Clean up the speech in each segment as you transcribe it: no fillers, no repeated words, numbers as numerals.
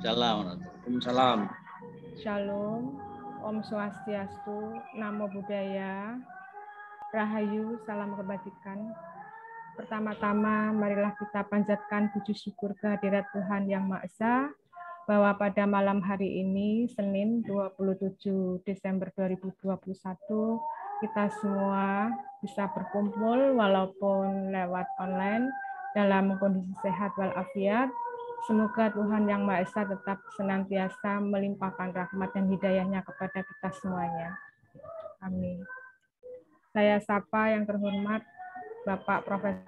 Waalaikumsalam. Shalom, Om Swastiastu, Namo Buddhaya, Rahayu, salam kebajikan. Pertama-tama, marilah kita panjatkan puji syukur kehadirat Tuhan Yang Maha Esa, bahwa pada malam hari ini, Senin 27 Desember 2021, kita semua bisa berkumpul walaupun lewat online dalam kondisi sehat walafiat. Semoga Tuhan Yang Maha Esa tetap senantiasa melimpahkan rahmat dan hidayahnya kepada kita semuanya. Amin. Saya sapa yang terhormat Bapak Profesor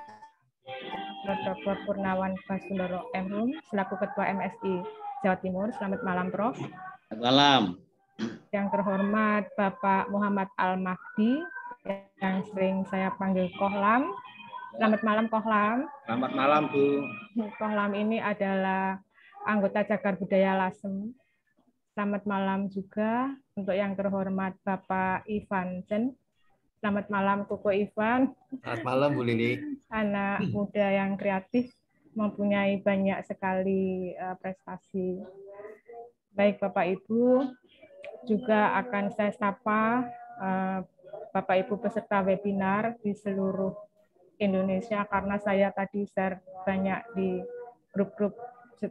Dr. Purnawan Basundoro M.Hum, selaku Ketua MSI Jawa Timur. Selamat malam, Prof. Selamat malam. Yang terhormat Bapak Muhammad Al-Mahdi, yang sering saya panggil Kohlam. Selamat malam, Kohlam. Selamat malam, Bu. Kohlam ini adalah anggota Cagar Budaya Lasem. Selamat malam juga untuk yang terhormat Bapak Ivan Chen. Selamat malam, Koko Ivan. Selamat malam, Bu Lili. Anak muda yang kreatif, mempunyai banyak sekali prestasi. Baik Bapak Ibu, juga akan saya sapa Bapak Ibu peserta webinar di seluruh Indonesia, karena saya tadi share banyak di grup-grup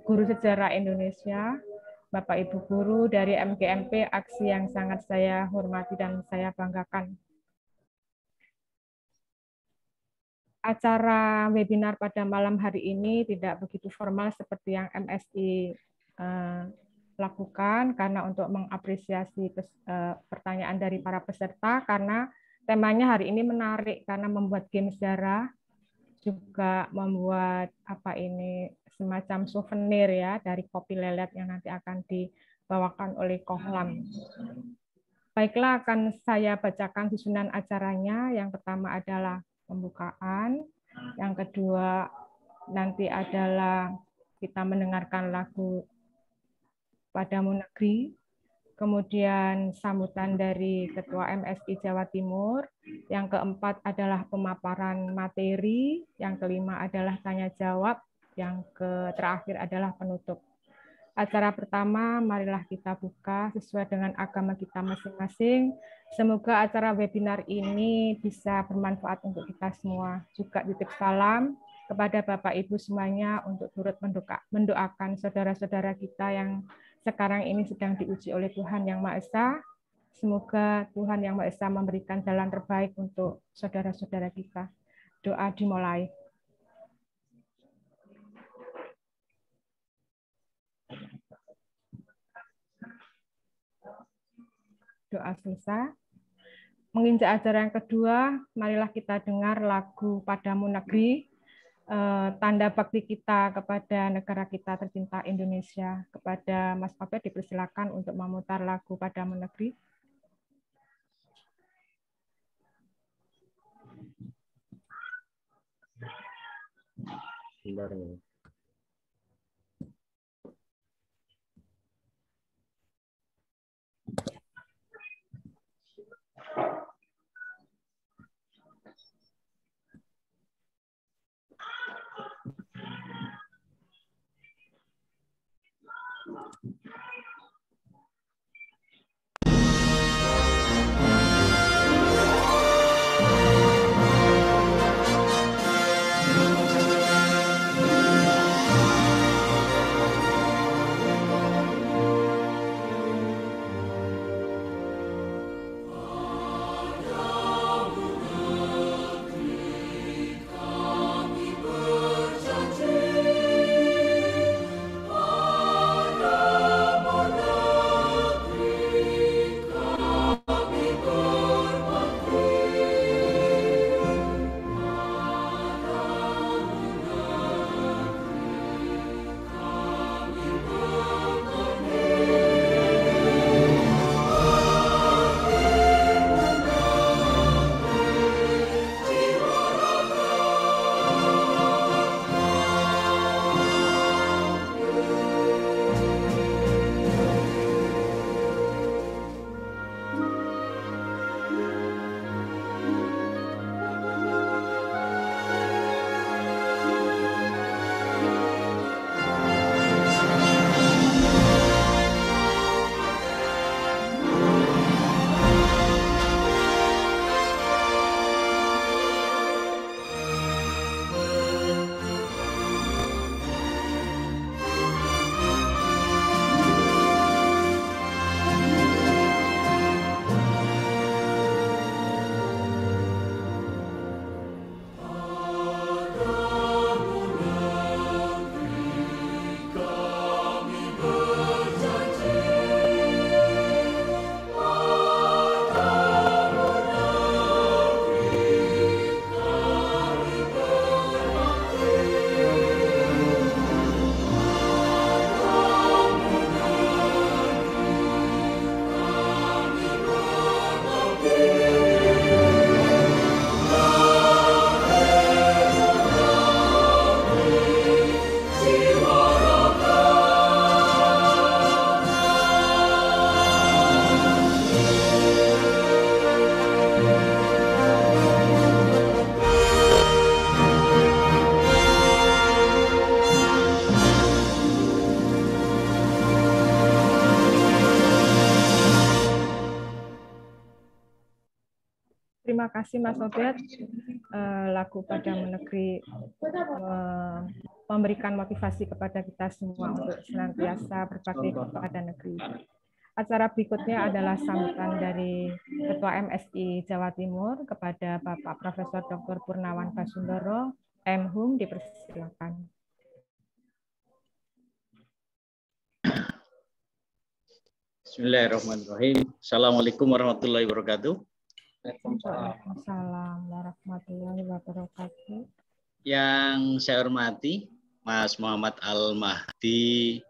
guru sejarah Indonesia. Bapak Ibu guru dari MGMP, aksi yang sangat saya hormati dan saya banggakan. Acara webinar pada malam hari ini tidak begitu formal seperti yang MSI lakukan, karena untuk mengapresiasi pertanyaan dari para peserta, karena temanya hari ini menarik karena membuat game sejarah, juga membuat semacam souvenir ya dari kopi lelet yang nanti akan dibawakan oleh Kohlam. Baiklah, akan saya bacakan susunan acaranya. Yang pertama adalah pembukaan, yang kedua nanti adalah kita mendengarkan lagu Padamu Negeri, kemudian sambutan dari Ketua MSI Jawa Timur, yang keempat adalah pemaparan materi, yang kelima adalah tanya jawab, yang terakhir adalah penutup. Acara pertama, marilah kita buka sesuai dengan agama kita masing-masing. Semoga acara webinar ini bisa bermanfaat untuk kita semua. Juga titip salam kepada Bapak Ibu semuanya untuk turut mendoakan saudara-saudara kita yang sekarang ini sedang diuji oleh Tuhan Yang Maha Esa. Semoga Tuhan Yang Maha Esa memberikan jalan terbaik untuk saudara-saudara kita. Doa dimulai. Doa selesai. Menginjak acara yang kedua, marilah kita dengar lagu Padamu Negeri, tanda bakti kita kepada negara kita tercinta Indonesia. Kepada Mas Papet dipersilakan untuk memutar lagu Padamu Negeri. Bentar, ya. terima kasih Mas Obed. Lagu Padamu Negeri memberikan motivasi kepada kita semua untuk senantiasa berbakti kepada negeri. Acara berikutnya adalah sambutan dari Ketua MSI Jawa Timur kepada Bapak Profesor Dr. Purnawan Basundoro, M.Hum, dipersilakan. Bismillahirrahmanirrahim. Assalamualaikum warahmatullahi wabarakatuh. Waalaikumsalam warahmatullahi wabarakatuh. Yang saya hormati Mas Muhammad Al-Mahdi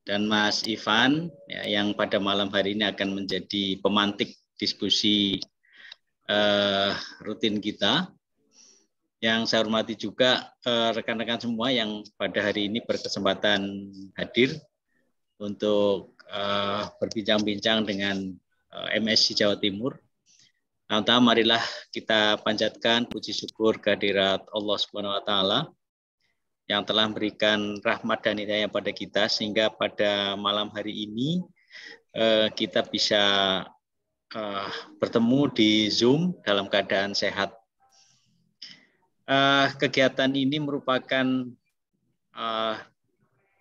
dan Mas Ivan, ya, yang pada malam hari ini akan menjadi pemantik diskusi rutin kita. Yang saya hormati juga rekan-rekan semua yang pada hari ini berkesempatan hadir untuk berbincang-bincang dengan MSI Jawa Timur. Pertama, marilah kita panjatkan puji syukur kehadirat Allah Subhanahu wa Ta'ala yang telah memberikan rahmat dan hidayah pada kita, sehingga pada malam hari ini kita bisa bertemu di Zoom dalam keadaan sehat. Kegiatan ini merupakan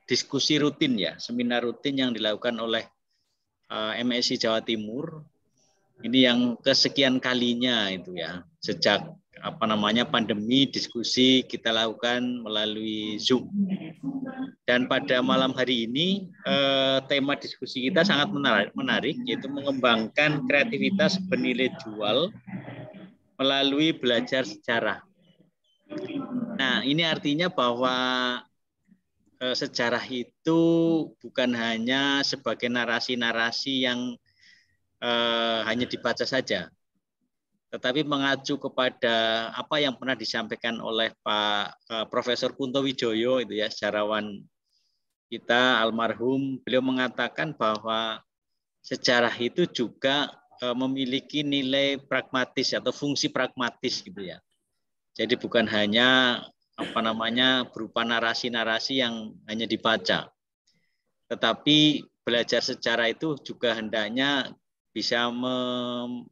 diskusi rutin, ya, seminar rutin yang dilakukan oleh MSI Jawa Timur. Ini yang kesekian kalinya itu, ya, sejak pandemi, diskusi kita lakukan melalui Zoom. Dan pada malam hari ini tema diskusi kita sangat menarik, yaitu mengembangkan kreativitas bernilai jual melalui belajar sejarah. Nah, ini artinya bahwa sejarah itu bukan hanya sebagai narasi-narasi yang hanya dibaca saja, tetapi mengacu kepada apa yang pernah disampaikan oleh Pak Profesor Kunto Wijoyo, itu ya, sejarawan kita almarhum. Beliau mengatakan bahwa sejarah itu juga memiliki nilai pragmatis atau fungsi pragmatis, gitu ya. Jadi bukan hanya berupa narasi-narasi yang hanya dibaca, tetapi belajar sejarah itu juga hendaknya bisa mengambil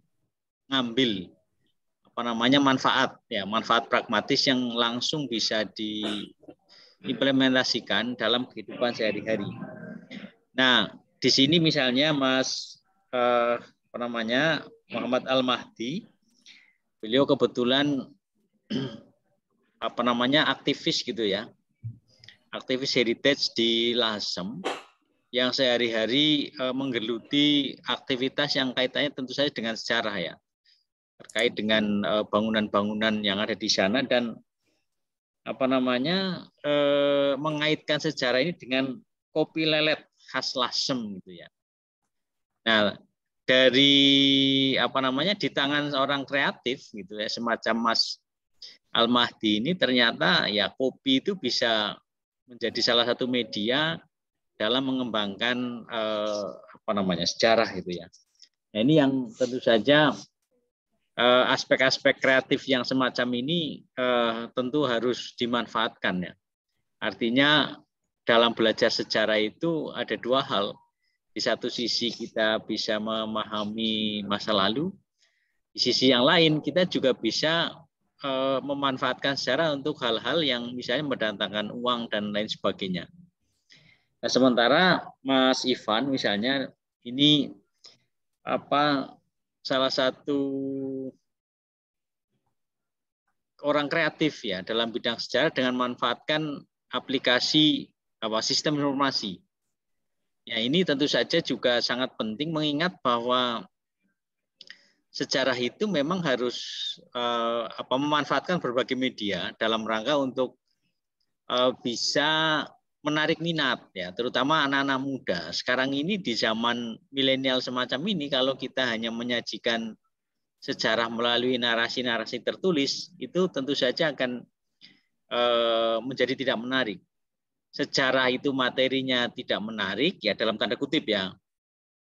manfaat, ya, manfaat pragmatis yang langsung bisa diimplementasikan dalam kehidupan sehari-hari. Nah, di sini misalnya Mas Muhammad Al-Mahdi, beliau kebetulan aktivis, gitu ya, aktivis heritage di Lasem, yang sehari-hari menggeluti aktivitas yang kaitannya tentu saja dengan sejarah, ya, terkait dengan bangunan-bangunan yang ada di sana, dan mengaitkan sejarah ini dengan kopi lelet khas Lasem, gitu ya. Nah, dari di tangan orang kreatif, gitu ya, semacam Mas Al-Mahdi ini, ternyata ya kopi itu bisa menjadi salah satu media dalam mengembangkan sejarah, gitu ya. Nah, ini yang tentu saja aspek-aspek kreatif yang semacam ini tentu harus dimanfaatkan, ya. Artinya dalam belajar sejarah itu ada dua hal. Di satu sisi kita bisa memahami masa lalu, di sisi yang lain kita juga bisa memanfaatkan sejarah untuk hal-hal yang misalnya mendatangkan uang dan lain sebagainya. Nah, sementara Mas Ivan misalnya ini salah satu orang kreatif, ya, dalam bidang sejarah dengan memanfaatkan aplikasi sistem informasi. Ya, ini tentu saja juga sangat penting, mengingat bahwa sejarah itu memang harus memanfaatkan berbagai media dalam rangka untuk bisa menarik minat, ya, terutama anak-anak muda. Sekarang ini di zaman milenial semacam ini, kalau kita hanya menyajikan sejarah melalui narasi-narasi tertulis, itu tentu saja akan menjadi tidak menarik. Sejarah itu materinya tidak menarik, ya, dalam tanda kutip, ya.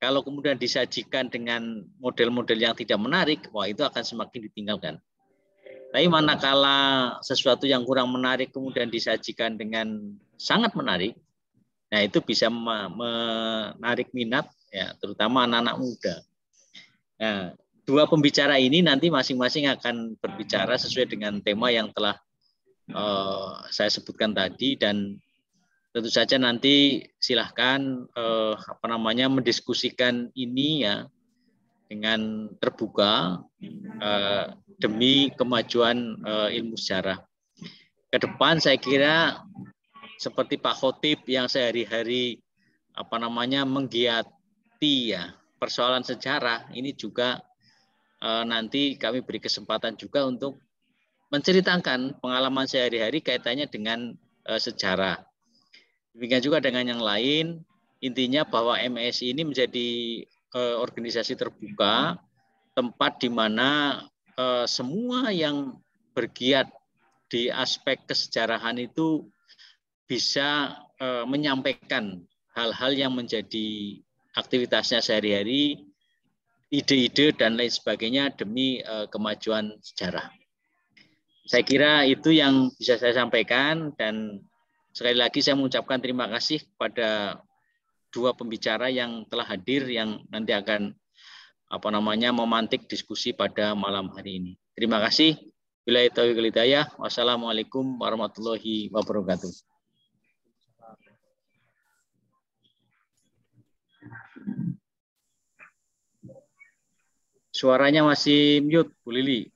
Kalau kemudian disajikan dengan model-model yang tidak menarik, wah, itu akan semakin ditinggalkan. Tapi manakala sesuatu yang kurang menarik kemudian disajikan dengan sangat menarik, nah itu bisa menarik minat, ya, terutama anak-anak muda. Nah, dua pembicara ini nanti masing-masing akan berbicara sesuai dengan tema yang telah saya sebutkan tadi, dan tentu saja nanti silahkan mendiskusikan ini ya dengan terbuka demi kemajuan ilmu sejarah. Ke depan saya kira seperti Pak Khotib yang sehari-hari menggiati ya persoalan sejarah, ini juga nanti kami beri kesempatan juga untuk menceritakan pengalaman sehari-hari kaitannya dengan sejarah. Demikian juga dengan yang lain, intinya bahwa MSI ini menjadi organisasi terbuka, tempat di mana semua yang bergiat di aspek kesejarahan itu bisa menyampaikan hal-hal yang menjadi aktivitasnya sehari-hari, ide-ide dan lain sebagainya demi kemajuan sejarah. Saya kira itu yang bisa saya sampaikan, dan sekali lagi saya mengucapkan terima kasih kepada dua pembicara yang telah hadir yang nanti akan memantik diskusi pada malam hari ini. Terima kasih. Billahi taufiq wal hidayah. Wassalamualaikum warahmatullahi wabarakatuh. Suaranya masih mute, Bu Lili.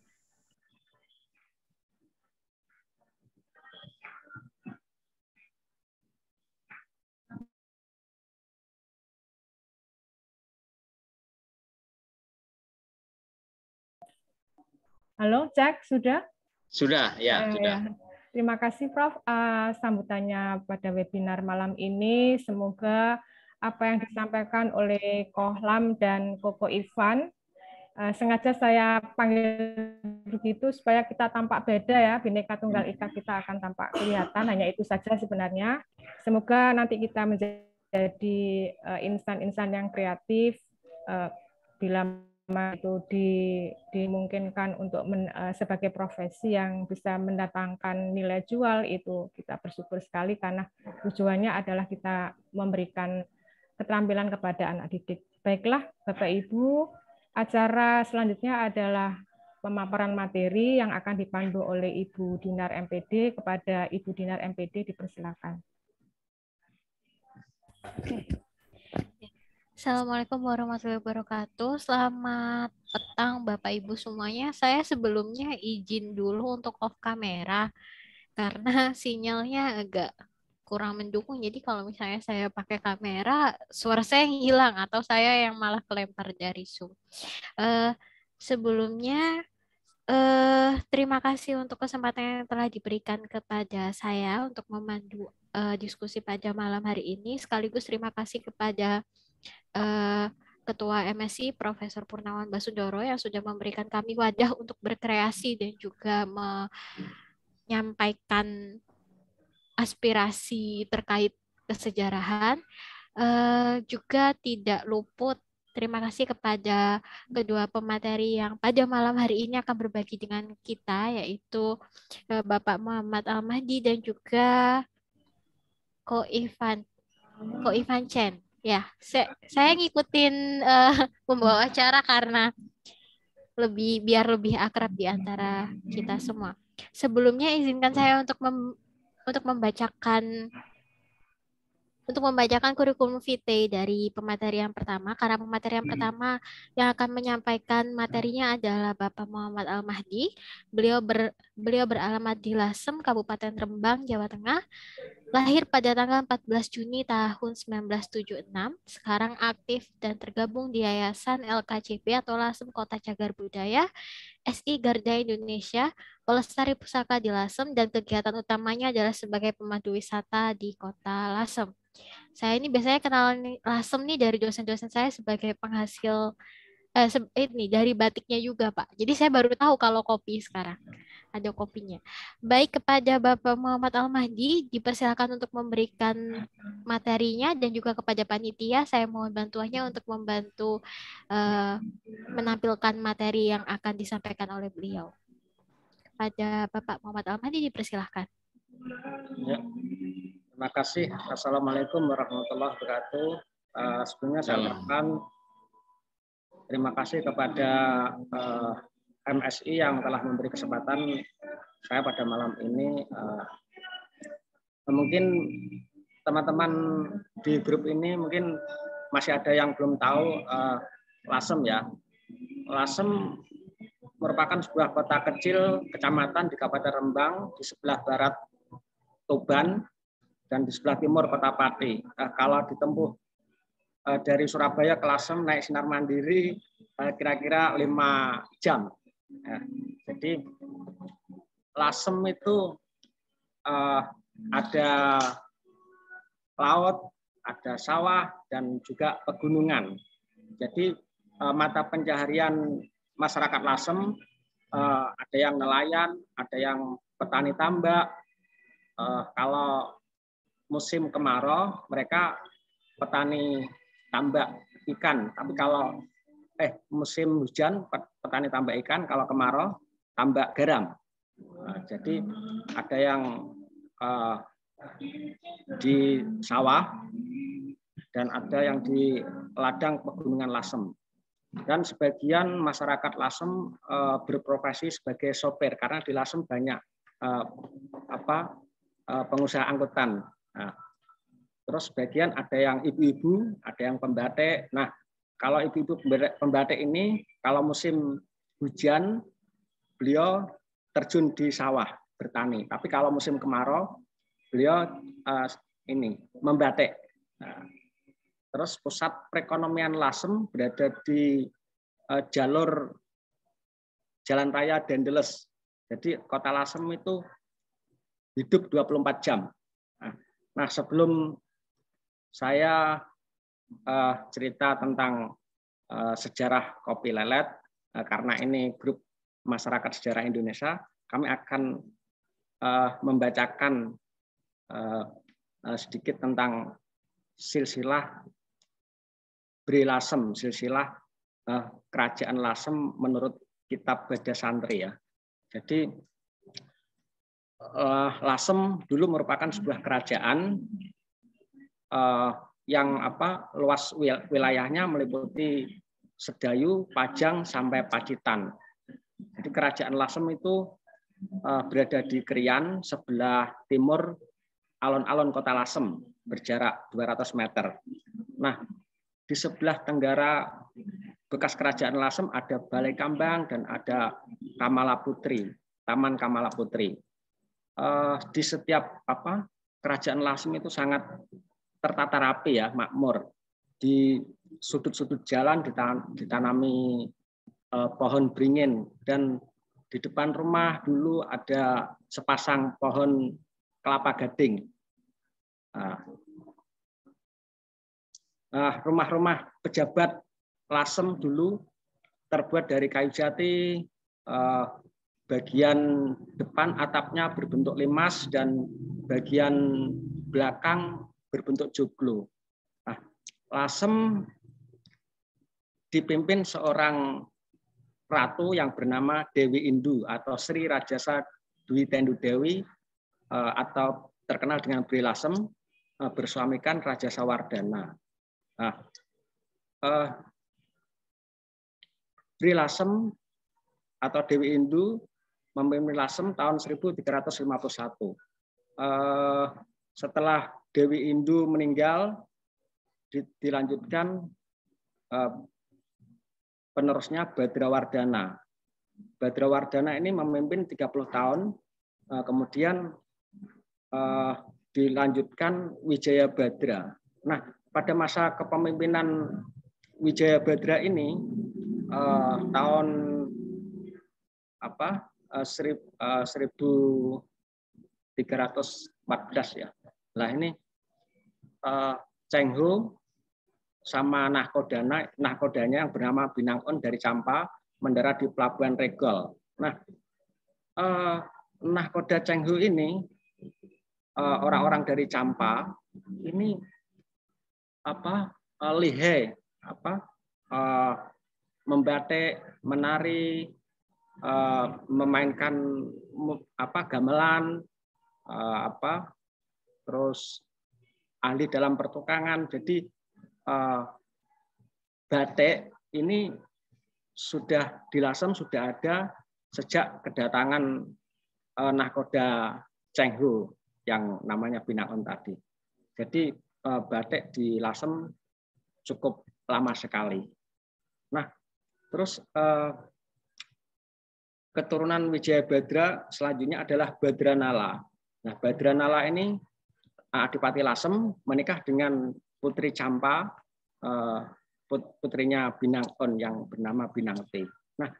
Halo, cek sudah? Sudah, ya, sudah. Ya. Terima kasih Prof. Sambutannya pada webinar malam ini. Semoga apa yang disampaikan oleh Kohlam dan Koko Ivan, sengaja saya panggil begitu supaya kita tampak beda ya, Bhinneka Tunggal Ika kita akan tampak kelihatan, hanya itu saja sebenarnya. Semoga nanti kita menjadi insan-insan yang kreatif bila itu dimungkinkan untuk sebagai profesi yang bisa mendatangkan nilai jual, itu kita bersyukur sekali karena tujuannya adalah kita memberikan keterampilan kepada anak didik. Baiklah Bapak Ibu, acara selanjutnya adalah pemaparan materi yang akan dipandu oleh Ibu Dinar MPD. Kepada Ibu Dinar MPD dipersilakan. Assalamualaikum warahmatullahi wabarakatuh. Selamat petang Bapak Ibu semuanya. Saya sebelumnya izin dulu untuk off kamera karena sinyalnya agak kurang mendukung. Jadi kalau misalnya saya pakai kamera, suara saya hilang atau saya yang malah kelempar dari Zoom. Sebelumnya terima kasih untuk kesempatan yang telah diberikan kepada saya untuk memandu diskusi pada malam hari ini. Sekaligus terima kasih kepada Ketua MSI Profesor Purnawan Basudoro yang sudah memberikan kami wadah untuk berkreasi dan juga menyampaikan aspirasi terkait kesejarahan. Juga tidak luput terima kasih kepada kedua pemateri yang pada malam hari ini akan berbagi dengan kita, yaitu Bapak Muhammad Al-Mahdi dan juga Ko Ivan Chen. Ya, saya ngikutin pembawa acara karena biar lebih akrab di antara kita semua. Sebelumnya izinkan saya untuk membacakan kurikulum vitae dari pemateri yang pertama, karena pemateri yang pertama yang akan menyampaikan materinya adalah Bapak Muhammad Al-Mahdi. Beliau beralamat di Lasem, Kabupaten Rembang, Jawa Tengah. Lahir pada tanggal 14 Juni tahun 1976, sekarang aktif dan tergabung di Yayasan LKCB atau Lasem Kota Cagar Budaya, SI Garda Indonesia, Pelestari Pusaka di Lasem, dan kegiatan utamanya adalah sebagai pemandu wisata di Kota Lasem. Saya ini biasanya kenal Lasem nih dari dosen-dosen saya sebagai penghasil dari batiknya juga Pak. Jadi saya baru tahu kalau kopi sekarang. Ada kopinya. Baik, kepada Bapak Muhammad Al-Mahdi dipersilakan untuk memberikan materinya, dan juga kepada panitia saya mohon bantuannya untuk membantu menampilkan materi yang akan disampaikan oleh beliau. Kepada Bapak Muhammad Al-Mahdi dipersilakan. Ya. Terima kasih. Assalamualaikum warahmatullahi wabarakatuh. Sebelumnya saya ucapkan terima kasih kepada MSI yang telah memberi kesempatan saya pada malam ini. Mungkin teman-teman di grup ini mungkin masih ada yang belum tahu Lasem ya. Lasem merupakan sebuah kota kecil kecamatan di Kabupaten Rembang di sebelah barat Tuban dan di sebelah timur Kota Pati. Kalau ditempuh dari Surabaya ke Lasem naik Sinar Mandiri kira-kira 5 jam. Jadi Lasem itu ada laut, ada sawah, dan juga pegunungan. Jadi mata pencaharian masyarakat Lasem ada yang nelayan, ada yang petani tambak. Kalau musim kemarau mereka petani tambak ikan, tapi kalau musim hujan petani tambak ikan, kalau kemarau tambak garam. Jadi ada yang di sawah dan ada yang di ladang pegunungan Lasem. Dan sebagian masyarakat Lasem berprofesi sebagai sopir karena di Lasem banyak pengusaha angkutan. Nah, terus sebagian ada yang ibu-ibu, ada yang pembatik. Nah, kalau ibu-ibu pembatik ini kalau musim hujan beliau terjun di sawah bertani. Tapi kalau musim kemarau beliau ini membatik. Nah, terus pusat perekonomian Lasem berada di jalur Jalan Raya Dendeles. Jadi kota Lasem itu hidup 24 jam. Nah, sebelum saya cerita tentang sejarah kopi lelet, karena ini grup masyarakat sejarah Indonesia, kami akan membacakan sedikit tentang silsilah Bri Lasem, silsilah kerajaan Lasem menurut kitab Bada Santri ya. Jadi Lasem dulu merupakan sebuah kerajaan yang luas wilayahnya meliputi Sedayu, Pajang sampai Pacitan. Jadi kerajaan Lasem itu berada di Krian sebelah timur alun-alun kota Lasem berjarak 200 meter. Nah, di sebelah tenggara bekas kerajaan Lasem ada Balai Kambang dan ada Kamala Putri, Taman Kamala Putri. Di setiap kerajaan Lasem itu sangat tertata rapi ya, makmur. Di sudut-sudut jalan ditanami pohon beringin dan di depan rumah dulu ada sepasang pohon kelapa gading. Rumah-rumah pejabat Lasem dulu terbuat dari kayu jati, bagian depan atapnya berbentuk limas dan bagian belakang berbentuk joglo. Nah, Lasem dipimpin seorang ratu yang bernama Dewi Indu atau Sri Rajasa Dwi Tendu Dewi atau terkenal dengan Bri Lasem, bersuamikan Raja Sawardana. Nah, Bri Lasem atau Dewi Indu memimpin Lasem tahun 1351. Setelah Dewi Indu meninggal, dilanjutkan penerusnya Badrawardana. Badrawardana ini memimpin 30 tahun, kemudian dilanjutkan Wijaya Badra. Nah, pada masa kepemimpinan Wijaya Badra ini tahun 1314 ya. Nah, ini Cheng Ho sama nahkodanya yang bernama Binangkon dari Campa mendarat di Pelabuhan Regol. Nah, nahkoda Cheng Ho ini orang-orang dari Campa ini lihai membatik, menari, memainkan gamelan, terus ahli dalam pertukangan. Jadi batik ini sudah di Lasem sudah ada sejak kedatangan nahkoda Cheng Ho yang namanya Binakon tadi. Jadi batik di Lasem cukup lama sekali. Nah, terus keturunan Wijaya Badra selanjutnya adalah Badranala. Nah, Badranala ini Adipati Lasem menikah dengan Putri Campa, putrinya Binakon yang bernama Binangti. Nah,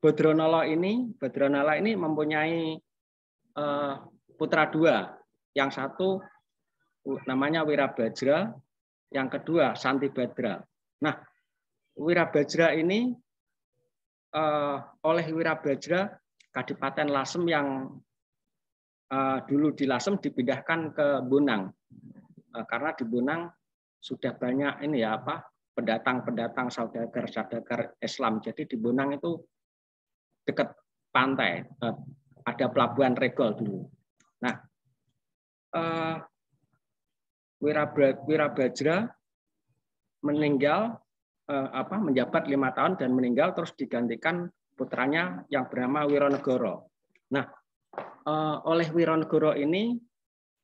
Badranala ini mempunyai putra dua. Yang satu namanya Wirabajra, yang kedua Santibadra. Nah, Wirabajra ini oleh Wirabajra Kadipaten Lasem yang dulu di Lasem dipindahkan ke Bonang karena di Bonang sudah banyak ini ya pendatang saudagar Islam. Jadi di Bonang itu dekat pantai, ada pelabuhan Regol dulu. Nah, Wirabajra meninggal menjabat 5 tahun dan meninggal, terus digantikan putranya yang bernama Wironegoro. Nah, oleh Wironegoro ini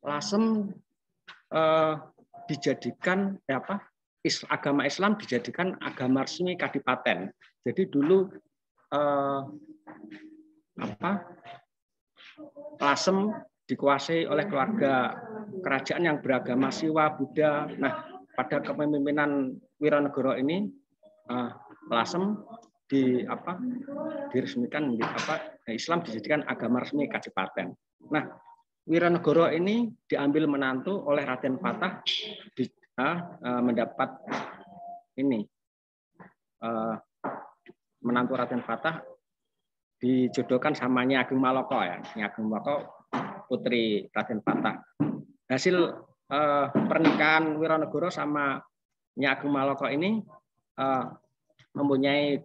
Lasem dijadikan agama Islam dijadikan agama resmi kadipaten. Jadi dulu Lasem dikuasai oleh keluarga kerajaan yang beragama Siwa, Buddha. Nah, pada kepemimpinan Wironegoro ini Lasem diresmikan Islam dijadikan agama resmi kadipaten. Nah, Wironegoro ini diambil menantu oleh Raden Patah mendapat menantu Raden Patah dijodohkan sama Nyi Ageng Maloko ya. Nyi Ageng Maloko putri Raden Patah. Hasil pernikahan Wironegoro sama Nyi Ageng Maloko ini mempunyai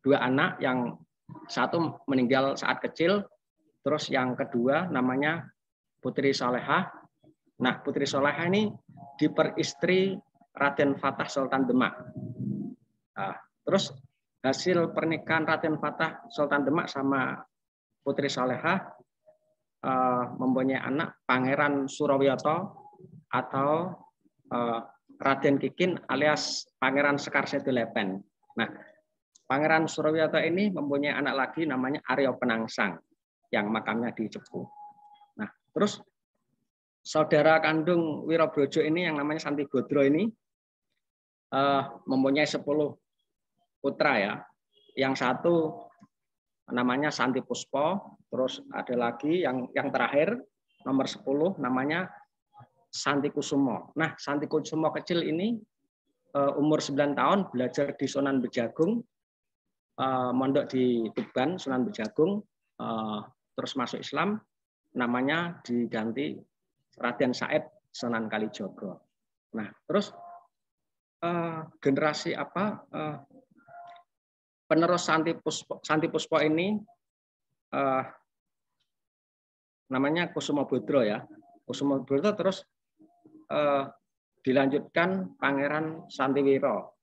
2 anak, yang satu meninggal saat kecil, terus yang kedua namanya Putri Solehah. Nah, Putri Solehah ini diperistri Raden Fatah Sultan Demak. Terus hasil pernikahan Raden Fatah Sultan Demak sama Putri Solehah mempunyai anak Pangeran Surawiyoto atau Raden Kikin alias Pangeran Sekar Setulepen. Nah, Pangeran Surawiyoto ini mempunyai anak lagi namanya Aryo Penangsang yang makamnya di Cepu. Nah, terus saudara kandung Wirabrojo ini yang namanya Santibodro ini mempunyai 10 putra ya. Yang satu namanya Santipuspo, terus ada lagi yang terakhir nomor 10 namanya Santikusumo. Nah, Santikusumo kecil ini umur 9 tahun belajar di Sunan Bejagung, mondok di Tuban Sunan Bejagung, terus masuk Islam, namanya diganti Raden Said Sunan Kalijogo. Nah, terus generasi penerus Santipuspo ini namanya Kusumo Bodro ya. Kusumo Bodro terus dilanjutkan Pangeran Santiwiro.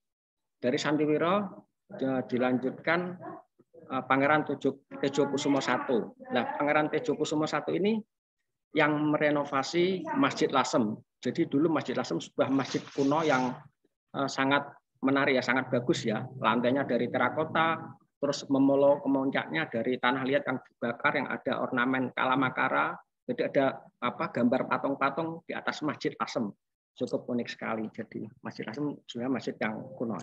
Dari Santiwiro dilanjutkan Pangeran Tejokusumo I. Nah, Pangeran Tejokusumo I ini yang merenovasi Masjid Lasem. Jadi dulu Masjid Lasem sebuah masjid kuno yang sangat menarik ya, sangat bagus ya. Lantainya dari terakota, terus memolo kemuncaknya dari tanah liat yang dibakar, yang ada ornamen kalamakara. Jadi ada gambar patung-patung di atas Masjid Lasem. Cukup unik sekali. Jadi Masjid Lasem sebenarnya masjid yang kuno.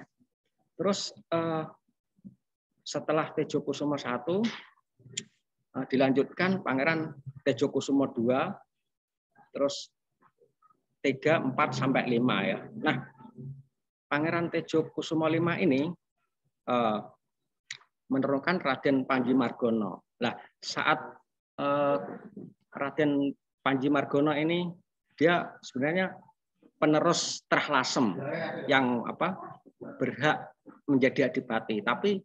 Terus setelah Tejokusumo I dilanjutkan Pangeran Tejokusumo II, terus 3, 4 sampai 5 ya. Nah, Pangeran Tejokusumo V ini menurunkan Raden Panji Margono. Nah, saat Raden Panji Margono ini dia sebenarnya penerus Trah Lasem yang berhak menjadi adipati, tapi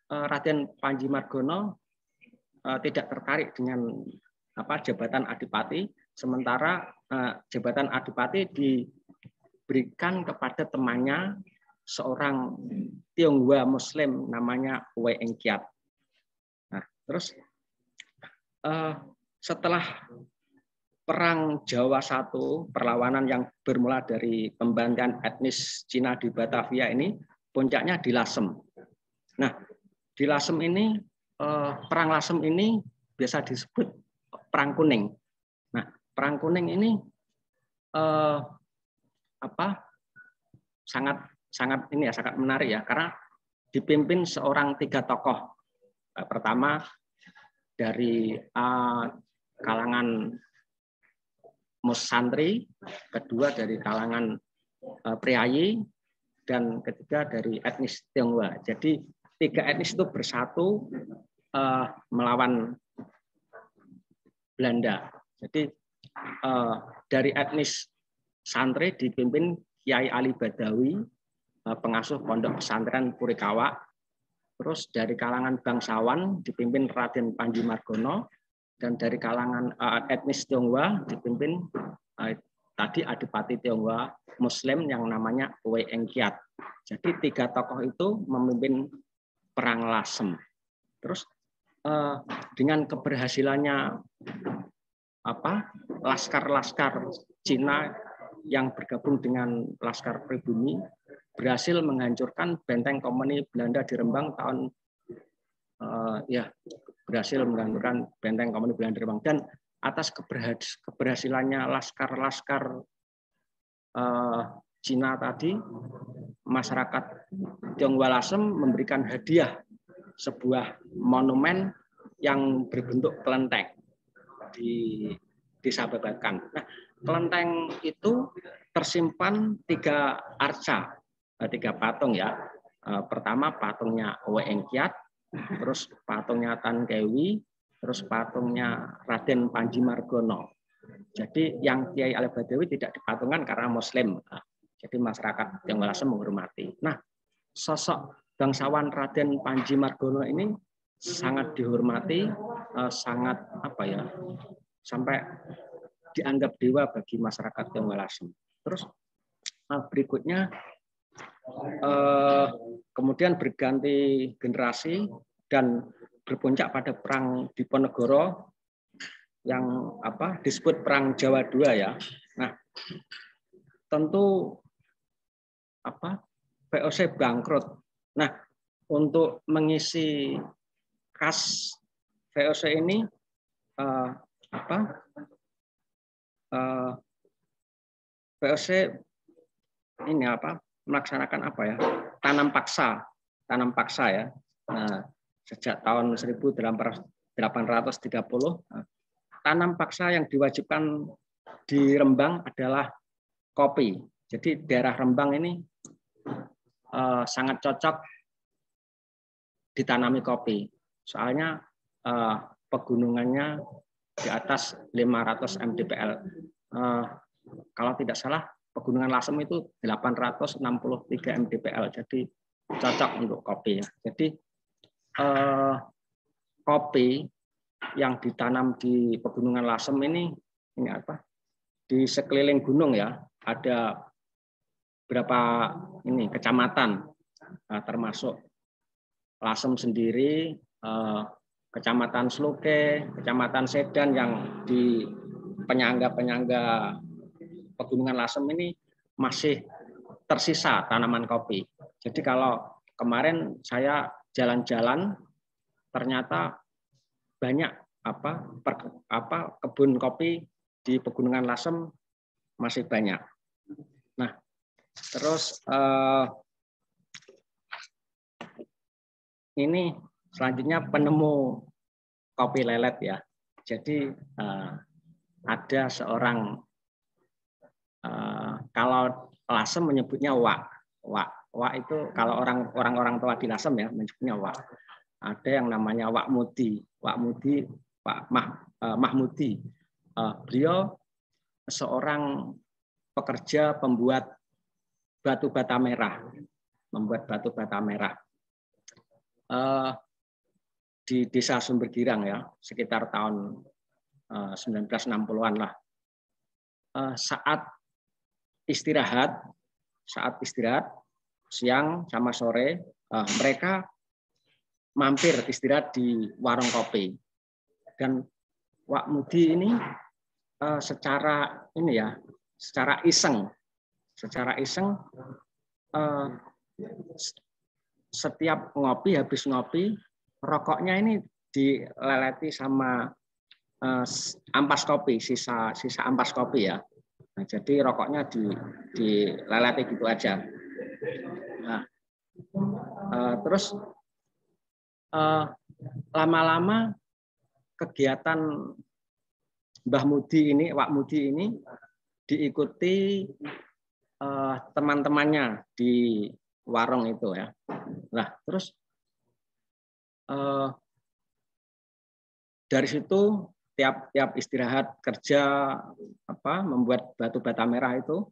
Raden Panji Margono tidak tertarik dengan jabatan adipati, sementara jabatan adipati diberikan kepada temannya seorang Tionghoa Muslim namanya Wei Engkiat. Nah, terus setelah Perang Jawa I, perlawanan yang bermula dari pembantian etnis Cina di Batavia ini, puncaknya di Lasem. Nah, di Lasem ini, Perang Lasem ini biasa disebut Perang Kuning. Nah, Perang Kuning ini sangat menarik ya, karena dipimpin seorang 3 tokoh. Pertama dari kalangan santri, kedua dari kalangan priayi, dan ketiga dari etnis Tionghoa. Jadi 3 etnis itu bersatu melawan Belanda. Jadi dari etnis santri dipimpin Kiai Ali Badawi, pengasuh pondok pesantren Purikawa. Terus dari kalangan bangsawan dipimpin Raden Panji Margono, dan dari kalangan etnis Tionghoa dipimpin tadi Adipati Tionghoa Muslim yang namanya Wei Engkiat. Jadi 3 tokoh itu memimpin Perang Lasem. Terus dengan keberhasilannya laskar-laskar Cina yang bergabung dengan Laskar Pribumi berhasil menghancurkan benteng komuni Belanda di Rembang berhasil menghancurkan benteng komuni Belanda di Rembang. Dan atas keberhasilannya laskar-laskar Cina tadi, masyarakat Tionghoa Lasem memberikan hadiah sebuah monumen yang berbentuk kelenteng di Desa Babakan. Nah, kelenteng itu tersimpan 3 arca, 3 patung ya. Pertama patungnya Wei Engkiat, terus patungnya Tan Kewi, terus patungnya Raden Panji Margono. Jadi yang Kiai Ali Badawi tidak dipatungkan karena Muslim. Jadi masyarakat Tionghoa Lasem menghormati. Nah, sosok bangsawan Raden Panji Margono ini sangat dihormati, sangat sampai dianggap dewa bagi masyarakat Tionghoa Lasem. Terus berikutnya kemudian berganti generasi dan berpuncak pada Perang Diponegoro yang disebut Perang Jawa II ya. Nah, tentu VOC bangkrut. Nah, untuk mengisi kas VOC ini VOC ini melaksanakan tanam paksa ya. Nah, sejak tahun 1830 tanam paksa yang diwajibkan di Rembang adalah kopi. Jadi daerah Rembang ini sangat cocok ditanami kopi. Soalnya pegunungannya di atas 500 mdpl. Kalau tidak salah pegunungan Lasem itu 863 mdpl. Jadi cocok untuk kopi ya. Jadi kopi yang ditanam di pegunungan Lasem ini di sekeliling gunung ya, ada berapa kecamatan, termasuk Lasem sendiri, Kecamatan Sluke, Kecamatan Sedan yang di penyangga-penyangga pegunungan Lasem ini masih tersisa tanaman kopi. Jadi kalau kemarin saya jalan-jalan, ternyata banyak kebun kopi di pegunungan Lasem masih banyak. Nah, terus ini selanjutnya penemu kopi lelet ya. Jadi ada seorang kalau Lasem menyebutnya Wak itu kalau orang tua di Lasem ya menyebutnya Wak. Ada yang namanya Wak Mudi, Pak Mahmudi. Beliau seorang pekerja pembuat batu bata merah, di Desa Sumbergirang ya, sekitar tahun 1960-an lah. Saat istirahat, siang sama sore mereka mampir istirahat di warung kopi. Dan Wak Mudi ini secara iseng setiap habis ngopi, rokoknya ini dileleti sama ampas kopi, sisa ampas kopi ya. Nah, jadi rokoknya dileleti gitu aja. Nah, terus lama-lama kegiatan Mbah Mudi ini, Wak Mudi ini diikuti teman-temannya di warung itu ya. Nah, terus dari situ tiap istirahat kerja membuat batu bata merah itu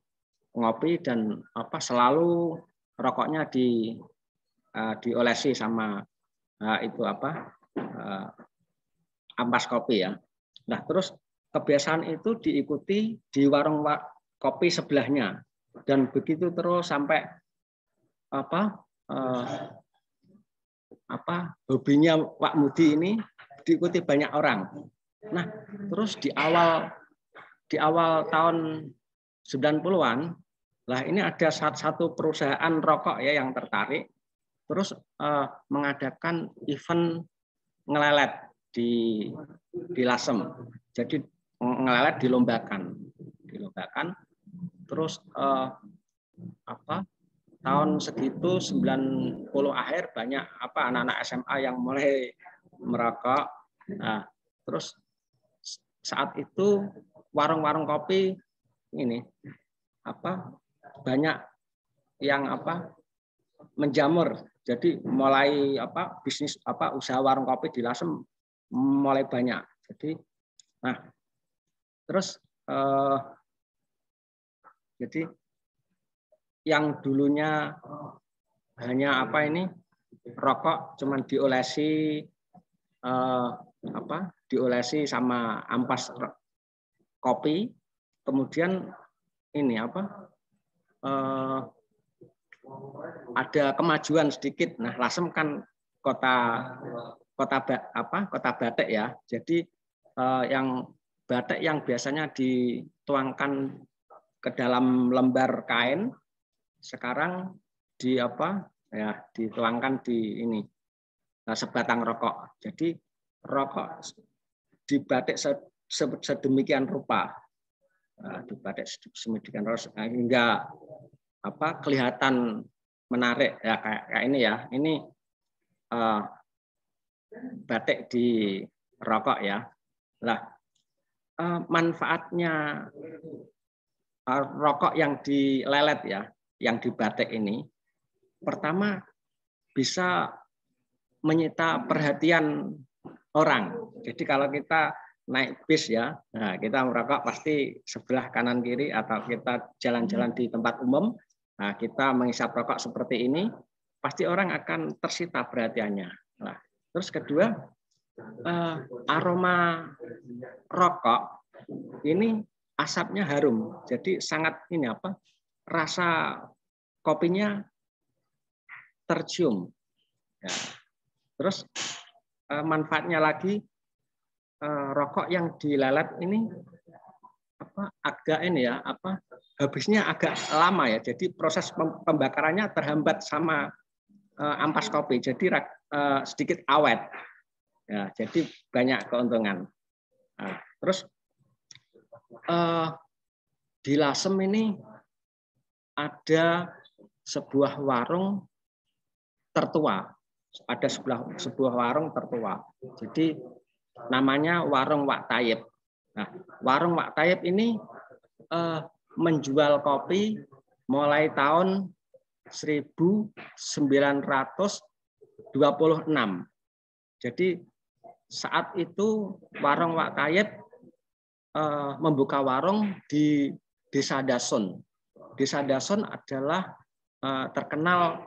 ngopi dan selalu rokoknya diolesi sama ampas kopi ya. Nah, terus kebiasaan itu diikuti di warung kopi sebelahnya dan begitu terus sampai hobinya Wak Mudi ini diikuti banyak orang. Nah, terus di awal tahun 90-an lah ini ada satu perusahaan rokok ya yang tertarik terus mengadakan event ngelelet di Lasem. Jadi ngelelet dilombakan. Terus tahun segitu 90 akhir banyak anak-anak SMA yang mulai merokok. Nah, terus saat itu warung-warung kopi ini banyak yang menjamur. Jadi mulai bisnis usaha warung kopi di Lasem mulai banyak. Jadi nah terus jadi yang dulunya hanya rokok cuman diolesi sama ampas kopi, kemudian ini ada kemajuan sedikit. Nah, Lasem kan kota batik ya. Jadi yang batik yang biasanya dituangkan ke dalam lembar kain sekarang dituangkan di sebatang rokok. Jadi rokok dibatik sedemikian rupa, hingga kelihatan menarik ya kayak ini ya. Ini batik di rokok ya. Nah, manfaatnya rokok yang dilelet ya, yang dibatik ini, pertama bisa menyita perhatian orang. Jadi kalau kita naik bis ya, nah kita merokok pasti sebelah kanan kiri atau kita jalan-jalan di tempat umum, nah kita menghisap rokok seperti ini, pasti orang akan tersita perhatiannya. Nah, terus kedua, aroma rokok ini asapnya harum, jadi sangat rasa kopinya tercium. Ya. Terus manfaatnya lagi rokok yang dilelet ini agak habisnya agak lama ya. Jadi proses pembakarannya terhambat sama ampas kopi, jadi sedikit awet. Ya, jadi banyak keuntungan. Nah, terus di Lasem ini ada sebuah warung tertua. Ada sebuah warung tertua. Jadi namanya Warung Wak Tayib. Nah, Warung Wak Tayib ini menjual kopi mulai tahun 1926. Jadi saat itu Warung Wak Tayib membuka warung di Desa Dasun. Desa Dasun adalah terkenal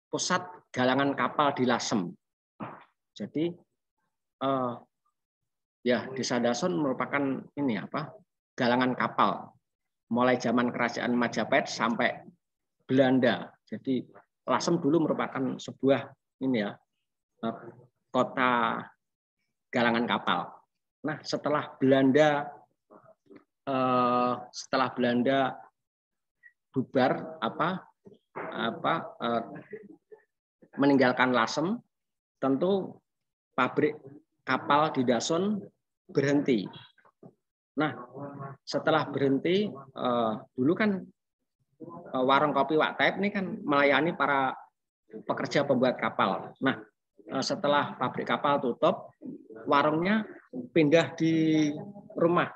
pusat galangan kapal di Lasem. Jadi Desa Dasun merupakan galangan kapal mulai zaman kerajaan Majapahit sampai Belanda. Jadi Lasem dulu merupakan sebuah ini ya, kota galangan kapal. Nah, setelah Belanda bubar meninggalkan Lasem, tentu pabrik kapal di Dasun berhenti. Nah, setelah berhenti, dulu kan warung kopi Wak Taib ini kan melayani para pekerja pembuat kapal. Nah, setelah pabrik kapal tutup, warungnya pindah di rumah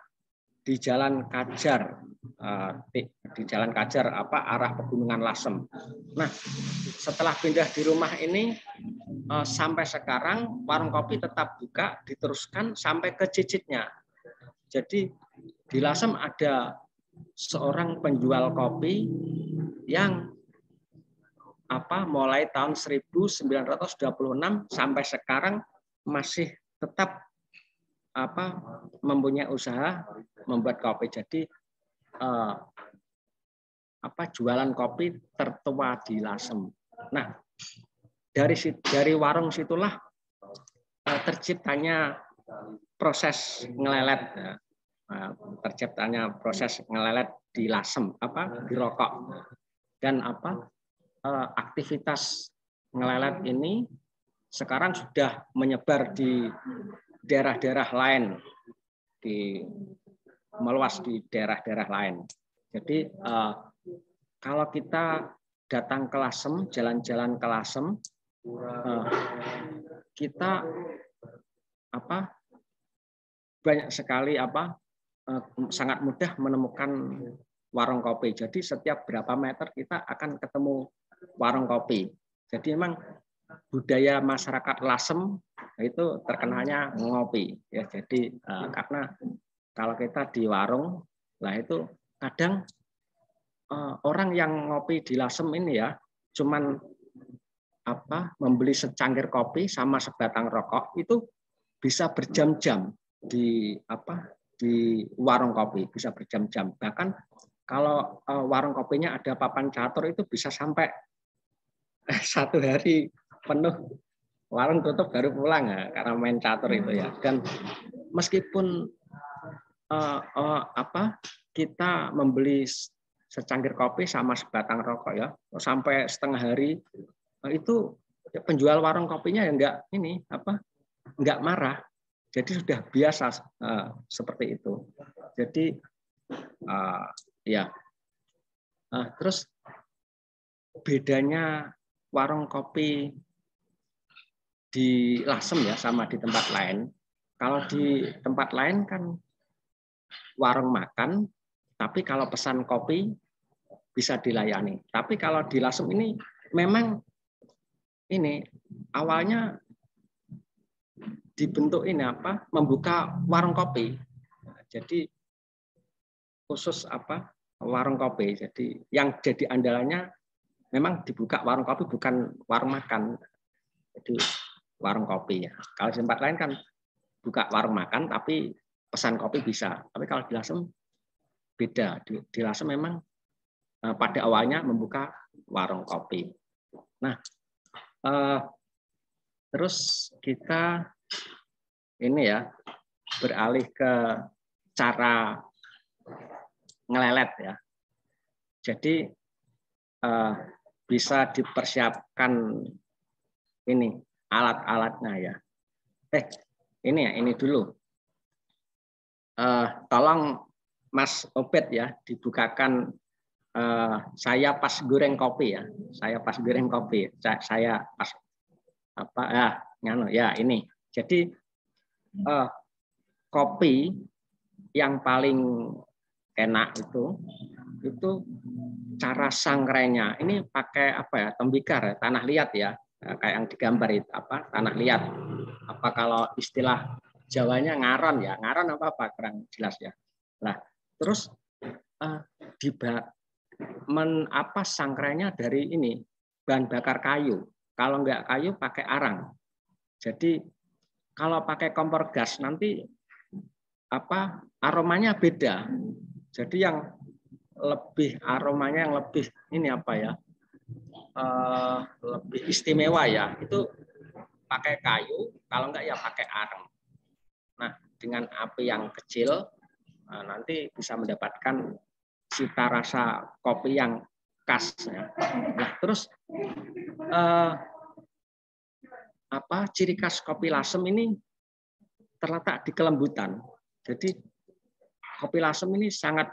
di Jalan Kajar, arah Pegunungan Lasem. Nah, setelah pindah di rumah ini sampai sekarang warung kopi tetap buka, diteruskan sampai ke Cicitnya. Jadi di Lasem ada seorang penjual kopi yang mulai tahun 1926 sampai sekarang masih tetap mempunyai usaha membuat kopi. Jadi jualan kopi tertua di Lasem. Nah, dari warung situlah terciptanya proses ngelelet. Di Lasem, di rokok. Dan aktivitas ngelelet ini sekarang sudah menyebar di daerah-daerah lain, meluas di daerah-daerah lain. Jadi kalau kita datang ke Lasem, jalan-jalan ke Lasem, kita banyak sekali sangat mudah menemukan warung kopi. Jadi setiap berapa meter kita akan ketemu warung kopi. Jadi memang budaya masyarakat Lasem itu terkenalnya ngopi ya. Jadi karena kalau kita di warung lah itu kadang orang yang ngopi di Lasem ini ya cuman membeli secangkir kopi sama sebatang rokok itu bisa berjam-jam di warung kopi, bisa berjam-jam. Bahkan kalau warung kopinya ada papan catur itu bisa sampai 1 hari penuh, warung tutup baru pulang ya, karena main catur itu ya. Dan meskipun kita membeli secangkir kopi sama sebatang rokok ya, sampai setengah hari itu penjual warung kopinya ya enggak marah. Jadi sudah biasa seperti itu. Jadi terus bedanya warung kopi di Lasem ya sama di tempat lain. Kalau di tempat lain kan warung makan, tapi kalau pesan kopi bisa dilayani. Tapi kalau di Lasem ini memang awalnya dibentuk membuka warung kopi. Jadi khusus warung kopi. Jadi yang jadi andalannya memang dibuka warung kopi, bukan warung makan. Jadi warung kopi ya. Kalau di tempat lain kan buka warung makan tapi pesan kopi bisa. Tapi kalau di Lasem beda. Di Lasem memang pada awalnya membuka warung kopi. Nah, terus kita beralih ke cara ngelelet ya. Jadi bisa dipersiapkan alat-alatnya ya. Ini dulu. Tolong Mas Obed ya dibukakan saya pas goreng kopi ya. Saya pas goreng kopi. Saya pas ini. Jadi kopi yang paling enak itu cara sangrai-nya. Ini pakai tembikar, tanah liat ya. Kayak yang digambar itu tanah liat. Kalau istilah Jawanya ngaron ya. Ngaron kurang jelas ya. Nah, terus sangkrainya dari bahan bakar kayu. Kalau enggak kayu pakai arang. Jadi kalau pakai kompor gas nanti aromanya beda. Jadi yang lebih aromanya yang lebih lebih istimewa ya, itu pakai kayu, kalau enggak ya pakai areng. Nah, dengan api yang kecil nanti bisa mendapatkan cita rasa kopi yang khas. Ya. Nah, terus ciri khas kopi lasem ini terletak di kelembutan. Jadi kopi lasem ini sangat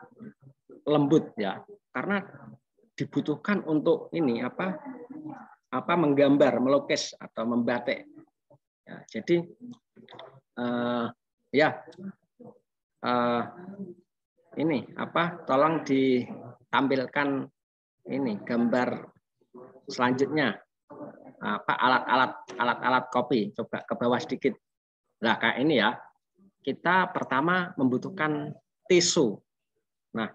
lembut ya, karena dibutuhkan untuk ini menggambar, melukis atau membatik. Ya, jadi ini tolong ditampilkan ini gambar selanjutnya. Alat-alat kopi, coba ke bawah sedikit. Nah, kayak ini ya. Kita pertama membutuhkan tisu. Nah,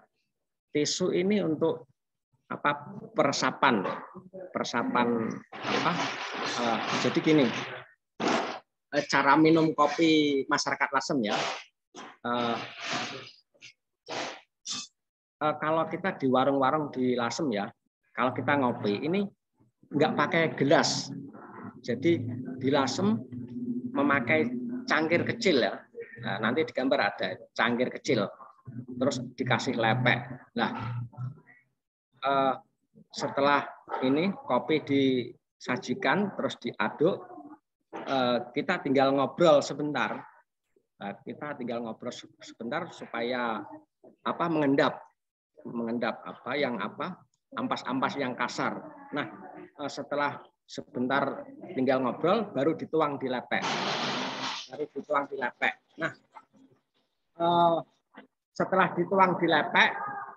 tisu ini untuk peresapan jadi gini, cara minum kopi masyarakat Lasem ya, kalau kita di warung-warung di Lasem ya, kalau kita ngopi ini nggak pakai gelas, jadi di Lasem memakai cangkir kecil ya. Nah, nanti di gambar ada cangkir kecil, terus dikasih lepek. Nah, setelah ini kopi disajikan terus diaduk, kita tinggal ngobrol sebentar. Kita tinggal ngobrol sebentar supaya mengendap ampas-ampas yang kasar. Nah, setelah sebentar tinggal ngobrol baru dituang di lepek. Nah, setelah dituang di lepek,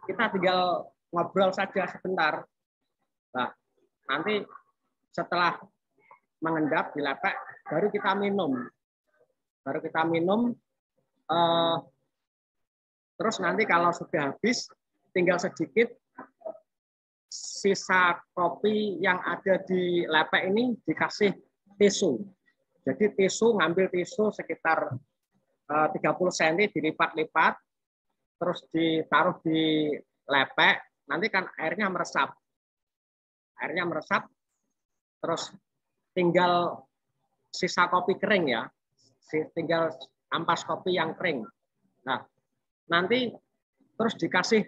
kita tinggal ngobrol saja sebentar. Nah, nanti setelah mengendap di lepek, baru kita minum. Terus nanti kalau sudah habis, tinggal sedikit, sisa kopi yang ada di lepek ini dikasih tisu. Jadi ngambil tisu sekitar 30 cm, dilipat-lipat, terus ditaruh di lepek, nanti kan airnya meresap, terus tinggal sisa kopi kering ya, tinggal ampas kopi yang kering. Nah, nanti terus dikasih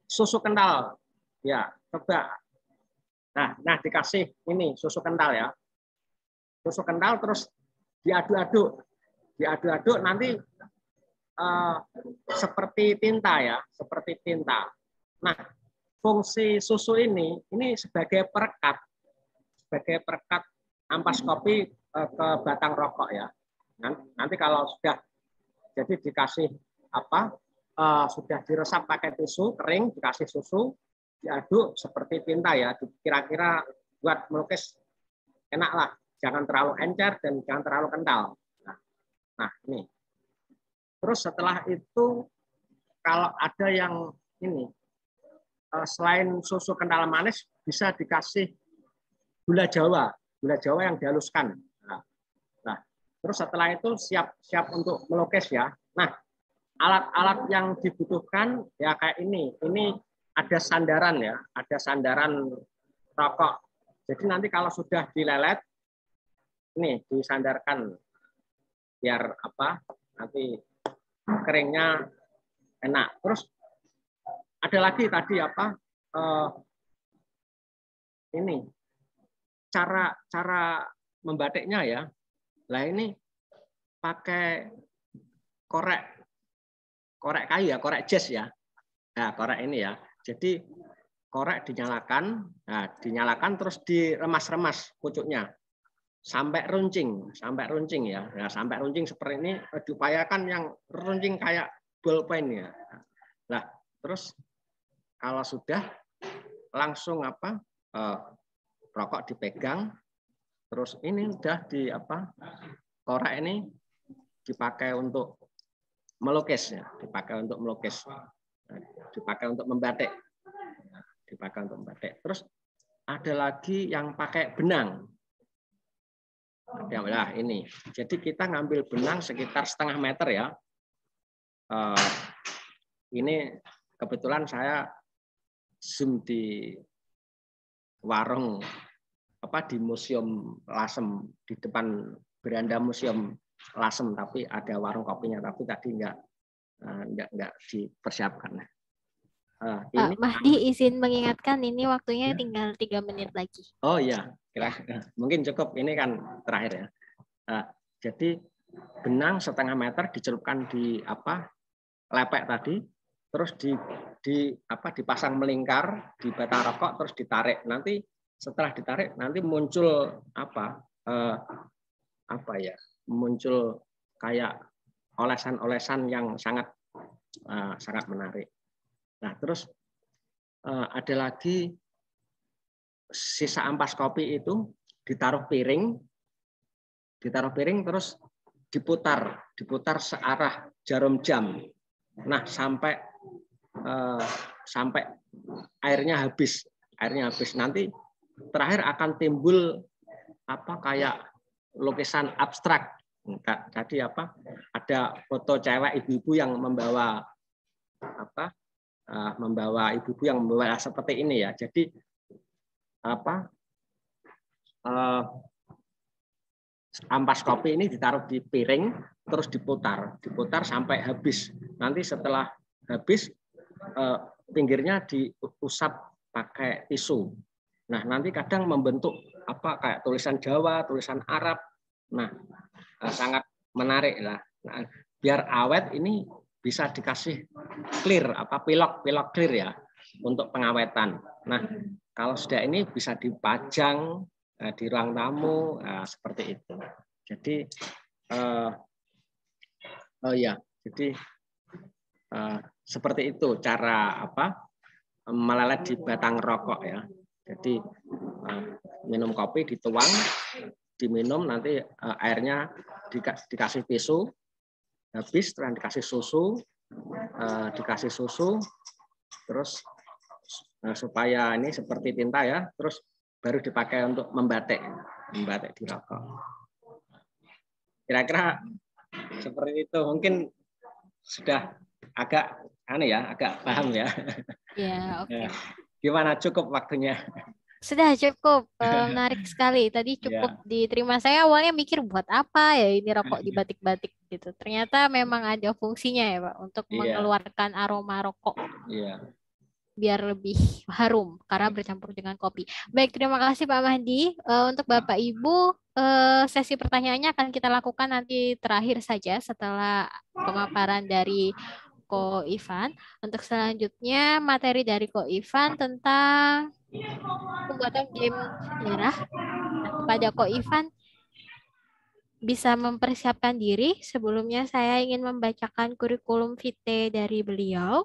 susu kental, ya coba. Nah dikasih ini susu kental ya, terus diaduk-aduk nanti seperti tinta ya, Nah, fungsi susu ini sebagai perekat ampas kopi ke batang rokok ya. Nanti kalau sudah jadi dikasih sudah diresap pakai tisu kering, dikasih susu, diaduk seperti tinta ya. Kira-kira buat melukis enak lah, jangan terlalu encer dan jangan terlalu kental. Nah ini. Terus setelah itu kalau ada yang ini selain susu kental manis bisa dikasih gula Jawa yang dihaluskan. Nah, terus setelah itu siap untuk melukis ya. Nah, alat-alat yang dibutuhkan ya kayak ini ada sandaran ya, ada sandaran rokok. Jadi nanti kalau sudah dilelet, ini disandarkan biar nanti keringnya enak. Terus ada lagi tadi ini cara membatiknya ya. Lah ini pakai korek kayu ya, korek jas ya. Nah, korek ini ya. Jadi korek dinyalakan terus diremas-remas pucuknya sampai runcing ya. Nah, sampai runcing seperti ini, diupayakan yang runcing kayak bolpen ya. Nah, terus kalau sudah langsung rokok dipegang, terus ini udah korek ini dipakai untuk melukis ya, dipakai untuk membatik. Terus ada lagi yang pakai benang. Nah, ini. Jadi kita ngambil benang sekitar 0,5 meter ya. Ini kebetulan saya zoom di warung di Museum Lasem, di depan beranda Museum Lasem, tapi ada warung kopinya, tapi tadi nggak dipersiapkan. Pak Mahdi izin mengingatkan ini waktunya Ya. tinggal 3 menit lagi. Oh iya, mungkin cukup, ini kan terakhir ya. Jadi benang 1,5 meter dicelupkan di lepek tadi, terus dipasang melingkar di batang rokok, terus ditarik. Nanti setelah ditarik nanti muncul muncul kayak olesan-olesan yang sangat menarik. Nah, terus ada lagi sisa ampas kopi itu ditaruh piring terus diputar searah jarum jam. Nah, sampai airnya habis. Nanti terakhir akan timbul kayak lukisan abstrak. Tadi ada foto cewek ibu-ibu yang membawa ibu-ibu yang membawa seperti ini ya. Jadi ampas kopi ini ditaruh di piring terus diputar sampai habis. Nanti setelah habis pinggirnya diusap pakai tisu. Nah, nanti kadang membentuk kayak tulisan Jawa, tulisan Arab. Nah, sangat menarik lah. Nah, biar awet ini bisa dikasih clear pilok clear ya untuk pengawetan. Nah, kalau sudah ini bisa dipajang di ruang tamu seperti itu. Jadi jadi seperti itu cara melelet di batang rokok ya. Jadi minum kopi dituang, diminum, nanti airnya dikasih tisu, habis setelah dikasih susu, terus supaya ini seperti tinta ya, terus baru dipakai untuk membatik di rokok. Kira-kira seperti itu, mungkin sudah agak paham ya. Ya, oke. Gimana, cukup waktunya? Sudah cukup, menarik sekali. Tadi cukup diterima. Saya awalnya mikir buat apa ya ini rokok dibatik-batik gitu. Ternyata memang ada fungsinya ya Pak untuk mengeluarkan aroma rokok. Iya. Biar lebih harum karena bercampur dengan kopi. Baik, terima kasih Pak Mahdi. Untuk Bapak Ibu, sesi pertanyaannya akan kita lakukan nanti terakhir saja setelah pemaparan dari Ko Ivan. Untuk selanjutnya materi dari Ko Ivan tentang pembuatan game sejarah. Nah, kepada Ko Ivan bisa mempersiapkan diri. Sebelumnya saya ingin membacakan kurikulum vitae dari beliau.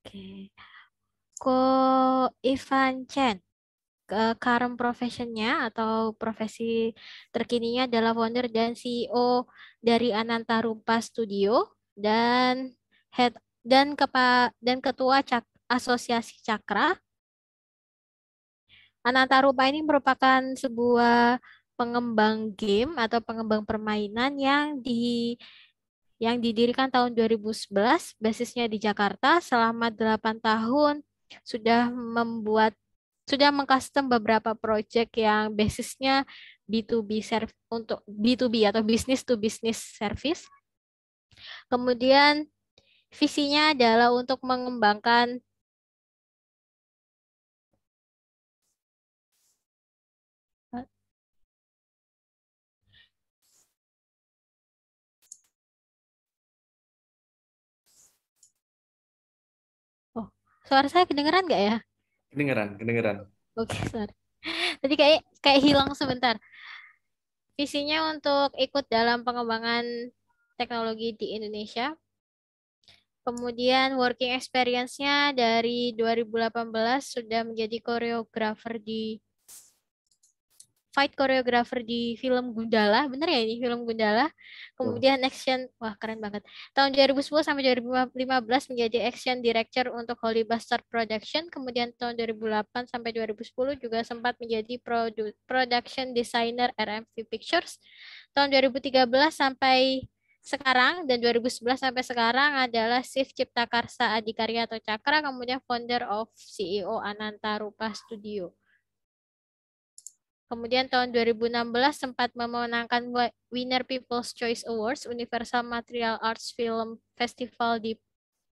Oke. Ko Ivan Chen, current professionnya atau profesi terkininya adalah founder dan CEO dari Ananta Rupa Studio dan ketua Asosiasi Cakra. Ananta Rupa ini merupakan sebuah pengembang game atau pengembang permainan yang didirikan tahun 2011, basisnya di Jakarta. Selama 8 tahun sudah mengcustom beberapa proyek yang basisnya B2B untuk B2B atau business to business service. Kemudian visinya adalah untuk mengembangkan suara saya kedengeran nggak ya? Kedengeran. Oke, sorry. Tadi kayak hilang sebentar. Visinya untuk ikut dalam pengembangan teknologi di Indonesia. Kemudian working experience-nya dari 2018 sudah menjadi fight choreographer di film Gundala. Bener ya ini film Gundala? Kemudian action, wah keren banget. Tahun 2010 sampai 2015 menjadi action director untuk Holy Bastard Production. Kemudian tahun 2008 sampai 2010 juga sempat menjadi production designer RMV Pictures. Tahun 2013 sampai sekarang dan 2011 sampai sekarang adalah Shiv Cipta Karsa Adikarya atau Cakra, kemudian founder of CEO Ananta Rupa Studio. Kemudian tahun 2016 sempat memenangkan Winner People's Choice Awards Universal Material Arts Film Festival di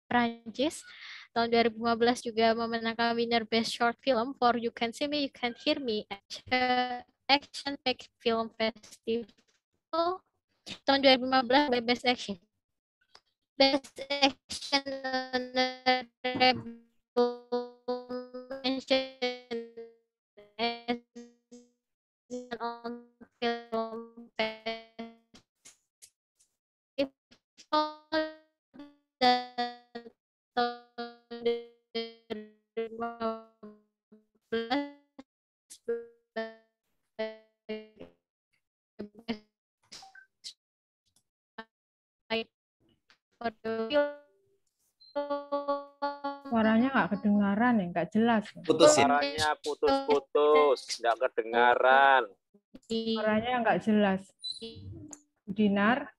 Prancis. Tahun 2015 juga memenangkan Winner Best Short Film for You Can See Me, You Can Hear Me Action Pack Film Festival. Tahun 2015 Best Action. Best Action on Film Festival dan tahun 2015 Suaranya nggak kedengaran ya, nggak jelas. Putus ya? Suaranya putus-putus, nggak kedengaran. Suaranya nggak jelas. Dinar,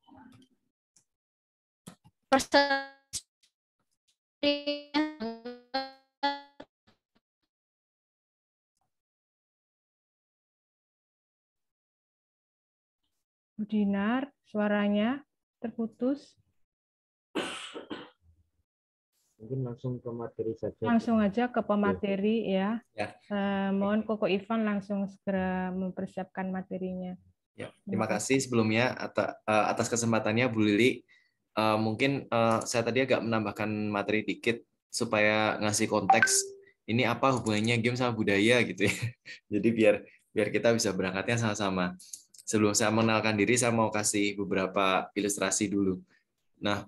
Dinar, suaranya terputus. Mungkin langsung ke materi saja. Langsung aja ke pemateri ya. Ya. Mohon Koko Ivan langsung segera mempersiapkan materinya. Ya, terima kasih sebelumnya atas kesempatannya Bu Lili. Mungkin saya tadi agak menambahkan materi dikit supaya ngasih konteks ini apa hubungannya game sama budaya gitu ya. Jadi biar kita bisa berangkatnya sama-sama. Sebelum saya mengenalkan diri, saya mau kasih beberapa ilustrasi dulu. Nah,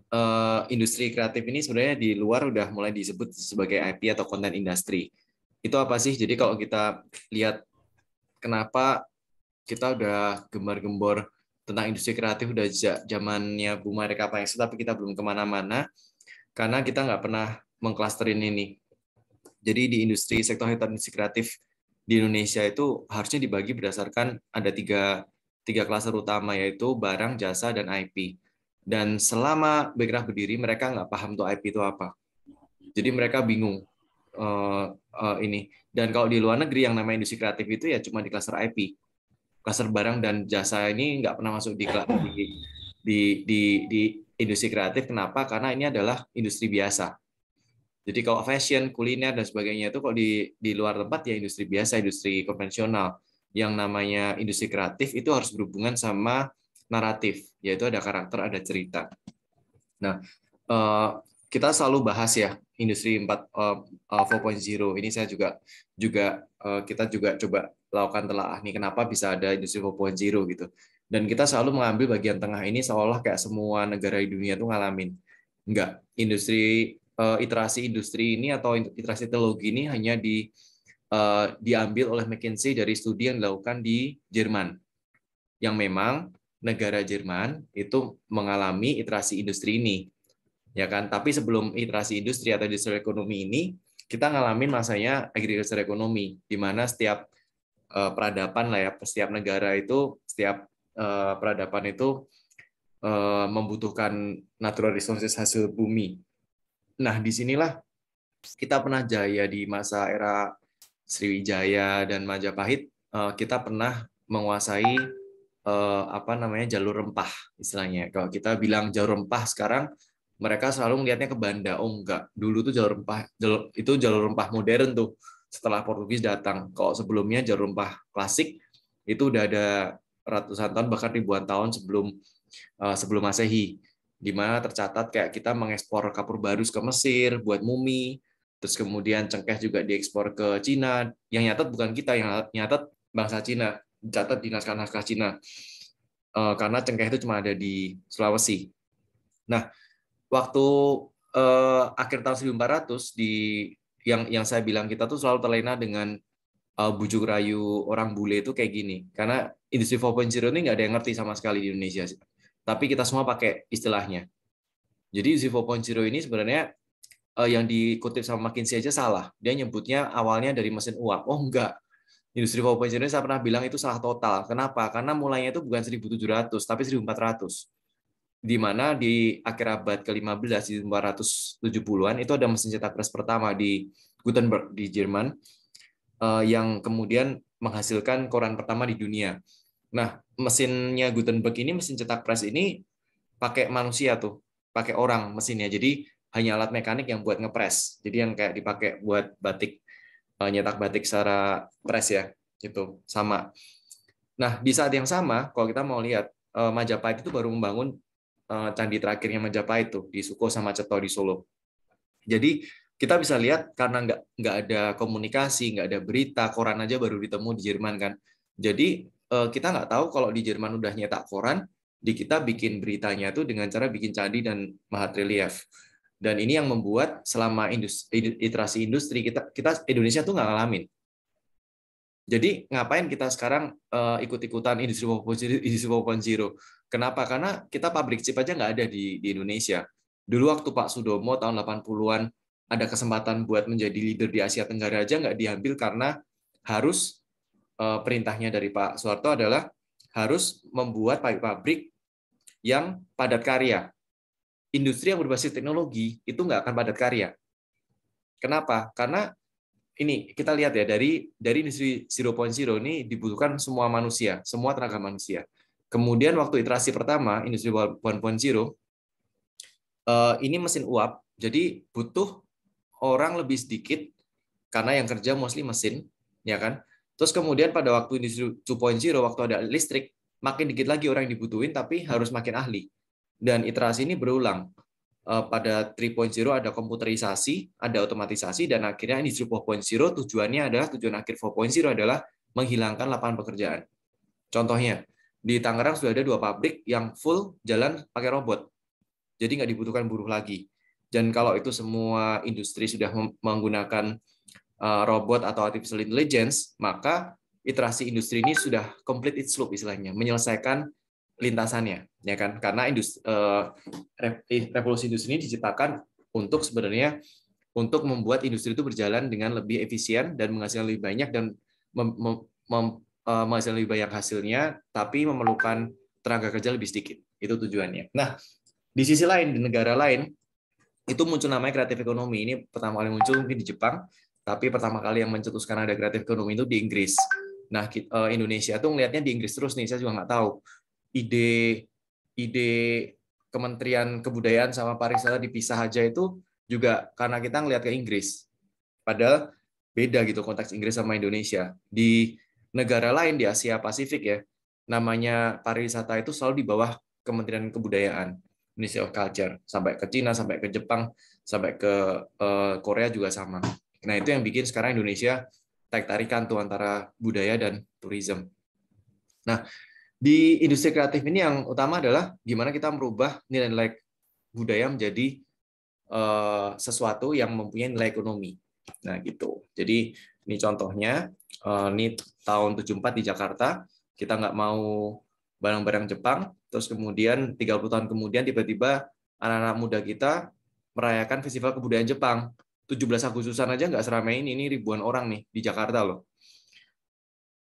industri kreatif ini sebenarnya di luar udah mulai disebut sebagai IP atau content industry. Itu apa sih? Jadi kalau kita lihat kenapa kita udah gembar-gembor tentang industri kreatif udah zamannya Bu Marika Pangsu, tapi kita belum kemana-mana karena kita nggak pernah mengklasterin ini. Jadi di industri sektor industri kreatif di Indonesia itu harusnya dibagi berdasarkan ada tiga klaster utama, yaitu barang, jasa, dan IP. Dan selama Bekraf berdiri, mereka nggak paham tuh IP itu apa. Jadi mereka bingung ini. Dan kalau di luar negeri yang namanya industri kreatif itu ya cuma di klaster IP. Klaster barang dan jasa ini nggak pernah masuk di industri kreatif. Kenapa? Karena ini adalah industri biasa. Jadi kalau fashion, kuliner, dan sebagainya itu kalau di luar tempat ya industri biasa, industri konvensional. Yang namanya industri kreatif itu harus berhubungan sama naratif, yaitu ada karakter, ada cerita. Nah, kita selalu bahas ya industri 4.0. Ini saya juga kita juga coba lakukan telaah nih kenapa bisa ada industri 4.0 gitu. Dan kita selalu mengambil bagian tengah ini seolah kayak semua negara di dunia itu ngalamin. Enggak, iterasi industri ini atau iterasi teknologi ini hanya diambil oleh McKinsey dari studi yang dilakukan di Jerman. Yang memang negara Jerman itu mengalami iterasi industri ini, ya kan? Tapi sebelum iterasi industri atau industrial ekonomi ini, kita ngalamin masanya agriculture ekonomi, di mana setiap peradaban lah ya, setiap negara itu, setiap peradaban itu membutuhkan natural resources hasil bumi. Nah, disinilah kita pernah jaya di masa era Sriwijaya dan Majapahit, kita pernah menguasai jalur rempah istilahnya. Kalau kita bilang jalur rempah sekarang mereka selalu melihatnya ke Banda. Oh enggak, dulu tuh jalur rempah modern tuh setelah Portugis datang. Kalau sebelumnya jalur rempah klasik itu udah ada ratusan tahun bahkan ribuan tahun sebelum Masehi, di mana tercatat kayak kita mengekspor kapur barus ke Mesir buat mumi, terus kemudian cengkeh juga diekspor ke Cina. Yang nyatet bukan kita, yang nyatet bangsa Cina, dicatat di naskah-naskah Cina, karena cengkeh itu cuma ada di Sulawesi. Nah, waktu akhir tahun 1400 yang saya bilang kita tuh selalu terlena dengan bujuk rayu orang bule itu kayak gini, karena industri 4.0 ini nggak ada yang ngerti sama sekali di Indonesia, tapi kita semua pakai istilahnya. Jadi industri 4.0 ini sebenarnya yang dikutip sama McKinsey aja salah. Dia nyebutnya awalnya dari mesin uap. Oh enggak. Industri 4.0 saya pernah bilang itu salah total. Kenapa? Karena mulainya itu bukan 1.700, tapi 1.400. di mana di akhir abad ke-15 di 470-an itu ada mesin cetak pres pertama di Gutenberg di Jerman yang kemudian menghasilkan koran pertama di dunia. Nah, mesinnya Gutenberg ini, mesin cetak pres ini pakai manusia tuh, pakai orang mesinnya. Jadi hanya alat mekanik yang buat ngepres. Jadi yang kayak dipakai buat batik, nyetak batik secara pres ya, itu sama. Nah, di saat yang sama, kalau kita mau lihat, Majapahit itu baru membangun candi terakhirnya Majapahit tuh di Suko sama Ceto di Solo. Jadi kita bisa lihat karena nggak ada komunikasi, nggak ada berita, koran aja baru ditemu di Jerman kan. Jadi kita nggak tahu kalau di Jerman udah nyetak koran, di kita bikin beritanya tuh dengan cara bikin candi dan mahat relief. Dan ini yang membuat selama iterasi industri kita Indonesia tuh nggak ngalamin. Jadi ngapain kita sekarang ikut-ikutan industri 4.0? Kenapa? Karena kita pabrik chip aja nggak ada di Indonesia. Dulu waktu Pak Sudomo tahun 80-an ada kesempatan buat menjadi leader di Asia Tenggara aja nggak diambil karena harus perintahnya dari Pak Soeharto adalah harus membuat pabrik yang padat karya. Industri yang berbasis teknologi itu nggak akan padat karya. Kenapa? Karena ini kita lihat ya dari industri 0.0 ini dibutuhkan semua manusia, semua tenaga manusia. Kemudian waktu iterasi pertama industri 1.0 ini mesin uap, jadi butuh orang lebih sedikit karena yang kerja mostly mesin, ya kan? Terus kemudian pada waktu industri 2.0 waktu ada listrik, makin dikit lagi orang yang dibutuhin tapi harus makin ahli. Dan iterasi ini berulang. Pada 3.0 ada komputerisasi, ada otomatisasi, dan akhirnya industri 4.0 tujuan akhir 4.0 adalah menghilangkan lapangan pekerjaan. Contohnya, di Tangerang sudah ada 2 pabrik yang full jalan pakai robot. Jadi nggak dibutuhkan buruh lagi. Dan kalau itu semua industri sudah menggunakan robot atau artificial intelligence, maka iterasi industri ini sudah complete its loop istilahnya, menyelesaikan lintasannya, ya kan? Karena revolusi industri ini diciptakan untuk sebenarnya untuk membuat industri itu berjalan dengan lebih efisien dan menghasilkan lebih banyak dan menghasilkan lebih banyak hasilnya, tapi memerlukan tenaga kerja lebih sedikit. Itu tujuannya. Nah, di sisi lain, di negara lain, itu muncul namanya kreatif ekonomi. Ini pertama kali muncul mungkin di Jepang, tapi pertama kali yang mencetuskan ada kreatif ekonomi itu di Inggris. Nah, Indonesia tuh ngelihatnya di Inggris terus nih, saya juga nggak tahu. Ide Kementerian Kebudayaan sama Pariwisata dipisah aja itu juga karena kita ngelihat ke Inggris. Padahal beda gitu konteks Inggris sama Indonesia. Di negara lain di Asia Pasifik ya, namanya pariwisata itu selalu di bawah Kementerian Kebudayaan, Ministry of Culture, sampai ke Cina, sampai ke Jepang, sampai ke Korea juga sama. Nah, itu yang bikin sekarang Indonesia tarik-tarikan tuh antara budaya dan tourism. Nah, di industri kreatif ini yang utama adalah gimana kita merubah nilai-nilai budaya menjadi sesuatu yang mempunyai nilai ekonomi. Nah, gitu. Jadi ini contohnya, ini tahun 74 di Jakarta, kita nggak mau barang-barang Jepang, terus kemudian 30 tahun kemudian tiba-tiba anak-anak muda kita merayakan festival kebudayaan Jepang. 17 Agustusan aja nggak seramai ini ribuan orang nih di Jakarta loh.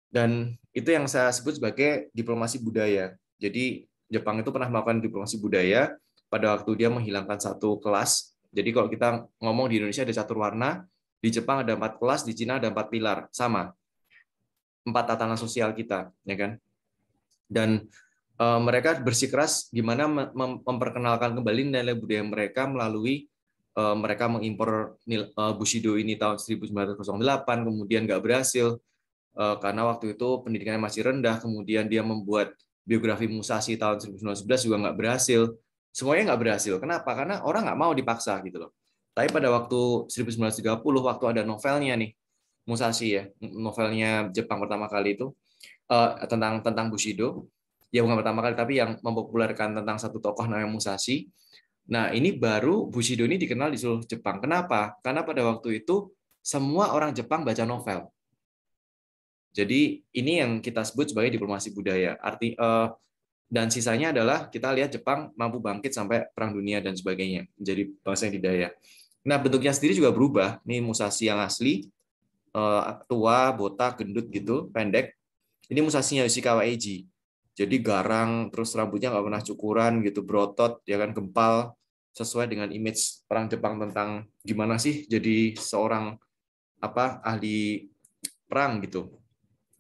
Dan itu yang saya sebut sebagai diplomasi budaya. Jadi Jepang itu pernah melakukan diplomasi budaya pada waktu dia menghilangkan satu kelas. Jadi kalau kita ngomong di Indonesia ada catur warna, di Jepang ada 4 kelas, di Cina ada 4 pilar, sama. 4 tatanan sosial kita, ya kan? Dan mereka bersikeras gimana memperkenalkan kembali nilai budaya mereka melalui mereka mengimpor Bushido ini tahun 1908, kemudian nggak berhasil karena waktu itu pendidikannya masih rendah, kemudian dia membuat biografi Musashi tahun 1911 juga nggak berhasil. Semuanya nggak berhasil. Kenapa? Karena orang nggak mau dipaksa gitu loh. Tapi pada waktu 1930, waktu ada novelnya nih, Musashi ya, novelnya Jepang pertama kali itu tentang Bushido, ya bukan pertama kali, tapi yang mempopulerkan tentang satu tokoh namanya Musashi. Nah, ini baru Bushido ini dikenal di seluruh Jepang. Kenapa? Karena pada waktu itu semua orang Jepang baca novel. Jadi ini yang kita sebut sebagai diplomasi budaya. Dan sisanya adalah kita lihat Jepang mampu bangkit sampai Perang Dunia dan sebagainya, menjadi bangsa yang didaya. Nah, bentuknya sendiri juga berubah. Ini Musashi yang asli, tua, botak, gendut gitu, pendek. Ini Musashinya Yoshikawa Eiji. Jadi garang, terus rambutnya nggak pernah cukuran gitu, berotot, ya kan, gempal, sesuai dengan image orang Jepang tentang gimana sih jadi seorang ahli perang gitu.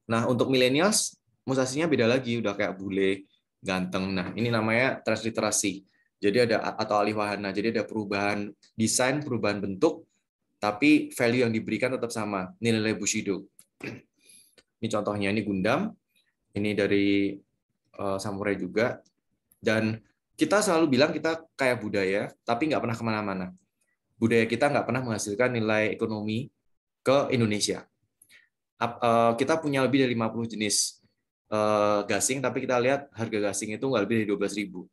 Nah, untuk millennials, Musashinya beda lagi, udah kayak bule, ganteng. Nah, ini namanya transliterasi. Jadi ada atau alih wahana. Jadi ada perubahan desain, perubahan bentuk, tapi value yang diberikan tetap sama, nilai Bushido. Ini contohnya, ini Gundam, ini dari samurai juga. Dan kita selalu bilang kita kaya budaya, tapi nggak pernah kemana-mana. Budaya kita nggak pernah menghasilkan nilai ekonomi ke Indonesia. Kita punya lebih dari 50 jenis gasing, tapi kita lihat harga gasing itu nggak lebih dari 12.000.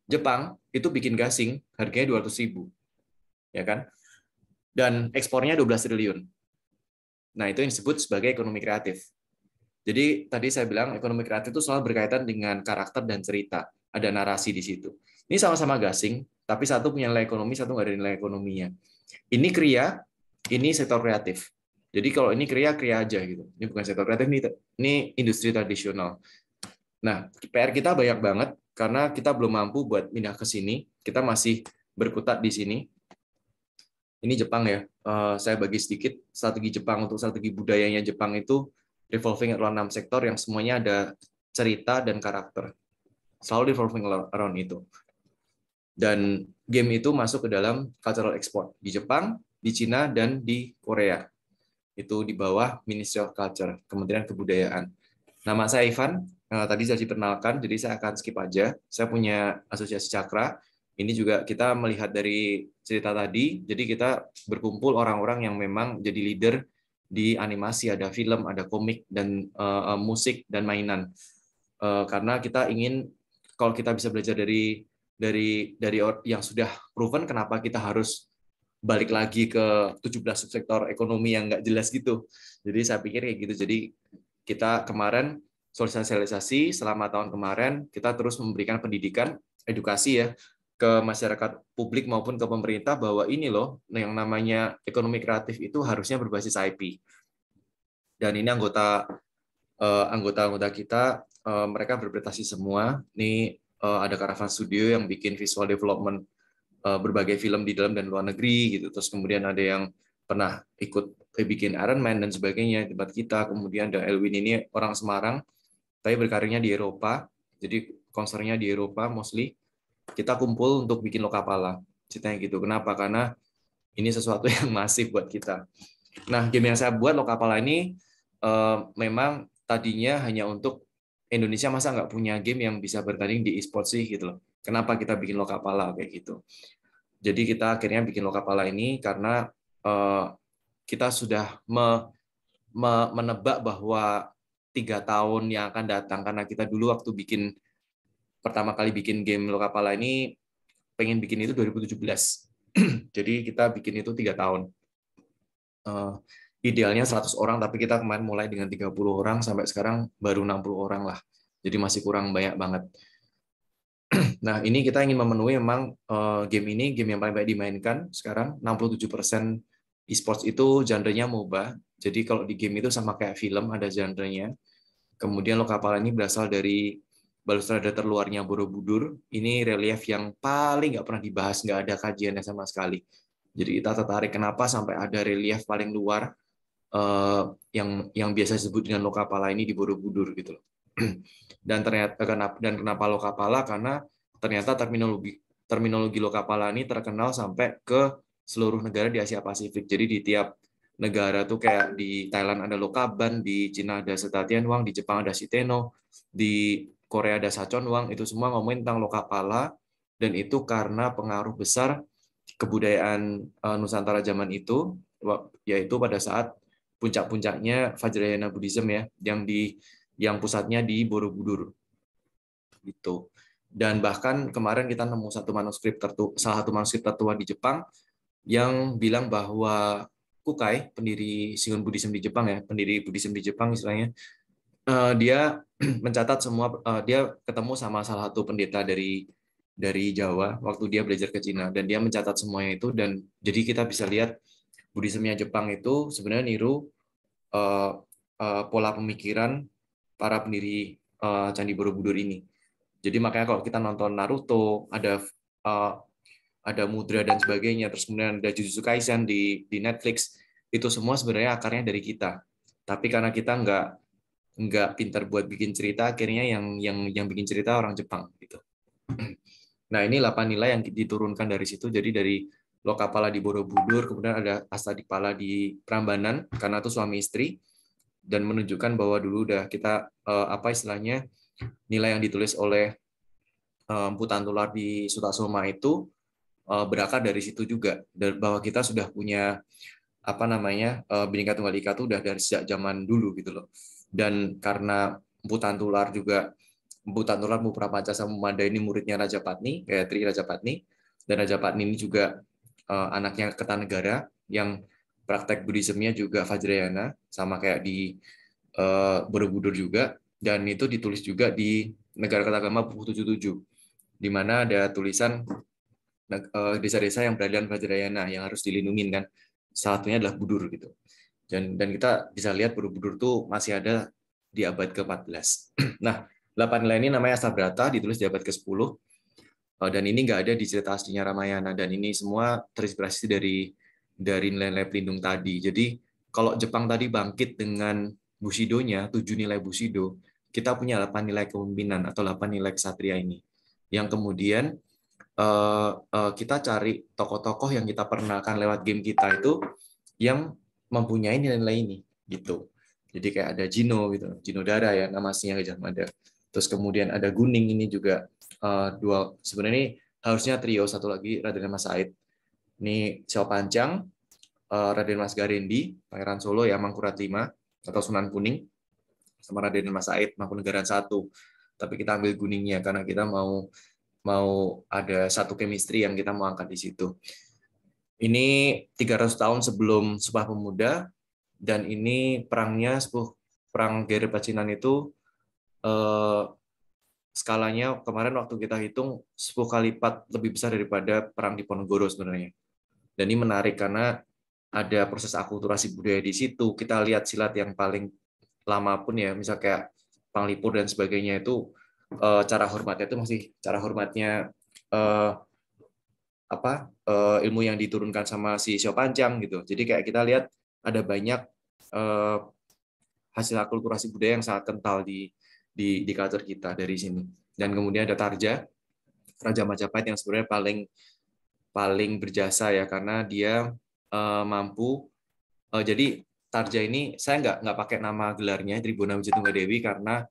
Jepang itu bikin gasing harganya 200.000, ya kan? Dan ekspornya 12 triliun. Nah, itu yang disebut sebagai ekonomi kreatif. Jadi tadi saya bilang ekonomi kreatif itu selalu berkaitan dengan karakter dan cerita. Ada narasi di situ. Ini sama-sama gasing, tapi satu punya nilai ekonomi, satu nggak ada nilai ekonominya. Ini kriya, ini sektor kreatif. Jadi kalau ini kriya aja gitu. Ini bukan sektor kreatif, ini industri tradisional. Nah, PR kita banyak banget karena kita belum mampu buat pindah ke sini. Kita masih berkutat di sini. Ini Jepang ya. Saya bagi sedikit strategi Jepang untuk strategi budayanya Jepang itu revolving around 6 sektor yang semuanya ada cerita dan karakter. Selalu revolving around itu. Dan game itu masuk ke dalam cultural export di Jepang, di Cina, dan di Korea. Itu di bawah Ministry of Culture, Kementerian Kebudayaan. Nama saya Ivan, tadi saya diperkenalkan, jadi saya akan skip aja. Saya punya asosiasi Cakra. Ini juga kita melihat dari cerita tadi, jadi kita berkumpul orang-orang yang memang jadi leader di animasi, ada film, ada komik, dan musik, dan mainan. Karena kita ingin, kalau kita bisa belajar dari yang sudah proven, kenapa kita harus balik lagi ke 17 subsektor ekonomi yang nggak jelas gitu. Jadi saya pikir kayak gitu. Jadi kita kemarin sosialisasi selama tahun kemarin, kita terus memberikan pendidikan, edukasi ya, ke masyarakat publik maupun ke pemerintah bahwa ini loh, yang namanya ekonomi kreatif itu harusnya berbasis IP. Dan ini anggota-anggota kita, mereka berprestasi semua. Ini ada Caravan Studio yang bikin visual development berbagai film di dalam dan luar negeri gitu. Terus kemudian ada yang pernah ikut bikin Iron Man dan sebagainya di tempat kita. Kemudian ada Elwin, ini orang Semarang tapi berkarirnya di Eropa. Jadi konsernya di Eropa mostly. Kita kumpul untuk bikin Lokapala. Ceritanya gitu. Kenapa? Karena ini sesuatu yang masif buat kita. Nah, game yang saya buat Lokapala ini memang tadinya hanya untuk Indonesia, masa nggak punya game yang bisa bertanding di e-sport sih gitu loh. Kenapa kita bikin Lokapala kayak gitu? Jadi kita akhirnya bikin Lokapala ini karena kita sudah menebak bahwa 3 tahun yang akan datang, karena kita dulu waktu pertama kali bikin game Lokapala ini pengen bikin itu 2017. Jadi kita bikin itu 3 tahun. Idealnya 100 orang, tapi kita kemarin mulai dengan 30 orang, sampai sekarang baru 60 orang lah. Jadi masih kurang banyak banget. Nah, ini kita ingin memenuhi memang game ini, game yang paling banyak dimainkan sekarang. 67% e-sports itu genre-nya MOBA. Jadi kalau di game itu sama kayak film, ada genre-nya. Kemudian Lokapala ini berasal dari balustrada terluarnya Borobudur. Ini relief yang paling nggak pernah dibahas, nggak ada kajiannya sama sekali. Jadi kita tertarik kenapa sampai ada relief paling luar yang biasa disebut dengan Lokapala ini di Borobudur gitu. Dan kenapa Lokapala? Karena ternyata terminologi Lokapala ini terkenal sampai ke seluruh negara di Asia Pasifik. Jadi di tiap negara tuh kayak di Thailand ada Lokaban, di Cina ada Setatianwang, di Jepang ada Shiteno, di Korea ada Sacheonwang, itu semua ngomongin tentang Lokapala, dan itu karena pengaruh besar kebudayaan Nusantara zaman itu, yaitu pada saat puncak-puncaknya Vajrayana Buddhism ya, yang pusatnya di Borobudur. Gitu. Dan bahkan kemarin kita nemu salah satu manuskrip tertua di Jepang yang bilang bahwa Kukai, pendiri Shingon Buddhism di Jepang ya, pendiri Buddhism di Jepang istilahnya, dia mencatat semua, dia ketemu sama salah satu pendeta dari Jawa waktu dia belajar ke Cina, dan dia mencatat semuanya itu, dan jadi kita bisa lihat Buddhismnya Jepang itu sebenarnya niru pola pemikiran para pendiri Candi Borobudur ini. Jadi makanya kalau kita nonton Naruto, ada Mudra dan sebagainya, terus kemudian ada Jujutsu Kaisen di Netflix, itu semua sebenarnya akarnya dari kita. Tapi karena kita nggak pintar buat bikin cerita, akhirnya yang bikin cerita orang Jepang gitu. Nah, ini 8 nilai yang diturunkan dari situ. Jadi dari Lokapala di Borobudur, kemudian ada Astadipala di Prambanan karena itu suami istri, dan menunjukkan bahwa dulu udah kita apa istilahnya nilai yang ditulis oleh Empu Tantular di Sutasoma itu berakar dari situ juga, dan bahwa kita sudah punya apa namanya Bhinneka Tunggal Ika itu udah dari sejak zaman dulu gitu loh. Dan karena Empu Tantular Empu Prapanca sama Mada ini muridnya Raja Patni, Gayatri Raja Patni, dan Raja Patni ini juga anaknya Kertanegara yang praktek Buddhismenya juga Vajrayana, sama kayak di Borobudur juga, dan itu ditulis juga di Negara Kertagama buku 77, di mana ada tulisan desa-desa yang beraliran Vajrayana yang harus dilindungi kan. Salah satunya adalah Budur gitu. Dan kita bisa lihat Borobudur tuh masih ada di abad ke-14. Nah, 8 nilai ini namanya Astabrata, ditulis di abad ke-10. Dan ini nggak ada di cerita aslinya Ramayana, dan ini semua terinspirasi dari nilai-nilai pelindung tadi. Jadi kalau Jepang tadi bangkit dengan Bushido-nya, 7 nilai Bushido, kita punya 8 nilai kepemimpinan atau 8 nilai kesatria ini. Yang kemudian kita cari tokoh-tokoh yang kita perkenalkan lewat game kita itu yang mempunyai nilai-nilai ini gitu. Jadi kayak ada Jino gitu, Jino Dara ya nama aslinya Gajah Mada. Terus kemudian ada Guning, ini juga dua, sebenarnya ini harusnya trio, satu lagi Raden Mas Said. Ini Xiao Pancang, Raden Mas Garendi, Pangeran Solo ya Mangkurat 5 atau Sunan Kuning, sama Raden Mas Said Mangkunegaran 1. Tapi kita ambil Guningnya karena kita mau ada satu chemistry yang kita mau angkat di situ. Ini 300 tahun sebelum Sumpah Pemuda, dan ini perangnya perang Gere Pacinan itu skalanya kemarin waktu kita hitung 10 kali lipat lebih besar daripada perang Diponegoro sebenarnya. Dan ini menarik karena ada proses akulturasi budaya di situ. Kita lihat silat yang paling lama pun ya, misal kayak Panglipur dan sebagainya itu cara hormatnya itu masih cara hormatnya ilmu yang diturunkan sama si Xiao Pancang gitu. Jadi kayak kita lihat ada banyak hasil akulturasi budaya yang sangat kental di culture kita dari sini. Dan kemudian ada Tarja, Raja Majapahit yang sebenarnya paling berjasa ya, karena dia mampu. Jadi Tarja ini saya nggak pakai nama gelarnya Tribuna Wijatunggadewi karena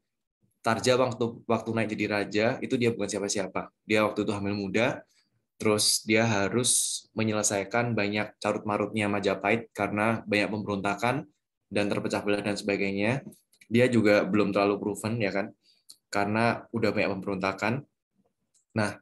Tarja waktu naik jadi raja itu dia bukan siapa-siapa. Dia waktu itu hamil muda, terus dia harus menyelesaikan banyak carut-marutnya Majapahit karena banyak pemberontakan dan terpecah belah dan sebagainya. Dia juga belum terlalu proven ya kan, karena udah banyak pemberontakan. Nah,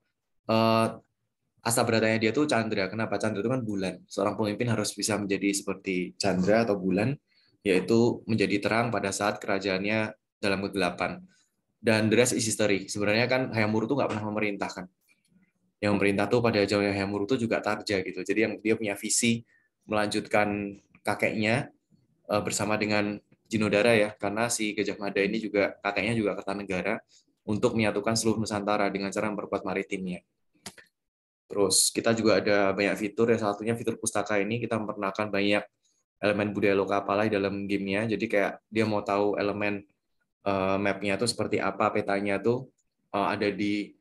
Astabratanya dia tuh Chandra. Kenapa? Chandra itu kan bulan. Seorang pemimpin harus bisa menjadi seperti Chandra atau bulan, yaitu menjadi terang pada saat kerajaannya dalam kegelapan. Dan the rest is history. Sebenarnya kan Hayam Wuruk tuh nggak pernah memerintahkan. Yang memerintah tuh pada zamannya Hayam Wuruk tuh juga Tarja gitu. Jadi yang dia punya visi melanjutkan kakeknya bersama dengan Jinodara ya, karena si Gajah Mada ini juga kakeknya juga Kertanegara, untuk menyatukan seluruh Nusantara dengan cara memperkuat maritimnya. Terus kita juga ada banyak fitur, ya salah satunya fitur pustaka ini kita memperkenalkan banyak elemen budaya Lokapala dalam gamenya. Jadi kayak dia mau tahu elemen mapnya tuh seperti apa, petanya tuh ada di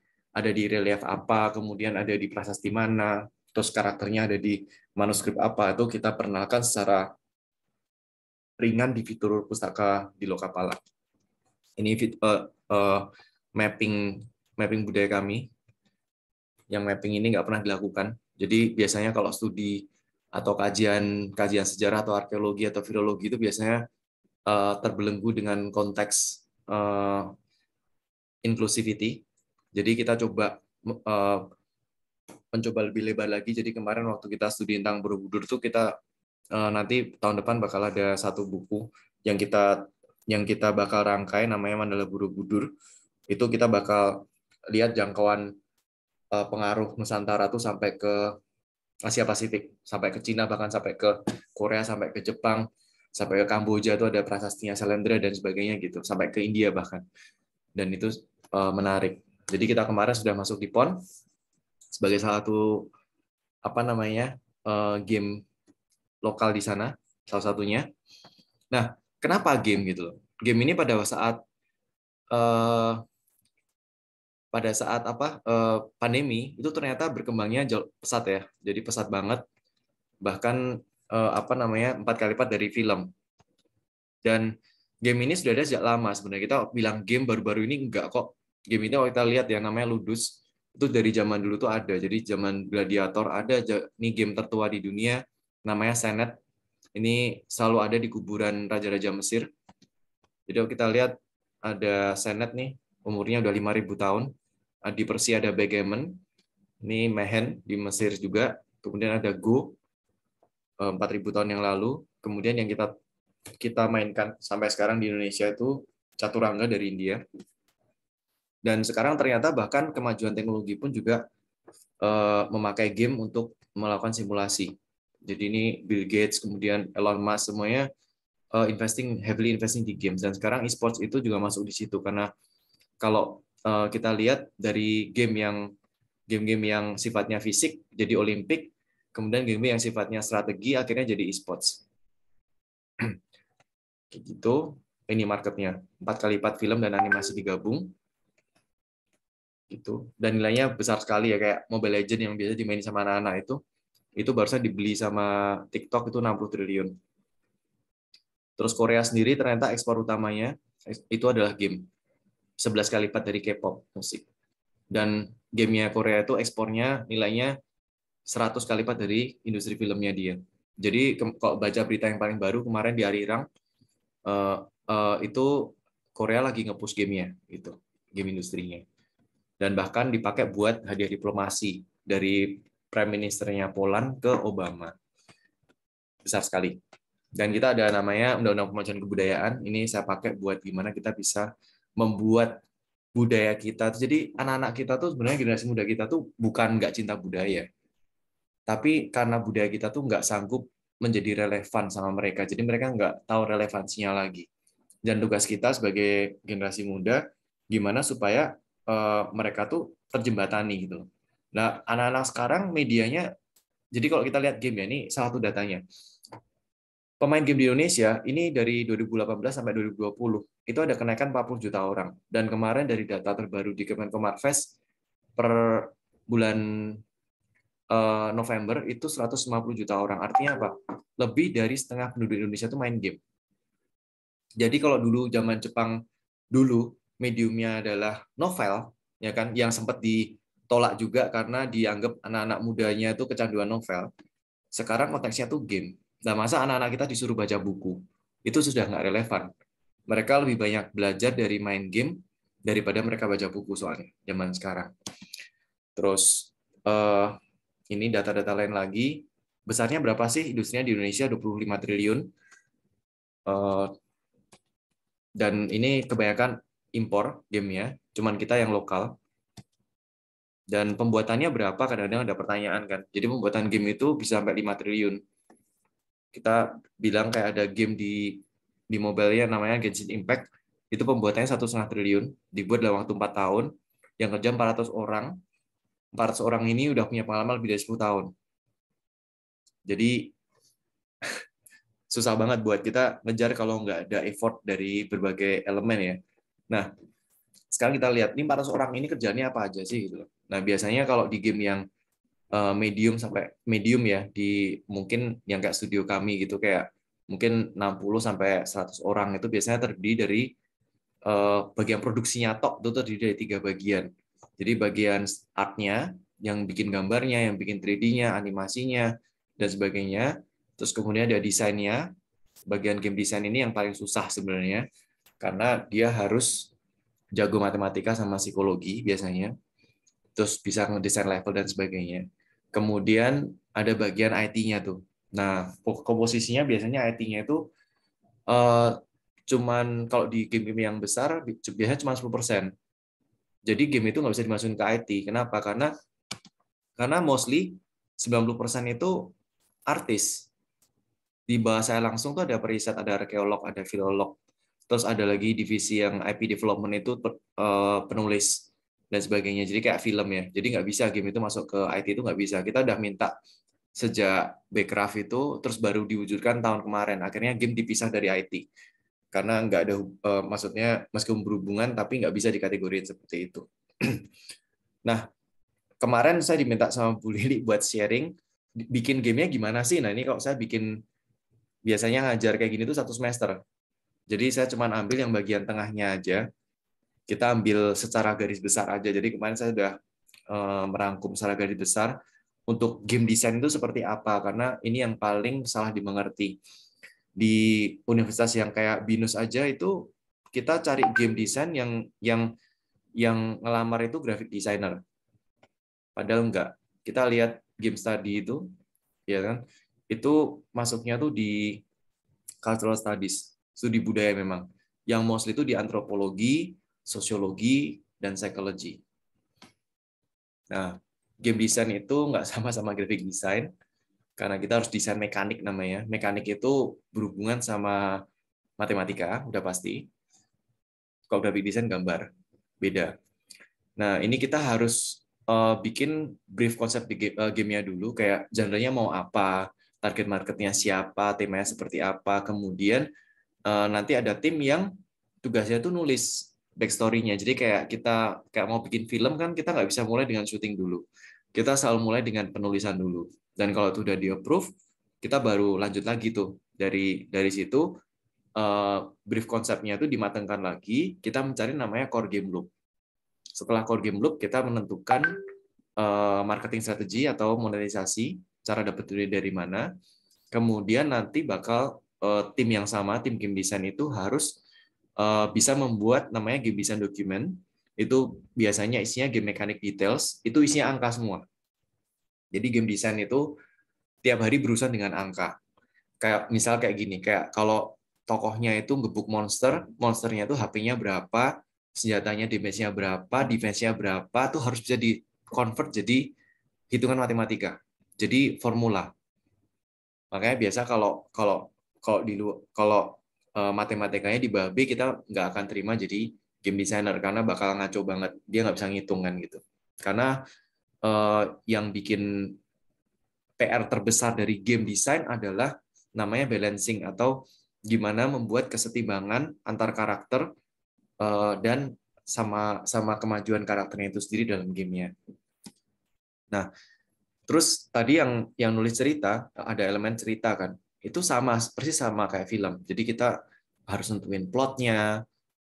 relief apa, kemudian ada di prasasti mana, terus karakternya ada di manuskrip apa, itu kita perkenalkan secara ringan di fitur pustaka di Lokapala. Ini mapping budaya kami. Yang mapping ini nggak pernah dilakukan. Jadi biasanya kalau studi atau kajian sejarah atau arkeologi atau filologi itu biasanya terbelenggu dengan konteks inclusivity. Jadi kita coba mencoba lebih lebar lagi. Jadi kemarin waktu kita studi tentang Borobudur itu kita nanti tahun depan bakal ada satu buku yang kita bakal rangkai namanya Mandala Borobudur. Itu kita bakal lihat jangkauan pengaruh Nusantara tuh sampai ke Asia Pasifik, sampai ke Cina, bahkan sampai ke Korea, sampai ke Jepang, sampai ke Kamboja itu ada prasastinya Sailendra dan sebagainya gitu, sampai ke India bahkan. dan itu menarik. Jadi kita kemarin sudah masuk di PON sebagai salah satu game lokal di sana, salah satunya. Nah, kenapa game gitu loh? Game ini pada saat pandemi itu ternyata berkembangnya jauh pesat ya. Jadi pesat banget, bahkan 4 kali lipat dari film. Dan game ini sudah ada sejak lama sebenarnya. Kita bilang game baru-baru ini enggak kok. Game ini kalau kita lihat yang namanya Ludus itu dari zaman dulu tuh ada. Jadi zaman Gladiator ada. Ini game tertua di dunia namanya Senet. Ini selalu ada di kuburan raja-raja Mesir. Jadi kalau kita lihat ada Senet nih, umurnya udah 5.000 tahun. Di Persia ada Backgammon. Ini Mehen di Mesir juga. Kemudian ada Go 4.000 tahun yang lalu. Kemudian yang kita mainkan sampai sekarang di Indonesia itu Caturangga dari India. Dan sekarang ternyata bahkan kemajuan teknologi pun juga memakai game untuk melakukan simulasi. Jadi ini Bill Gates, kemudian Elon Musk, semuanya heavily investing di games. Dan sekarang e-sports itu juga masuk di situ. Karena kalau kita lihat dari game-game yang sifatnya fisik jadi Olimpik, kemudian game yang sifatnya strategi akhirnya jadi e-sports. Kayak gitu. Ini marketnya 4 kali lipat film dan animasi digabung. Gitu. Dan nilainya besar sekali ya, kayak Mobile Legends yang biasa dimainin sama anak-anak itu barusan dibeli sama TikTok itu 60 triliun. Terus Korea sendiri ternyata ekspor utamanya itu adalah game. 11 kali lipat dari K-pop musik. Dan gamenya Korea itu ekspornya nilainya 100 kali lipat dari industri filmnya dia. Jadi kalau baca berita yang paling baru kemarin di Arirang, itu Korea lagi nge-push gamenya, gitu, game industrinya. Dan bahkan dipakai buat hadiah diplomasi dari Prime Ministernya Poland ke Obama. Besar sekali. Dan kita ada namanya Undang-Undang Pemajuan Kebudayaan. Ini saya pakai buat gimana kita bisa membuat budaya kita. Jadi anak-anak kita tuh sebenarnya generasi muda kita tuh bukan nggak cinta budaya, tapi karena budaya kita tuh nggak sanggup menjadi relevan sama mereka. Jadi mereka nggak tahu relevansinya lagi. Dan tugas kita sebagai generasi muda, gimana supaya mereka tuh terjembatani gitu. Nah, anak-anak sekarang medianya, jadi kalau kita lihat game ya, ini salah satu datanya. Pemain game di Indonesia ini dari 2018 sampai 2020 itu ada kenaikan 40 juta orang. Dan kemarin dari data terbaru di Kemenkomarves per bulan November itu 150 juta orang. Artinya apa? Lebih dari setengah penduduk Indonesia itu main game. Jadi kalau dulu zaman Jepang dulu mediumnya adalah novel, ya kan, yang sempat ditolak juga karena dianggap anak-anak mudanya itu kecanduan novel. Sekarang konteksnya tuh game. Nah, masa anak-anak kita disuruh baca buku? Itu sudah nggak relevan. Mereka lebih banyak belajar dari main game daripada mereka baca buku soalnya zaman sekarang. Terus ini data-data lain lagi. Besarnya berapa sih industrinya di Indonesia? 25 triliun. Dan ini kebanyakan impor gamenya, cuman kita yang lokal. Dan pembuatannya berapa? Kadang-kadang ada pertanyaan kan. Jadi pembuatan game itu bisa sampai 5 triliun. Kita bilang kayak ada game di mobile-nya namanya Genshin Impact, itu pembuatannya 1,5 triliun, dibuat dalam waktu 4 tahun, yang kerja 400 orang. 400 orang ini udah punya pengalaman lebih dari 10 tahun. Jadi susah banget buat kita ngejar kalau nggak ada effort dari berbagai elemen ya. Nah, sekarang kita lihat, ini 400 orang ini kerjanya apa aja sih? Gitu. Nah, biasanya kalau di game yang medium sampai medium ya, di mungkin yang kayak studio kami gitu, kayak mungkin 60 sampai 100 orang itu biasanya terdiri dari bagian produksinya tok, itu terdiri dari 3 bagian. Jadi bagian artnya, yang bikin gambarnya, yang bikin 3D-nya, animasinya, dan sebagainya. Terus kemudian ada desainnya. Bagian game design ini yang paling susah sebenarnya, karena dia harus jago matematika sama psikologi biasanya. Terus bisa ngedesain level dan sebagainya. Kemudian ada bagian IT-nya tuh. Nah, komposisinya biasanya IT-nya itu cuman kalau di game-game yang besar biasanya cuma 10%. Jadi game itu nggak bisa dimasukin ke IT. Kenapa? Karena mostly 90% itu artis. Di bawah saya langsung tuh ada periset, ada arkeolog, ada filolog. terus ada lagi divisi yang IP development itu penulis dan sebagainya. Jadi kayak film ya. Jadi nggak bisa game itu masuk ke IT itu nggak bisa. Kita udah minta sejak Backcraft itu, terus baru diwujudkan tahun kemarin. Akhirnya game dipisah dari IT. Karena nggak ada, maksudnya meskipun berhubungan, tapi nggak bisa dikategorikan seperti itu. Nah, kemarin saya diminta sama Bu Lili buat sharing, bikin gamenya gimana sih? Nah, ini kalau saya bikin, biasanya ngajar kayak gini tuh 1 semester. Jadi saya cuma ambil yang bagian tengahnya aja. Kita ambil secara garis besar aja. Jadi kemarin saya sudah merangkum secara garis besar untuk game design itu seperti apa, karena ini yang paling salah dimengerti. Di universitas yang kayak BINUS aja itu kita cari game design yang ngelamar itu graphic designer. Padahal enggak. Kita lihat game study itu, ya kan? Itu masuknya tuh di cultural studies, studi budaya memang. Yang mostly itu di antropologi, sosiologi, dan psikologi. Nah, game design itu nggak sama graphic design, karena kita harus desain mekanik namanya. Mekanik itu berhubungan sama matematika, udah pasti. Kalau graphic design gambar, beda. Nah, ini kita harus bikin brief konsep di gamenya dulu, kayak genre-nya mau apa, target marketnya siapa, temanya seperti apa, kemudian nanti ada tim yang tugasnya tuh nulis backstory-nya. Jadi kayak kita mau bikin film kan, kita nggak bisa mulai dengan syuting dulu. Kita selalu mulai dengan penulisan dulu. Dan kalau itu udah di-approve, kita baru lanjut lagi tuh. Dari situ, brief konsepnya itu dimatangkan lagi, kita mencari namanya core game loop. Setelah core game loop, kita menentukan marketing strategi atau monetisasi, cara dapat duit dari mana. Kemudian nanti bakal tim yang sama, tim game design itu harus bisa membuat namanya game design document. Itu biasanya isinya game mechanic details, itu isinya angka semua. Jadi game design itu tiap hari berurusan dengan angka. Kayak misal kayak gini, kayak kalau tokohnya itu ngebuk monster, monsternya itu HP-nya berapa, senjatanya damage-nya berapa, defense-nya berapa, tuh harus bisa di-convert jadi hitungan matematika. Jadi formula. Makanya biasa kalau matematikanya di Babe, kita nggak akan terima jadi game designer karena bakal ngaco banget. Dia nggak bisa ngitung kan gitu. Karena yang bikin PR terbesar dari game design adalah namanya balancing, atau gimana membuat kesetimbangan antar karakter dan sama kemajuan karakternya itu sendiri dalam gamenya. Nah, terus tadi yang nulis cerita, ada elemen cerita kan, itu persis sama kayak film. Jadi kita harus nentuin plotnya.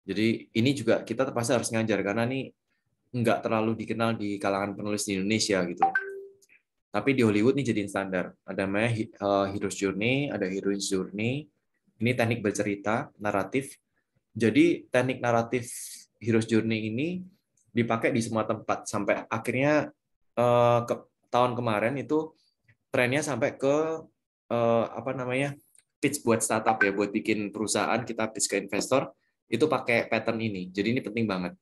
Jadi ini juga kita pasti harus ngajar, karena ini nggak terlalu dikenal di kalangan penulis di Indonesia gitu. Tapi di Hollywood ini jadiin standar. Ada namanya Hero's Journey, ada Heroine's Journey. Ini teknik bercerita, naratif. Jadi teknik naratif Hero's Journey ini dipakai di semua tempat. Sampai akhirnya tahun kemarin itu trennya sampai ke pitch buat startup ya, buat bikin perusahaan, kita pitch ke investor, itu pakai pattern ini. Jadi ini penting banget.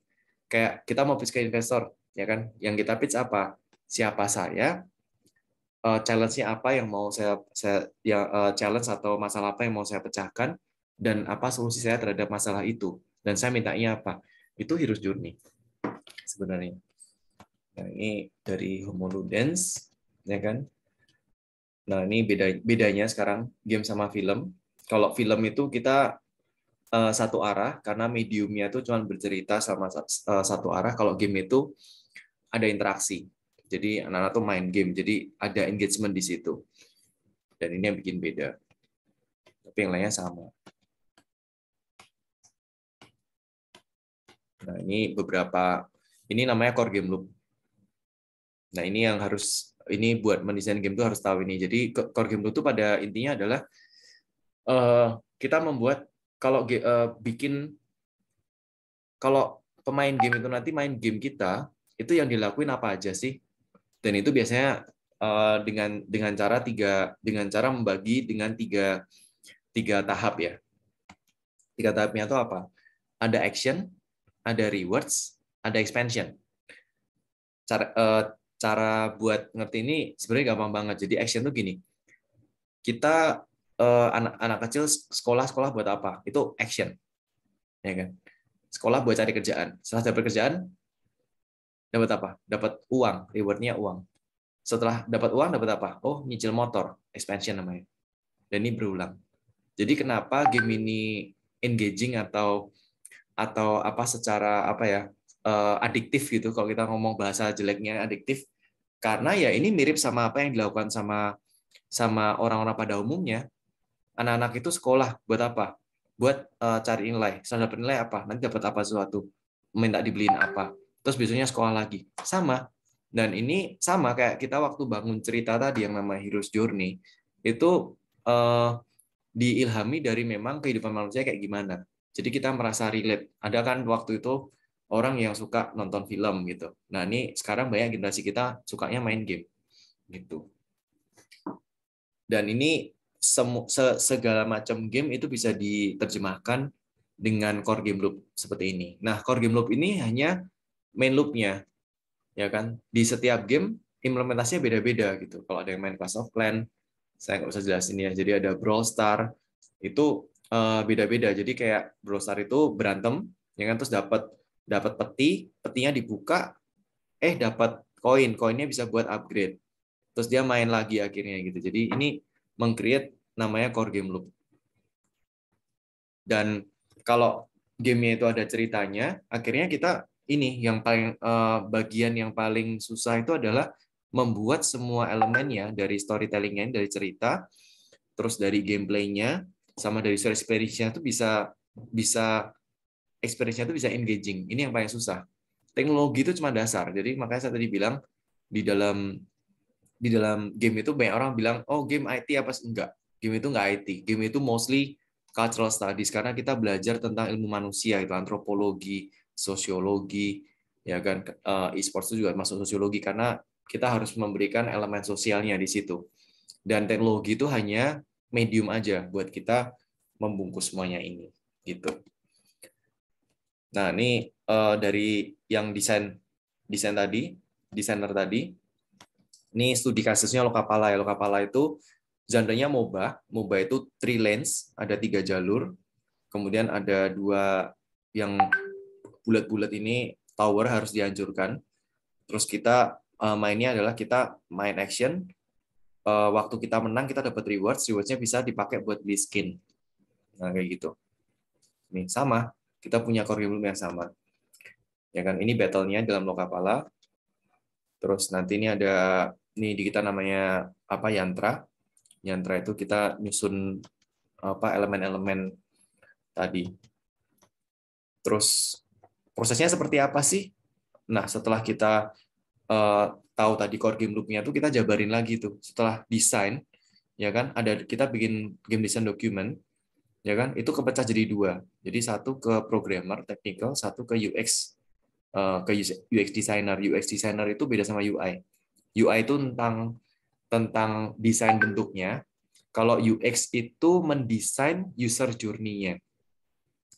Kayak kita mau pitch ke investor, ya kan? Yang kita pitch apa? Siapa saya? Challenge-nya apa yang mau saya challenge atau masalah apa yang mau saya pecahkan, dan apa solusi saya terhadap masalah itu, dan saya mintanya apa. Itu Hero's Journey sebenarnya. Nah, ini dari Homo Ludens, ya kan. Nah, ini bedanya sekarang game sama film. Kalau film itu kita satu arah, karena mediumnya itu cuma bercerita sama satu arah. Kalau game itu ada interaksi. Jadi anak-anak tuh main game, jadi ada engagement di situ. Dan ini yang bikin beda. Tapi yang lainnya sama. Nah, ini ini namanya core game loop. Nah, ini yang ini buat mendesain game itu harus tahu ini. Jadi core game loop itu pada intinya adalah kita membuat, kalau pemain game itu nanti main game kita, itu yang dilakuin apa aja sih? Dan itu biasanya dengan cara membagi dengan tiga tahap ya. 3 tahapnya itu apa? Ada action, ada rewards, ada expansion. Cara buat ngerti ini sebenarnya gampang banget. Jadi action tuh gini. Kita anak kecil sekolah buat apa? Itu action. ya kan? Sekolah buat cari kerjaan. Setelah dapat kerjaan, dapat apa? Dapat uang, rewardnya uang. Setelah dapat uang, dapat apa? Oh, nyicil motor, expansion namanya. Dan ini berulang. Jadi kenapa game ini engaging atau apa secara apa ya adiktif gitu, kalau kita ngomong bahasa jeleknya adiktif, karena ya ini mirip sama apa yang dilakukan sama orang-orang pada umumnya. Anak-anak itu sekolah buat apa? Buat cari nilai. Setelah dapat nilai apa? Nanti dapat apa sesuatu, minta dibeliin apa, terus besoknya sekolah lagi, sama. Dan ini sama kayak kita waktu bangun cerita tadi yang nama Hero's Journey, itu diilhami dari memang kehidupan manusia kayak gimana. Jadi kita merasa relate. Ada kan waktu itu orang yang suka nonton film gitu. Nah ini sekarang banyak generasi kita sukanya main game gitu. Dan ini segala macam game itu bisa diterjemahkan dengan core game loop seperti ini. Nah core game loop ini hanya main loopnya, ya kan? Di setiap game implementasinya beda-beda gitu. Kalau ada yang main Clash of Clans, saya nggak usah jelasin ya. Jadi ada Brawl Stars, itu beda-beda. Jadi kayak Brawl Stars itu berantem, ya kan, terus dapat petinya dibuka, dapat koinnya bisa buat upgrade. Terus dia main lagi akhirnya gitu. Jadi ini meng-create namanya core game loop. Dan kalau gamenya itu ada ceritanya, akhirnya kita ini yang paling bagian yang paling susah itu adalah membuat semua elemennya dari storytellingnya, dari cerita, terus dari gameplaynya, sama dari story experience-nya itu bisa experience-nya itu bisa engaging. Ini yang paling susah. Teknologi itu cuma dasar. Jadi makanya saya tadi bilang di dalam game itu banyak orang bilang, oh game IT apa enggak? Game itu enggak IT. Game itu mostly cultural studies karena kita belajar tentang ilmu manusia, itu antropologi, sosiologi, ya kan, e-sports itu juga masuk sosiologi karena kita harus memberikan elemen sosialnya di situ. Dan teknologi itu hanya medium aja buat kita membungkus semuanya ini, gitu. Nah, ini dari yang desainer tadi, ini studi kasusnya Lokapala. Lokapala itu genre-nya MOBA. MOBA itu 3 lanes, ada 3 jalur. Kemudian ada 2 yang bulat-bulat ini tower harus dihancurkan. Terus kita mainnya adalah kita main action. Waktu kita menang kita dapat rewards. Rewards-nya bisa dipakai buat beli skin. Nah, kayak gitu. Ini sama. Kita punya core game yang sama. Ya kan, ini battle-nya dalam Lokapala. Terus nanti ini ada di kita namanya apa, yantra. Yantra itu kita nyusun apa elemen-elemen tadi. Terus prosesnya seperti apa sih? Nah, setelah kita tahu tadi core game loop-nya tuh kita jabarin lagi tuh. Setelah desain, ya kan, kita bikin game design document, ya kan, itu kepecah jadi 2. Jadi satu ke programmer technical, satu ke UX designer. UX designer itu beda sama UI. UI itu tentang desain bentuknya. Kalau UX itu mendesain user journey-nya.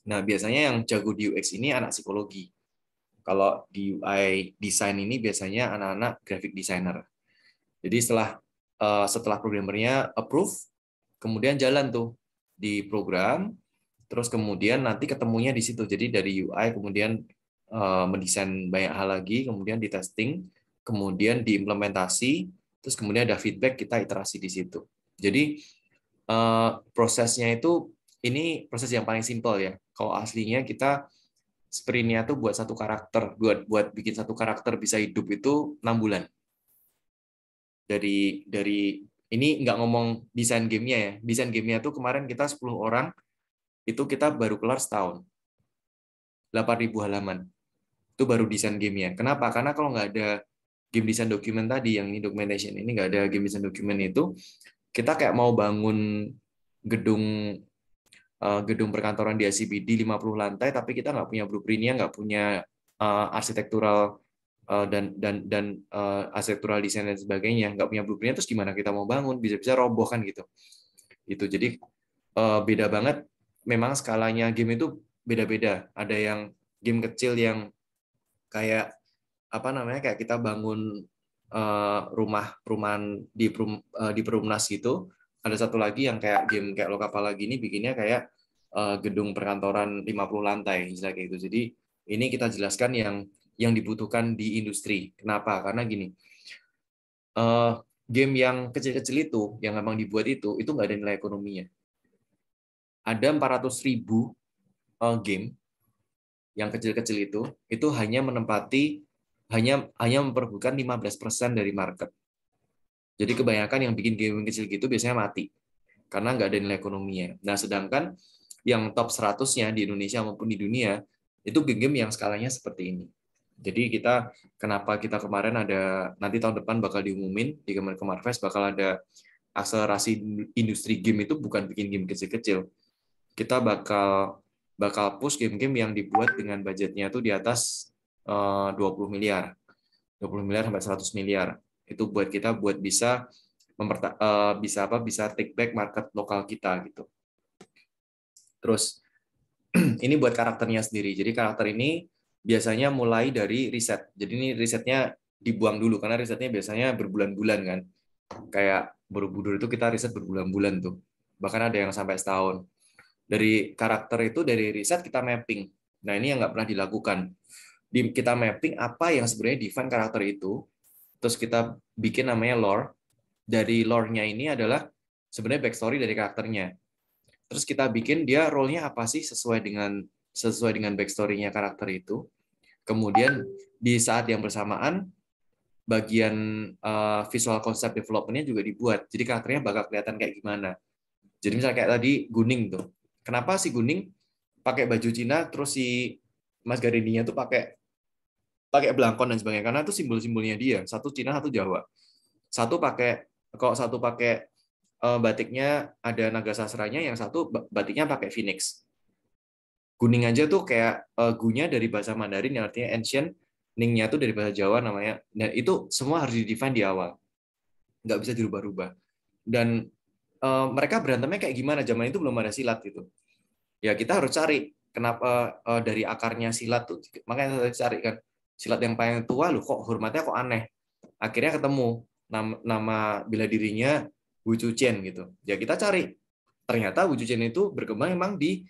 Nah, biasanya yang jago di UX ini anak psikologi. Kalau di UI design ini biasanya anak-anak graphic designer. Jadi setelah programmernya approve, kemudian jalan tuh di program, terus kemudian nanti ketemunya di situ. Jadi dari UI kemudian mendesain banyak hal lagi, kemudian di testing, kemudian diimplementasi, terus kemudian ada feedback, kita iterasi di situ. Jadi prosesnya itu ini proses yang paling simpel ya. Kalau aslinya kita sprintnya tuh buat satu karakter, buat bikin satu karakter bisa hidup itu 6 bulan. Dari ini nggak ngomong desain gamenya ya. Desain gamenya tuh kemarin kita 10 orang, itu kita baru kelar setahun. 8.000 halaman. Itu baru desain gamenya. Kenapa? Karena kalau nggak ada game design document tadi, yang ini documentation, ini nggak ada game design document itu, kita kayak mau bangun gedung perkantoran di ICPD 50 lantai, tapi kita nggak punya blueprint-nya, nggak punya arsitektural dan arsitektural desain dan sebagainya, nggak punya blueprint-nya, terus gimana kita mau bangun, bisa-bisa roboh kan gitu. Jadi beda banget. Memang skalanya game itu beda-beda. Ada yang game kecil yang kayak apa namanya, kayak kita bangun perumahan di Perumnas gitu. Ada satu lagi yang kayak game kayak Lokapala gini bikinnya kayak gedung perkantoran 50 lantai, misalnya kayak gitu. Jadi ini kita jelaskan yang dibutuhkan di industri. Kenapa? Karena gini, game yang kecil-kecil itu, yang memang dibuat itu nggak ada nilai ekonominya. Ada 400.000 game yang kecil-kecil itu hanya memperebutkan 15% dari market. Jadi kebanyakan yang bikin game kecil gitu biasanya mati karena nggak ada nilai ekonominya. Nah, sedangkan yang top 100-nya di Indonesia maupun di dunia itu game-game yang skalanya seperti ini. Jadi kenapa kita kemarin ada, nanti tahun depan bakal diumumin di Kemarfest bakal ada akselerasi industri game, itu bukan bikin game kecil-kecil. Kita bakal push game-game yang dibuat dengan budgetnya itu di atas 20 miliar sampai 100 miliar. Itu buat kita bisa take back market lokal kita gitu. Terus ini buat karakternya sendiri. Jadi karakter ini biasanya mulai dari riset. Jadi ini risetnya dibuang dulu karena risetnya biasanya berbulan-bulan kan. Kayak Borobudur itu kita riset berbulan-bulan tuh. Bahkan ada yang sampai setahun. Dari karakter itu, dari riset kita mapping. Nah, ini yang nggak pernah dilakukan. Kita mapping apa yang sebenarnya define karakter itu. Terus kita bikin namanya lore. Dari lore-nya ini adalah sebenarnya backstory dari karakternya. Terus kita bikin dia role-nya apa sih sesuai dengan backstory-nya karakter itu. Kemudian di saat yang bersamaan bagian visual concept development-nya juga dibuat. Jadi karakternya bakal kelihatan kayak gimana. Jadi misalnya kayak tadi Guning tuh. Kenapa si Guning pakai baju Cina terus si Mas Garindinya tuh pakai belangkon dan sebagainya, karena itu simbol-simbolnya dia. Satu Cina, satu Jawa. Satu pakai batiknya ada naga sastranya, yang satu batiknya pakai phoenix. Guning aja tuh kayak gunya dari bahasa Mandarin yang artinya ancient, ningnya tuh dari bahasa Jawa namanya. Dan itu semua harus di-define di awal. Nggak bisa dirubah-rubah. Dan mereka berantemnya kayak gimana? Zaman itu belum ada silat gitu. Ya kita harus cari kenapa dari akarnya silat tuh. Makanya saya cari kan silat yang paling tua loh, kok hormatnya kok aneh. Akhirnya ketemu nama bela dirinya Wu Chuchen gitu. Ya kita cari. Ternyata Wu Chuchen itu berkembang memang di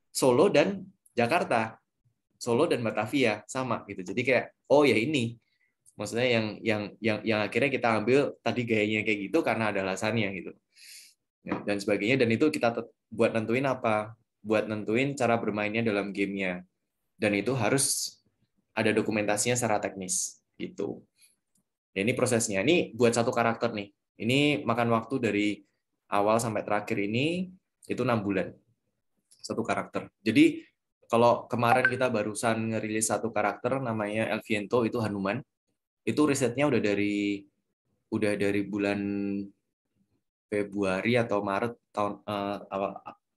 Solo dan Jakarta. Solo dan Batavia sama gitu. Jadi kayak oh ya ini. Maksudnya yang akhirnya kita ambil tadi gayanya kayak gitu karena ada alasannya gitu. Dan sebagainya, dan itu kita buat nentuin apa? Buat nentuin cara bermainnya dalam gamenya. Dan itu harus ada dokumentasinya secara teknis gitu. Ya, ini prosesnya. Ini buat satu karakter nih. Ini makan waktu dari awal sampai terakhir ini itu 6 bulan. Satu karakter. Jadi kalau kemarin kita barusan ngerilis satu karakter namanya El Viento, itu Hanuman. Itu risetnya udah dari bulan Februari atau Maret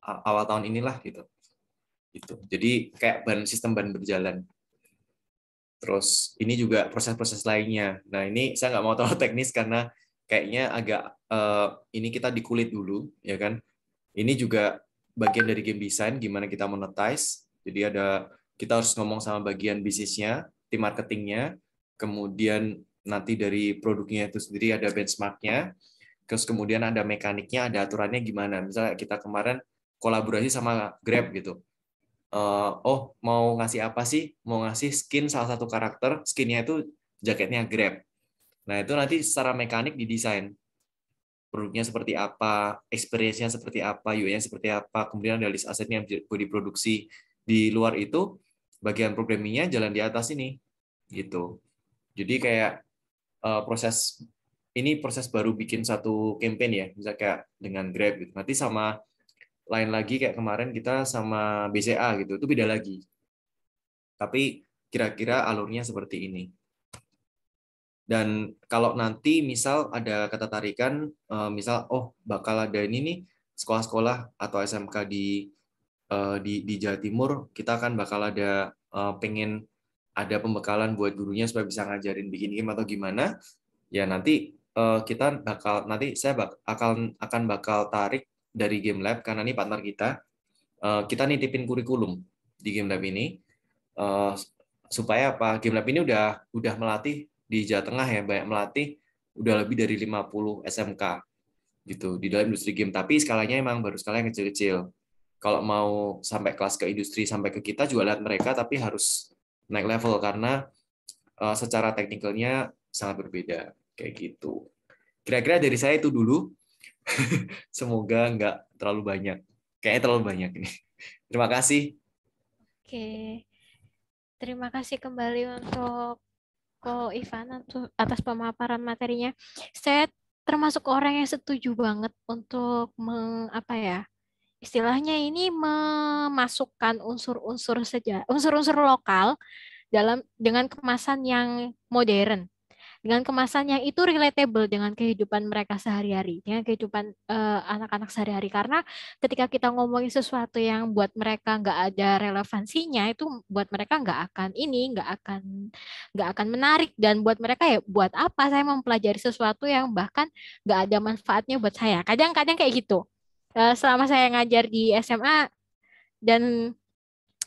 awal tahun inilah gitu. Jadi kayak sistem ban berjalan. Terus ini juga proses-proses lainnya. Nah ini saya nggak mau terlalu teknis karena kayaknya agak ini kita dikulit dulu, ya kan? Ini juga bagian dari game design, gimana kita monetize. Jadi kita harus ngomong sama bagian bisnisnya, tim marketingnya, kemudian nanti dari produknya itu sendiri ada benchmarknya, terus kemudian ada mekaniknya, ada aturannya gimana. Misalnya kita kemarin kolaborasi sama Grab gitu. Mau ngasih apa sih? Mau ngasih skin salah satu karakter, skinnya itu jaketnya Grab. Nah itu nanti secara mekanik didesain. Produknya seperti apa, experience-nya seperti apa, UI-nya seperti apa, kemudian ada list asetnya yang diproduksi. Di luar itu, bagian programmingnya jalan di atas ini. Gitu. Jadi kayak proses baru bikin satu campaign ya, misalnya kayak dengan Grab gitu. Nanti sama lain lagi kayak kemarin kita sama BCA gitu, itu beda lagi. Tapi kira-kira alurnya seperti ini. Dan kalau nanti misal ada ketertarikan, misal bakal ada ini nih sekolah-sekolah atau SMK di Jawa Timur, kita kan bakal ada pengen ada pembekalan buat gurunya supaya bisa ngajarin bikin game atau gimana. Ya nanti saya akan bakal tarik dari Game Lab karena ini partner kita nitipin kurikulum di Game Lab ini supaya apa? Game Lab ini udah melatih di Jawa Tengah ya, banyak melatih udah lebih dari 50 SMK gitu di dalam industri game, tapi skalanya emang baru skala yang kecil-kecil. kalau mau sampai kelas ke industri, sampai ke kita juga lihat mereka, tapi harus naik level karena secara teknikalnya sangat berbeda kayak gitu. Kira-kira dari saya itu dulu. Semoga nggak terlalu banyak. Kayaknya terlalu banyak ini. Terima kasih. Oke. Terima kasih kembali untuk Ko Ivan atas pemaparan materinya. Saya termasuk orang yang setuju banget untuk istilahnya ini memasukkan unsur-unsur lokal dengan kemasan yang modern, dengan kemasan yang itu relatable dengan kehidupan mereka sehari-hari, dengan kehidupan anak-anak sehari-hari. Karena ketika kita ngomongin sesuatu yang buat mereka nggak ada relevansinya, itu buat mereka nggak akan menarik, dan buat mereka ya buat apa saya mempelajari sesuatu yang bahkan nggak ada manfaatnya buat saya. Kadang-kadang kayak gitu. Selama saya ngajar di SMA dan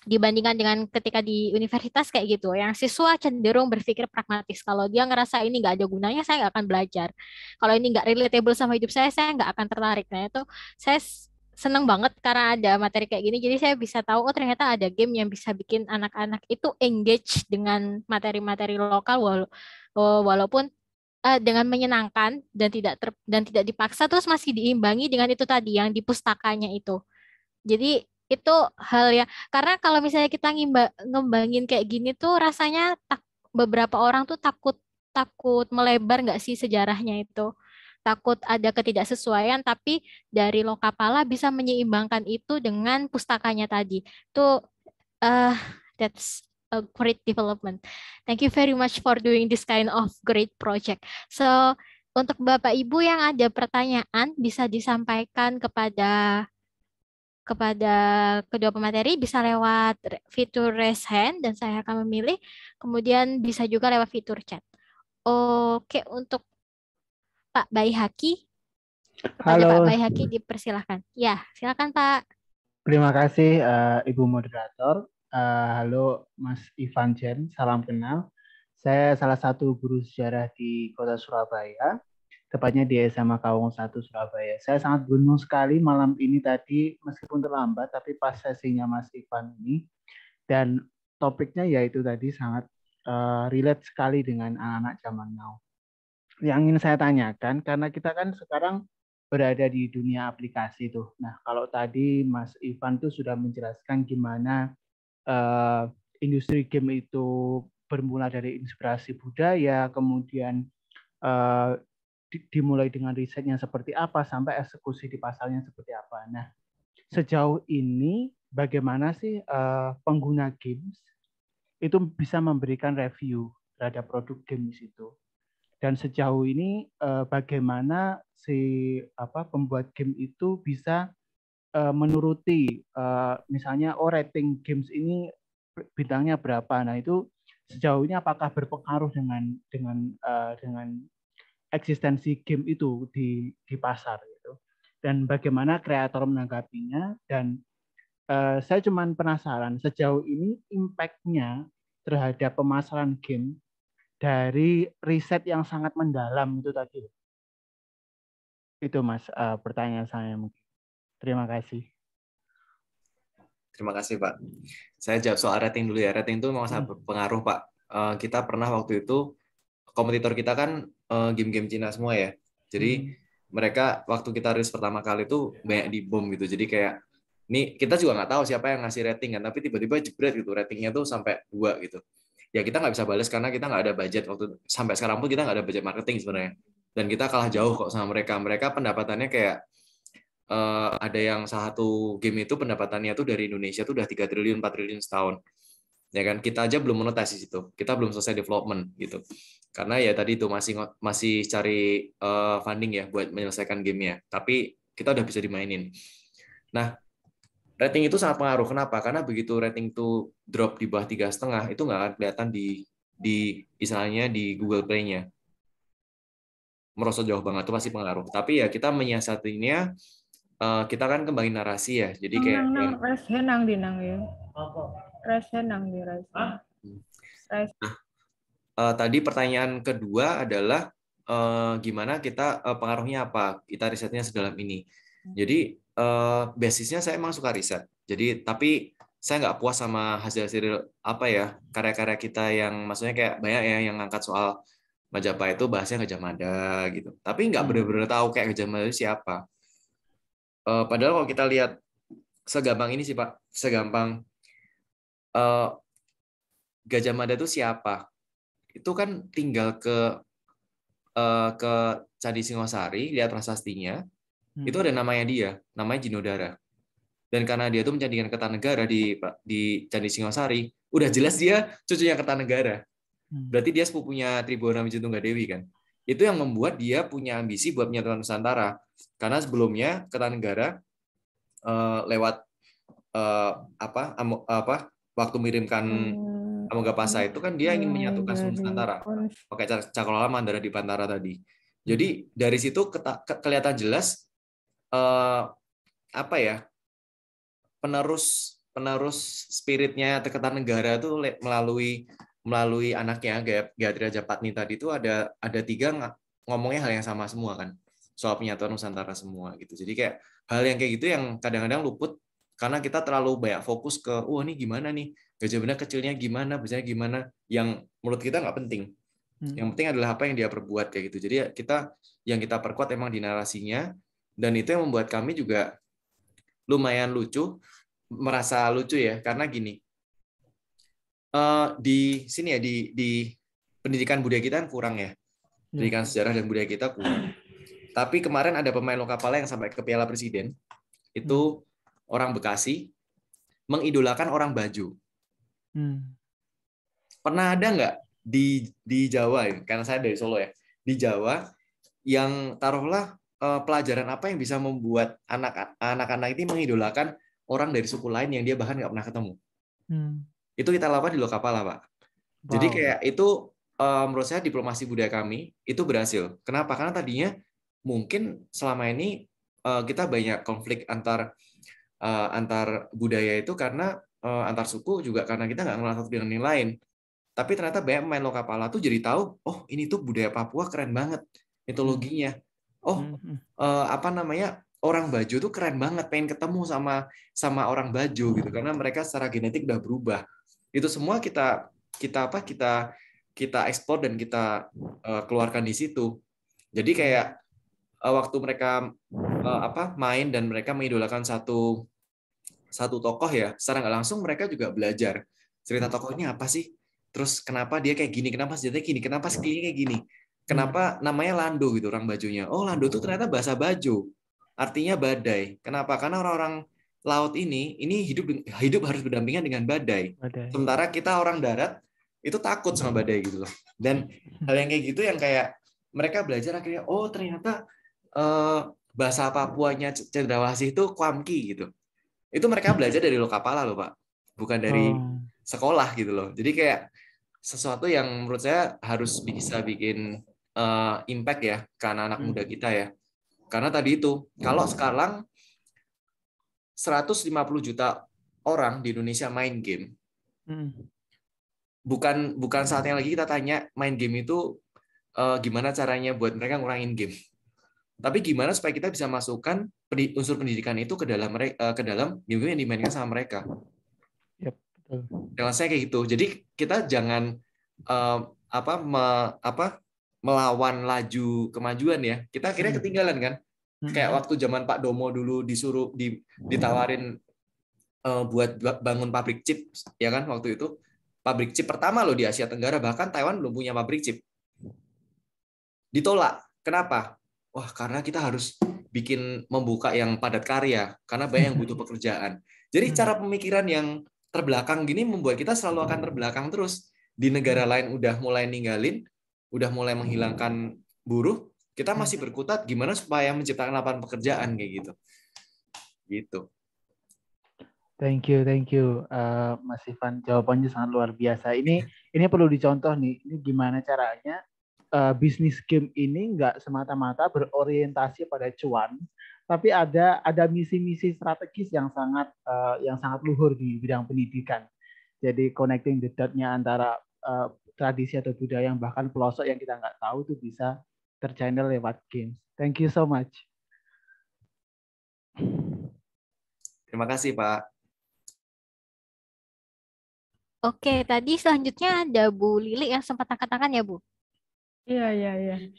dibandingkan dengan ketika di universitas kayak gitu, yang siswa cenderung berpikir pragmatis. Kalau dia ngerasa ini nggak ada gunanya, saya nggak akan belajar. Kalau ini nggak relatable sama hidup saya nggak akan tertarik. Nah itu saya seneng banget karena ada materi kayak gini, jadi saya bisa tahu oh ternyata ada game yang bisa bikin anak-anak itu engage dengan materi-materi lokal walaupun dengan menyenangkan dan tidak dipaksa, terus masih diimbangi dengan itu tadi yang di pustakanya itu. Jadi itu hal ya, karena kalau misalnya kita ngembangin kayak gini tuh rasanya beberapa orang tuh takut melebar nggak sih sejarahnya itu, takut ada ketidaksesuaian, tapi dari Lokapala bisa menyeimbangkan itu dengan pustakanya tadi. Itu that's a great development. Thank you very much for doing this kind of great project. So untuk Bapak Ibu yang ada pertanyaan bisa disampaikan kepada kedua pemateri, bisa lewat fitur raise hand dan saya akan memilih, kemudian bisa juga lewat fitur chat. Oke, untuk Pak Baihaki, kepada Pak Halo, Baihaki dipersilahkan. Ya, silakan Pak. terima kasih Ibu Moderator. Halo Mas Ivan Jen, salam kenal. Saya salah satu guru sejarah di Kota Surabaya, tepatnya di SMA Kawung 1 Surabaya. Saya sangat beruntung sekali malam ini tadi, meskipun terlambat, tapi pas sesinya Mas Ivan ini. Dan topiknya yaitu tadi sangat relate sekali dengan anak-anak zaman now. Yang ingin saya tanyakan, karena kita kan sekarang berada di dunia aplikasi tuh. Nah, kalau tadi Mas Ivan tuh sudah menjelaskan gimana industri game itu bermula dari inspirasi budaya, kemudian dimulai dengan risetnya seperti apa, sampai eksekusi di pasalnya seperti apa. Nah, sejauh ini bagaimana sih pengguna games itu bisa memberikan review terhadap produk games itu? Dan sejauh ini bagaimana si pembuat game itu bisa menuruti misalnya rating games ini bintangnya berapa? Nah itu sejauh ini apakah berpengaruh dengan eksistensi game itu di pasar gitu? Dan bagaimana kreator menanggapinya? Dan saya cuma penasaran sejauh ini impact-nya terhadap pemasaran game dari riset yang sangat mendalam itu tadi. Itu Mas pertanyaan saya mungkin. Terima kasih. Terima kasih Pak. Saya jawab soal rating dulu ya. Rating itu memang sangat berpengaruh Pak. Kita pernah waktu itu, kompetitor kita kan game-game Cina semua ya. Jadi mereka waktu kita rilis pertama kali itu banyak dibom gitu. Jadi kayak ini kita juga nggak tahu siapa yang ngasih rating kan, tapi tiba-tiba jebret gitu, ratingnya tuh sampai 2 gitu. Ya kita nggak bisa balas karena kita nggak ada budget waktu sampai sekarang pun kita nggak ada budget marketing sebenarnya. Dan kita kalah jauh kok sama mereka. Mereka pendapatannya kayak ada yang salah satu game itu pendapatannya tuh dari Indonesia tuh udah 3 triliun, 4 triliun setahun. Ya kan, kita aja belum monetize di situ. Kita belum selesai development gitu. Karena ya tadi itu masih cari funding ya buat menyelesaikan gamenya. Tapi kita udah bisa dimainin. Nah, rating itu sangat pengaruh. Kenapa? Karena begitu rating itu drop di bawah 3,5 itu nggak akan kelihatan di istilahnya di Google Play-nya. Merosot jauh banget itu pasti pengaruh. Tapi ya kita menyiasatinya, kita kan kembangin narasi ya. Jadi kayak tadi pertanyaan kedua adalah gimana kita pengaruhnya apa? Kita risetnya sedalam ini. Jadi basisnya saya emang suka riset. Jadi tapi saya nggak puas sama hasil-hasil apa ya karya-karya kita yang maksudnya kayak banyak ya yang ngangkat soal Majapahit itu bahasnya Gajah Mada gitu. Tapi nggak benar-benar tahu kayak Gajah Mada itu siapa. Padahal kalau kita lihat segampang ini sih Pak, segampang Gajah Mada itu siapa? Itu kan tinggal ke Candi Singosari, lihat prasastinya, itu ada namanya dia, namanya Jinodara. Dan karena dia tuh menjadikan Kertanegara di Candi Singosari, udah jelas dia cucunya Kertanegara. Berarti dia sepupunya Tribhuwana Wijetunggadewi kan. Itu yang membuat dia punya ambisi buat menyatukan Nusantara. Karena sebelumnya Kertanegara lewat waktu mengirimkan Amogapasa itu kan dia ingin menyatukan seluruh Nusantara pakai Cakrawala Mandara di Bantara tadi. Jadi dari situ kelihatan jelas penerus spiritnya Kertanegara itu melalui anaknya Gayatri Rajapatni tadi itu ada 3 ngomongnya hal yang sama semua kan, soal penyatuan Nusantara semua gitu. Jadi kayak hal yang kayak gitu yang kadang-kadang luput karena kita terlalu banyak fokus ke ini gimana nih Gajah Mada kecilnya gimana, besarnya gimana, yang menurut kita nggak penting. Yang penting adalah apa yang dia perbuat kayak gitu. Jadi yang kita perkuat emang di narasinya, dan itu yang membuat kami juga lumayan lucu, merasa lucu ya, karena gini, di sini ya di pendidikan budaya kita kan kurang ya, pendidikan sejarah dan budaya kita kurang. Tapi kemarin ada pemain Lokapala yang sampai ke Piala Presiden, itu orang Bekasi mengidolakan orang Bajo. Pernah ada nggak di Jawa ya, karena saya dari Solo ya, di Jawa yang taruhlah pelajaran apa yang bisa membuat anak-anak ini mengidolakan orang dari suku lain yang dia bahkan nggak pernah ketemu. Itu kita lakukan di Lokapala, Pak. Wow. Jadi kayak itu menurut saya diplomasi budaya kami itu berhasil. Kenapa? Karena tadinya mungkin selama ini kita banyak konflik antar budaya itu karena antar suku juga karena kita nggak ngelihat satu dengan yang lain. Tapi ternyata banyak pemain Lokapala tuh jadi tahu, oh ini tuh budaya Papua keren banget mitologinya. Orang Bajo tuh keren banget, pengen ketemu sama orang Bajo gitu karena mereka secara genetik udah berubah. Itu semua kita ekspor dan kita keluarkan di situ. Jadi kayak waktu mereka main dan mereka mengidolakan satu tokoh ya, secara nggak langsung mereka juga belajar cerita tokoh ini apa sih, terus kenapa dia kayak gini, kenapa senjatanya gini, kenapa skillnya kayak gini, kenapa namanya Lando gitu orang Bajonya. Oh Lando tuh ternyata bahasa Bajo, artinya badai. Kenapa? Karena orang-orang laut ini hidup harus berdampingan dengan badai. Sementara kita orang darat itu takut sama badai gitu loh. Dan hal yang kayak gitu yang kayak mereka belajar akhirnya, oh ternyata bahasa Papuanya Cendrawasih itu Kwamki gitu. Itu mereka belajar dari Lokapala loh Pak, bukan dari sekolah gitu loh. Jadi kayak sesuatu yang menurut saya harus bisa bikin impact ya ke anak-anak muda kita ya. Karena tadi itu, kalau sekarang 150 juta orang di Indonesia main game, bukan saatnya lagi kita tanya main game itu gimana caranya buat mereka ngurangin game. Tapi gimana supaya kita bisa masukkan unsur pendidikan itu ke dalam game yang dimainkan sama mereka. Yep, betul. Dengan saya kayak gitu. Jadi kita jangan melawan laju kemajuan ya. Kita akhirnya ketinggalan kan. Kayak waktu zaman Pak Domo dulu ditawarin buat bangun pabrik chip ya kan waktu itu. Pabrik chip pertama loh di Asia Tenggara, bahkan Taiwan belum punya pabrik chip. Ditolak. Kenapa? Wah, karena kita harus membuka yang padat karya, karena banyak yang butuh pekerjaan. Jadi cara pemikiran yang terbelakang gini membuat kita selalu akan terbelakang terus. Di negara lain udah mulai ninggalin, udah mulai menghilangkan buruh, kita masih berkutat gimana supaya menciptakan lapangan pekerjaan kayak gitu. Gitu. Thank you, Mas Ivan. Jawabannya sangat luar biasa. Ini perlu dicontoh nih. Ini gimana caranya bisnis game ini nggak semata-mata berorientasi pada cuan, tapi ada misi-misi strategis yang sangat luhur di bidang pendidikan. Jadi connecting the dot-nya antara tradisi atau budaya yang bahkan pelosok yang kita nggak tahu tuh bisa terchannel lewat games. Thank you so much. Terima kasih, Pak. Oke, tadi selanjutnya ada Bu Lili yang sempat angkat tangan ya, Bu? Iya.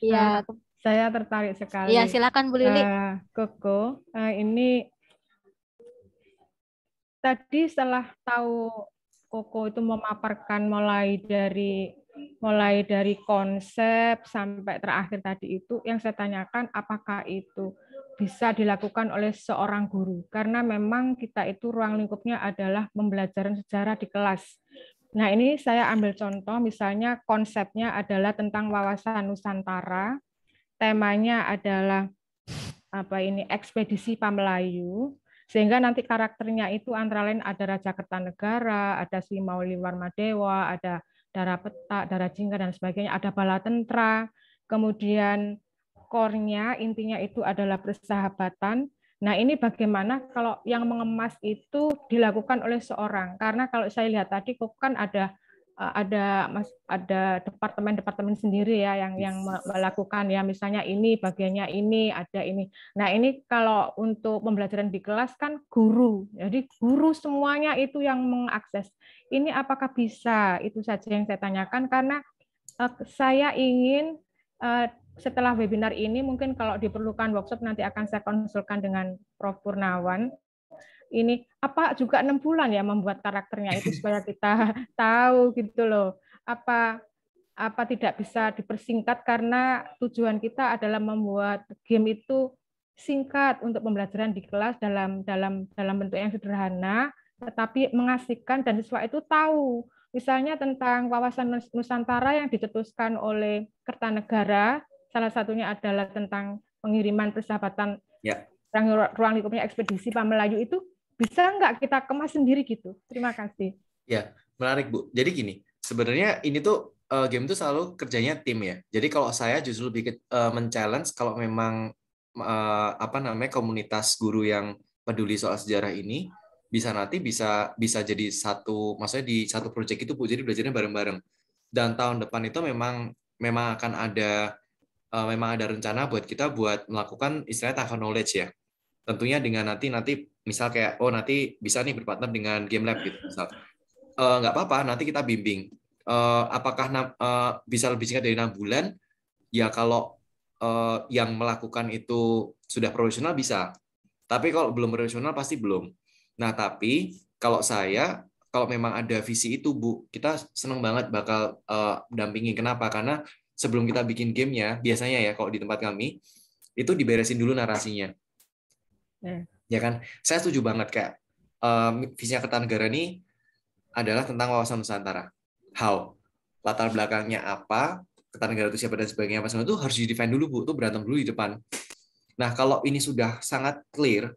Iya, Saya tertarik sekali. iya silakan Bu Lili. Koko, ini tadi setelah tahu Koko itu memaparkan mulai dari konsep sampai terakhir tadi itu, yang saya tanyakan apakah itu bisa dilakukan oleh seorang guru, karena memang kita itu ruang lingkupnya adalah pembelajaran sejarah di kelas. Nah, ini saya ambil contoh, misalnya konsepnya adalah tentang wawasan Nusantara, temanya adalah ekspedisi Pamelayu, sehingga nanti karakternya itu antara lain ada Raja Kertanegara, ada Si Mauli Warmadewa, ada Dara Petak, Dara Jingga dan sebagainya, ada Bala Tentra, kemudian core-nya intinya itu adalah persahabatan. Nah, ini bagaimana kalau yang mengemas itu dilakukan oleh seorang? Karena kalau saya lihat tadi kok kan ada departemen-departemen sendiri ya yang melakukan ya, misalnya ini bagiannya ini ada ini. Nah, ini kalau untuk pembelajaran di kelas kan guru. Jadi guru semuanya itu yang mengakses. Ini apakah bisa? Itu saja yang saya tanyakan, karena saya ingin setelah webinar ini mungkin kalau diperlukan workshop nanti akan saya konsulkan dengan Prof. Purnawan. Ini apa juga 6 bulan ya membuat karakternya itu supaya kita tahu gitu loh. Apa tidak bisa dipersingkat, karena tujuan kita adalah membuat game itu singkat untuk pembelajaran di kelas dalam bentuk yang sederhana tetapi mengasihkan, dan siswa itu tahu misalnya tentang wawasan Nusantara yang dicetuskan oleh Kertanegara, salah satunya adalah tentang pengiriman persahabatan ruang lingkupnya ekspedisi Pamelayu, itu bisa nggak kita kemas sendiri gitu? Terima kasih. Ya, menarik Bu. Jadi gini, sebenarnya ini tuh game tuh selalu kerjanya tim ya. Jadi kalau saya justru lebih men-challenge kalau memang komunitas guru yang peduli soal sejarah ini bisa jadi satu, maksudnya di satu proyek itu Bu. Jadi belajarnya bareng-bareng. Dan tahun depan itu memang akan ada rencana buat kita buat melakukan istilahnya transfer knowledge ya. Tentunya dengan nanti misal kayak nanti bisa nih berpartner dengan Game Lab gitu misal. Nggak apa-apa, nanti kita bimbing. Apakah bisa lebih singkat dari 6 bulan? Ya kalau yang melakukan itu sudah profesional bisa. Tapi kalau belum profesional pasti belum. Nah, tapi kalau memang ada visi itu Bu, kita seneng banget bakal dampingin. Kenapa? Karena sebelum kita bikin gamenya, biasanya ya kalau di tempat kami, itu diberesin dulu narasinya. Ya kan? Saya setuju banget kayak visinya Kertanegara ini adalah tentang wawasan Nusantara. How? Latar belakangnya apa? Kertanegara itu siapa dan sebagainya apa semua itu harus di-define dulu Bu, itu berantem dulu di depan. Nah, kalau ini sudah sangat clear,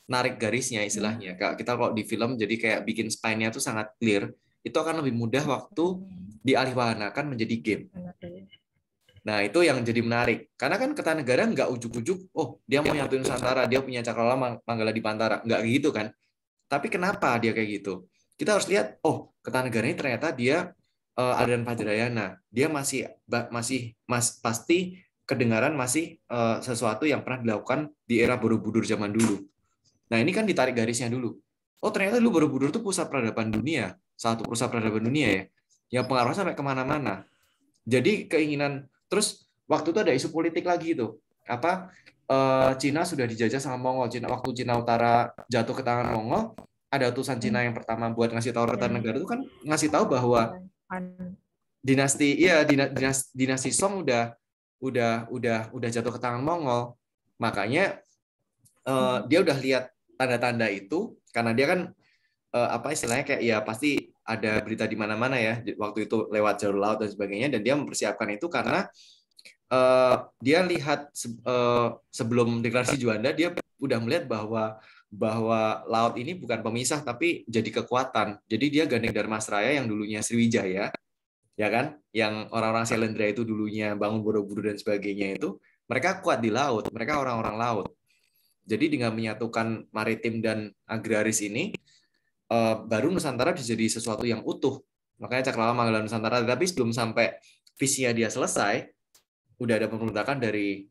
narik garisnya istilahnya. Kita kalau di film jadi kayak bikin spine-nya itu sangat clear, itu akan lebih mudah waktu dialihwahanakan menjadi game. Nah, itu yang jadi menarik. Karena kan Kertanegara nggak ujuk-ujuk, dia mau nyatuin Nusantara, dia punya Cakrawala Manggala Dipantara. Nggak gitu kan. Tapi kenapa dia kayak gitu? Kita harus lihat, Kertanegara ini ternyata dia Adan Fajrayana. Dia pasti kedengaran masih sesuatu yang pernah dilakukan di era Borobudur zaman dulu. Nah, ini kan ditarik garisnya dulu. Ternyata dulu Borobudur itu pusat peradaban dunia. Satu pusat peradaban dunia ya. Yang pengaruhnya sampai kemana-mana. Jadi keinginan, terus waktu itu ada isu politik lagi itu. Cina sudah dijajah sama Mongol. Waktu Cina Utara jatuh ke tangan Mongol, ada utusan Cina yang pertama buat ngasih tahu Kertanegara itu kan ngasih tahu bahwa dinasti Song udah jatuh ke tangan Mongol. Makanya dia udah lihat tanda-tanda itu, karena dia kan istilahnya kayak ya pasti ada berita di mana-mana ya waktu itu lewat jalur laut dan sebagainya, dan dia mempersiapkan itu karena dia lihat sebelum deklarasi Juanda dia udah melihat bahwa laut ini bukan pemisah tapi jadi kekuatan. Jadi dia gandeng Dharmasraya yang dulunya Sriwijaya, ya kan, yang orang-orang Selendra itu dulunya bangun Borobudur dan sebagainya, itu mereka kuat di laut, mereka orang-orang laut. Jadi dengan menyatukan maritim dan agraris ini, baru Nusantara bisa jadi sesuatu yang utuh. Makanya Cakrawala Manggala Nusantara. Tapi sebelum sampai visinya dia selesai, udah ada pemberontakan dari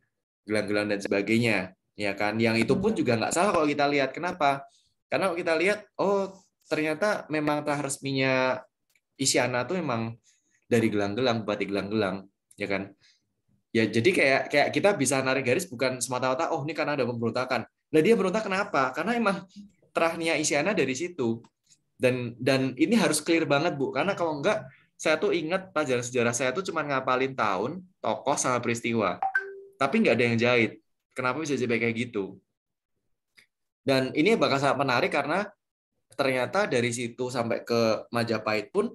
gelang-gelang dan sebagainya, ya kan? Yang itu pun juga nggak salah kalau kita lihat. Kenapa? Karena kita lihat, oh ternyata memang telah resminya Isyana tuh memang dari gelang-gelang, Bupati Gelang-gelang, ya kan? Ya jadi kayak kita bisa narik garis bukan semata-mata oh ini karena ada pemberontakan. Nah dia berontak kenapa? Karena emang terahnya Isyana dari situ. Dan ini harus clear banget Bu, karena kalau enggak saya tuh ingat pelajaran sejarah saya tuh cuma ngapalin tahun, tokoh sama peristiwa. Tapi nggak ada yang jahit. Kenapa bisa jadi kayak gitu? Dan ini bakal sangat menarik karena ternyata dari situ sampai ke Majapahit pun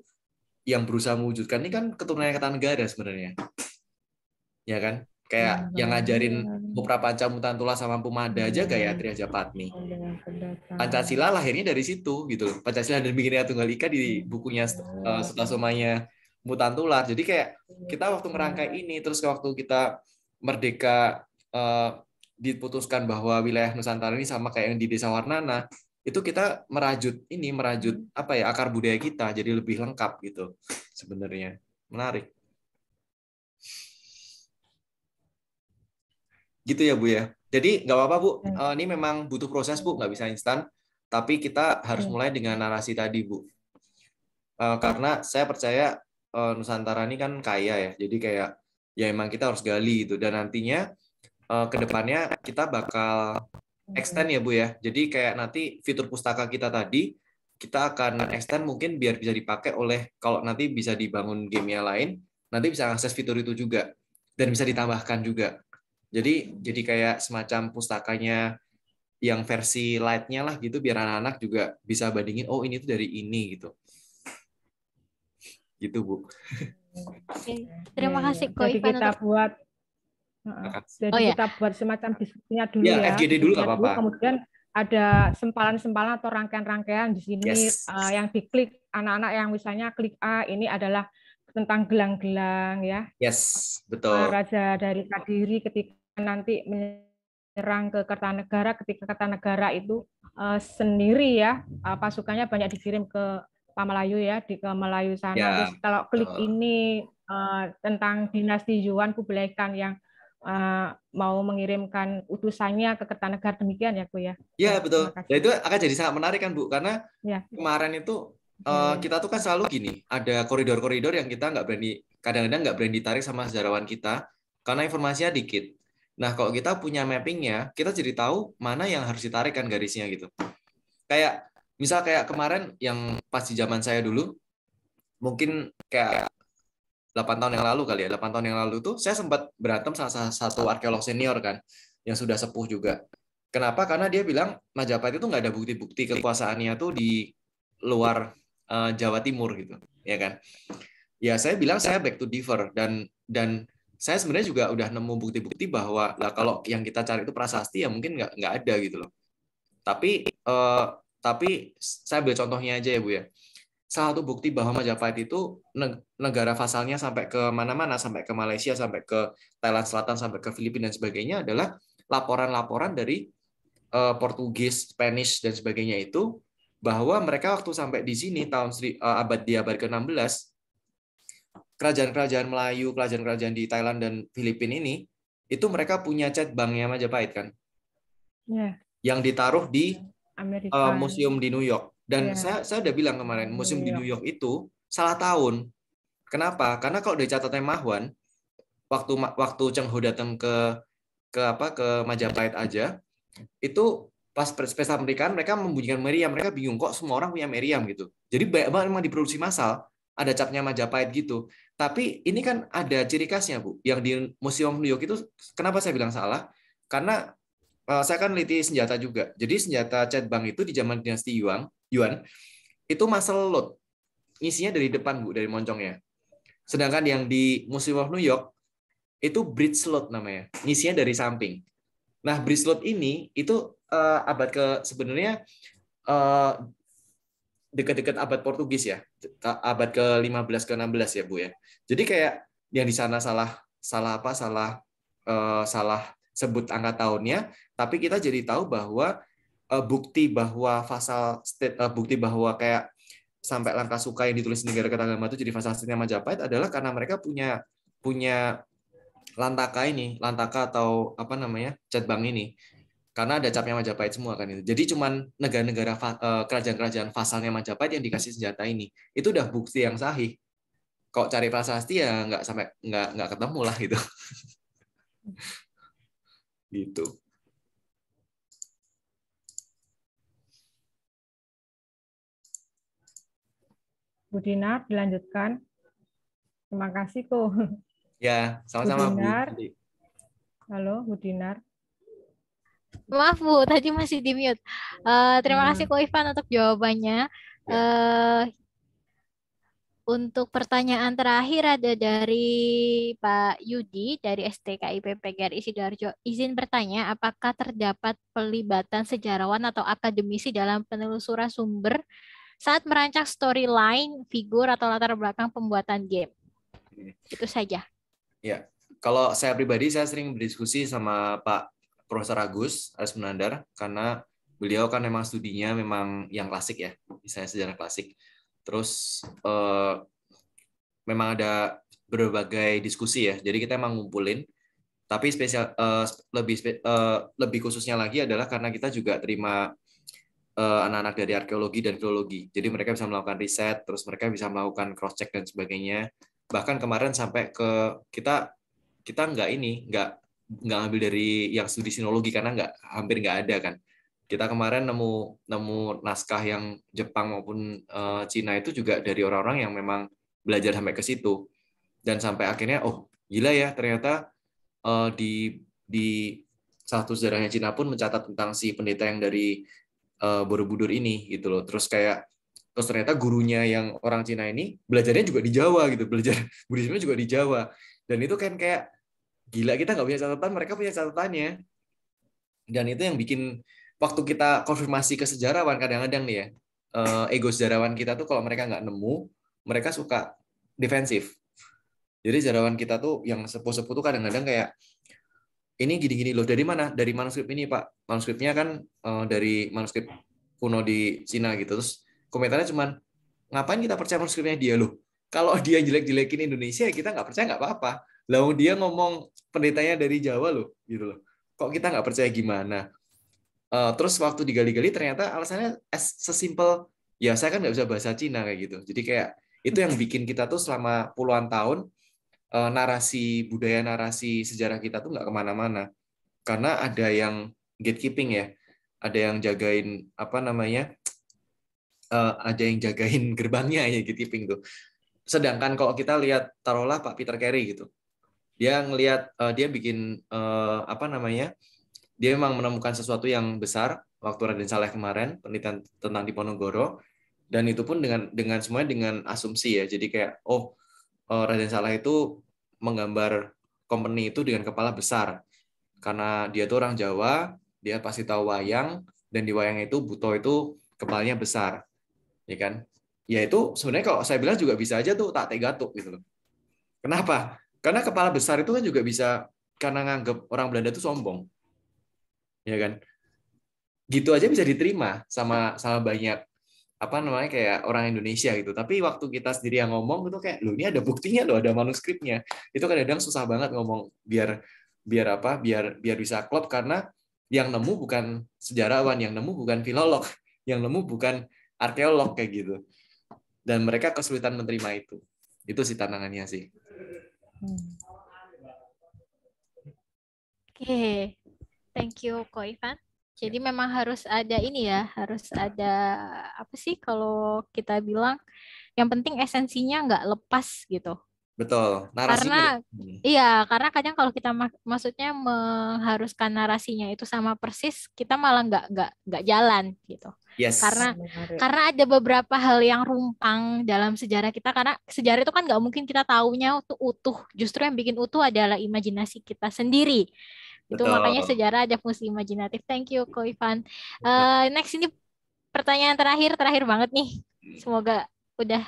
yang berusaha mewujudkan ini kan keturunan Kertanegara sebenarnya. Ya kan? Kayak yang ngajarin Muprapanca Mutantula sama Pumada aja Gayatri Ajapatmi. Pancasila lahirnya dari situ gitu. Pancasila dan Bhinneka Tunggal Ika di bukunya Sutasomanya Mutantula. Jadi kayak kita waktu merangkai ini terus waktu kita merdeka diputuskan bahwa wilayah Nusantara ini sama kayak yang di Desa Warnana, itu kita merajut apa ya akar budaya kita jadi lebih lengkap gitu sebenarnya. Menarik. Gitu ya Bu ya. Jadi nggak apa-apa Bu, ini memang butuh proses Bu, nggak bisa instan. Tapi kita harus mulai dengan narasi tadi Bu. Karena saya percaya Nusantara ini kan kaya ya, jadi kayak ya emang kita harus gali gitu. Dan nantinya ke depannya kita bakal extend ya Bu ya. Jadi kayak nanti fitur pustaka kita tadi, kita akan extend mungkin biar bisa dipakai oleh, kalau nanti bisa dibangun game-nya lain, nanti bisa akses fitur itu juga. Dan bisa ditambahkan juga. Jadi kayak semacam pustakanya yang versi light-nya lah gitu biar anak-anak juga bisa bandingin oh ini tuh dari ini gitu. Gitu Bu. Oke. Terima kasih Ko Jadi Ivan kita untuk buat kita buat semacam diskusinya dulu ya. FGD dulu nggak apa-apa. Kemudian ada sempalan-sempalan atau rangkaian-rangkaian di sini yang diklik anak-anak yang misalnya klik A ini adalah tentang gelang-gelang ya. Yes, betul. Raja dari Kadiri ketika nanti menyerang ke Kertanegara, ketika Kertanegara itu sendiri ya pasukannya banyak dikirim ke Pamalayu ya, ke Melayu sana. Terus kalau klik ini tentang dinasti Yuan Kublai Khan yang mau mengirimkan utusannya ke Kertanegara, demikian ya Bu ya. Iya betul. Dan itu akan jadi sangat menarik kan Bu, karena kemarin itu kita tuh kan selalu gini, ada koridor-koridor yang kita nggak berani, kadang-kadang nggak berani ditarik sama sejarawan kita karena informasinya dikit. Nah kalau kita punya mappingnya, kita jadi tahu mana yang harus ditarik kan garisnya gitu. Kayak misal kayak kemarin yang pas di zaman saya dulu, mungkin kayak 8 tahun yang lalu kali ya, 8 tahun yang lalu tuh saya sempat berantem sama salah satu arkeolog senior kan, yang sudah sepuh juga. Kenapa? Karena dia bilang Majapahit itu nggak ada bukti-bukti kekuasaannya tuh di luar Jawa Timur gitu, ya kan? Ya saya bilang saya back to differ dan saya sebenarnya juga udah nemu bukti-bukti bahwa lah kalau yang kita cari itu prasasti ya mungkin nggak ada gitu loh. Tapi saya ambil contohnya aja ya Bu ya. Salah satu bukti bahwa Majapahit itu negara vasalnya sampai ke mana-mana, sampai ke Malaysia, sampai ke Thailand Selatan, sampai ke Filipina dan sebagainya adalah laporan-laporan dari Portugis, Spanish dan sebagainya itu bahwa mereka waktu sampai di sini tahun abad ke-16, kerajaan-kerajaan Melayu, kerajaan-kerajaan di Thailand dan Filipina ini itu mereka punya cat banknya Majapahit kan, yang ditaruh di museum di New York. Dan saya udah bilang kemarin museum di New York itu salah tahun. Kenapa? Karena kalau dari catatan Mahwan, waktu Cheng Ho datang ke Majapahit aja, itu pas pesta pernikahan mereka membunyikan meriam, mereka bingung kok semua orang punya meriam gitu. Jadi banyak banget memang diproduksi massal, ada capnya Majapahit gitu. Tapi ini kan ada ciri khasnya Bu, yang di Museum New York itu kenapa saya bilang salah? Karena saya kan neliti senjata juga. Jadi senjata cat bang itu di zaman dinasti Yuan itu muzzle load. Isinya dari depan Bu, dari moncongnya. Sedangkan yang di Museum of New York itu bridge load namanya. Isinya dari samping. Nah, bridge load ini itu sebenarnya dekat-dekat abad Portugis ya. Abad ke-15 ke-16 ya, Bu ya. Jadi kayak yang di sana salah sebut angka tahunnya, tapi kita jadi tahu bahwa bukti bahwa bukti bahwa kayak sampai Langkasuka yang ditulis negara Kertagama itu jadi fasal state Majapahit adalah karena mereka punya lantaka atau cat bang ini. karena ada capnya Majapahit semua kan itu. Jadi cuman negara-negara kerajaan-kerajaan vasalnya Majapahit yang dikasih senjata ini. Itu udah bukti yang sahih. Kok cari prasasti ya nggak ketemu lah gitu. Gitu. Bu Dinar, dilanjutkan. Terima kasih, Ko. Ya, sama-sama Bu. Dinar. Halo, Bu Dinar. Maaf Bu, tadi masih di mute. Terima kasih Ko Ivan untuk jawabannya. Untuk pertanyaan terakhir ada dari Pak Yudi dari STKIP PGRI Sidoarjo. Izin bertanya, apakah terdapat pelibatan sejarawan atau akademisi dalam penelusuran sumber saat merancang storyline, figur, atau latar belakang pembuatan game? Itu saja. Ya, kalau saya pribadi, saya sering berdiskusi sama Pak Profesor Agus Arismunandar, karena beliau kan memang studinya memang yang klasik ya, misalnya sejarah klasik. Terus memang ada berbagai diskusi ya, jadi kita emang ngumpulin. Tapi lebih khususnya lagi adalah karena kita juga terima anak-anak dari arkeologi dan filologi. Jadi mereka bisa melakukan riset, terus mereka bisa melakukan cross check dan sebagainya. Bahkan kemarin sampai ke kita nggak ngambil dari yang studi sinologi karena hampir nggak ada kan. Kita kemarin nemu naskah yang Jepang maupun Cina itu juga dari orang-orang yang memang belajar sampai ke situ. Dan sampai akhirnya oh gila ya ternyata di satu sejarahnya Cina pun mencatat tentang si pendeta yang dari Borobudur ini gitu loh. Terus ternyata gurunya yang orang Cina ini belajarnya juga di Jawa gitu, belajar Buddhisme juga di Jawa. Dan itu kan kayak gila, kita nggak punya catatan, mereka punya catatannya. Dan itu yang bikin waktu kita konfirmasi ke sejarawan kadang-kadang nih ya, ego sejarawan kita tuh kalau mereka nggak nemu, mereka suka defensif. Jadi sejarawan kita tuh yang sepuh-sepuh tuh kadang-kadang kayak ini gini-gini loh, dari mana? Dari manuskrip ini Pak. Manuskripnya kan dari manuskrip kuno di Cina gitu. Terus komentarnya cuman, ngapain kita percaya manuskripnya dia loh? Kalau dia jelek-jelekin Indonesia, kita nggak percaya nggak apa-apa. Lalu dia ngomong pendetanya dari Jawa loh, gitu loh. Kok kita nggak percaya gimana? Terus waktu digali-gali ternyata alasannya sesimpel, ya saya kan nggak bisa bahasa Cina kayak gitu. Jadi kayak itu yang bikin kita tuh selama puluhan tahun narasi budaya, narasi sejarah kita tuh nggak kemana-mana. Karena ada yang gatekeeping ya, ada yang jagain apa namanya, ada yang jagain gerbangnya ya gatekeeping tuh. Sedangkan kalau kita lihat taruhlah Pak Peter Carey gitu, dia ngelihat dia bikin apa namanya, dia memang menemukan sesuatu yang besar waktu Raden Saleh kemarin penelitian tentang Diponegoro, dan itu pun dengan semuanya dengan asumsi ya. Jadi kayak Raden Saleh itu menggambar company itu dengan kepala besar karena dia tuh orang Jawa, dia pasti tahu wayang, dan di wayang itu Buto itu kepalanya besar, ya kan? Ya itu sebenarnya kalau saya bilang juga bisa aja tuh tak tegatuk gitu loh. Kenapa? Karena kepala besar itu kan juga bisa karena nganggap orang Belanda itu sombong. Ya kan, gitu aja bisa diterima sama banyak apa namanya kayak orang Indonesia gitu. Tapi waktu kita sendiri yang ngomong itu kayak, loh ini ada buktinya loh, ada manuskripnya. Itu kadang-kadang susah banget ngomong biar bisa klop, karena yang nemu bukan sejarawan, yang nemu bukan filolog, yang nemu bukan arkeolog kayak gitu. Dan mereka kesulitan menerima itu. Itu sih tantangannya sih. Oke. Thank you, Ko Ivan. Jadi memang harus ada ini ya, harus ada apa sih kalau kita bilang, yang penting esensinya nggak lepas gitu. Betul. Narasinya. Karena kadang kalau kita maksudnya mengharuskan narasinya itu sama persis, kita malah nggak jalan gitu. Yes. Karena ada beberapa hal yang rumpang dalam sejarah kita, karena sejarah itu kan nggak mungkin kita taunya utuh. Justru yang bikin utuh adalah imajinasi kita sendiri. Itu makanya sejarah ada fungsi imajinatif. Thank you, Ko Ivan. Next ini pertanyaan terakhir banget nih. Semoga udah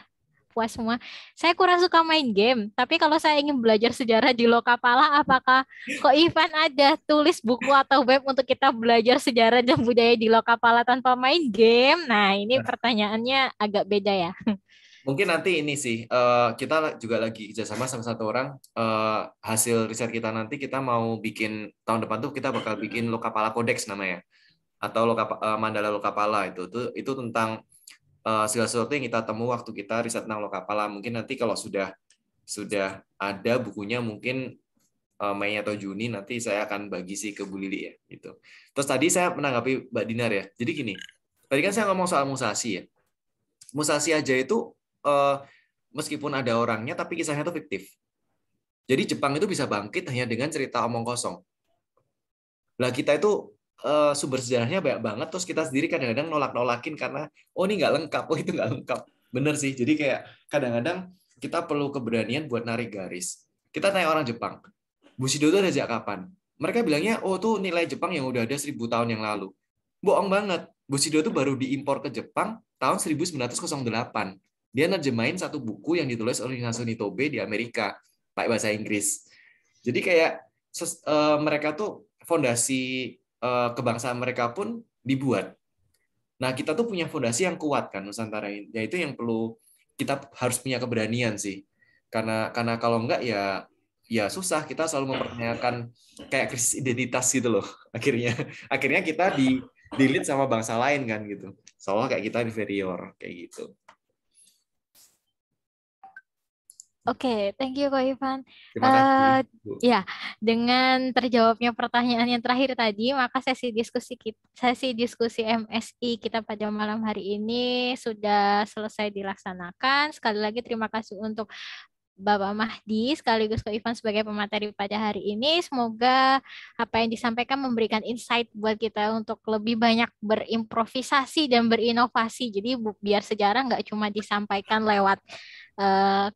puas semua. Saya kurang suka main game, tapi kalau saya ingin belajar sejarah di Lokapala, apakah Ko Ivan ada tulis buku atau web untuk kita belajar sejarah dan budaya di Lokapala tanpa main game? Nah, ini pertanyaannya agak beda ya. Mungkin nanti ini sih, kita juga lagi kerjasama sama satu orang, hasil riset kita nanti kita mau bikin, tahun depan tuh kita bakal bikin Lokapala Codex namanya, atau Mandala Lokapala itu tentang segala sesuatu yang kita temu waktu kita riset tentang Lokapala. Mungkin nanti kalau sudah ada bukunya, mungkin Mei atau Juni nanti saya akan bagi sih ke Bu Lili ya gitu. Terus tadi saya menanggapi Mbak Dinar ya. Jadi gini, tadi kan saya ngomong soal Musashi ya. Musashi aja itu meskipun ada orangnya tapi kisahnya itu fiktif. Jadi Jepang itu bisa bangkit hanya dengan cerita omong kosong. Lah kita itu sumber sejarahnya banyak banget, terus kita sendiri kadang-kadang nolak-nolakin karena ini nggak lengkap, itu nggak lengkap. Bener sih. Jadi kayak kadang-kadang kita perlu keberanian buat narik garis. Kita tanya orang Jepang, Bushido itu ada sejak kapan? Mereka bilangnya, tuh nilai Jepang yang udah ada 1000 tahun yang lalu. Bohong banget. Bushido itu baru diimpor ke Jepang tahun 1908. Dia nerjemahin satu buku yang ditulis oleh Nasuni Tobe di Amerika, pakai bahasa Inggris. Jadi kayak mereka tuh fondasi kebangsaan mereka pun dibuat. Nah, kita tuh punya fondasi yang kuat kan Nusantara ini. Ya itu yang perlu kita harus punya keberanian sih. Karena kalau enggak ya susah, kita selalu mempertanyakan kayak krisis identitas gitu loh. Akhirnya kita di-lead sama bangsa lain kan gitu. Soalnya kayak kita inferior kayak gitu. Oke, thank you Ko Ivan. Terima kasih. Bu. Ya, dengan terjawabnya pertanyaan yang terakhir tadi, maka sesi diskusi MSI kita pada malam hari ini sudah selesai dilaksanakan. Sekali lagi terima kasih untuk Bapak Mahdi sekaligus Ko Ivan sebagai pemateri pada hari ini. Semoga apa yang disampaikan memberikan insight buat kita untuk lebih banyak berimprovisasi dan berinovasi. Jadi biar sejarah nggak cuma disampaikan lewat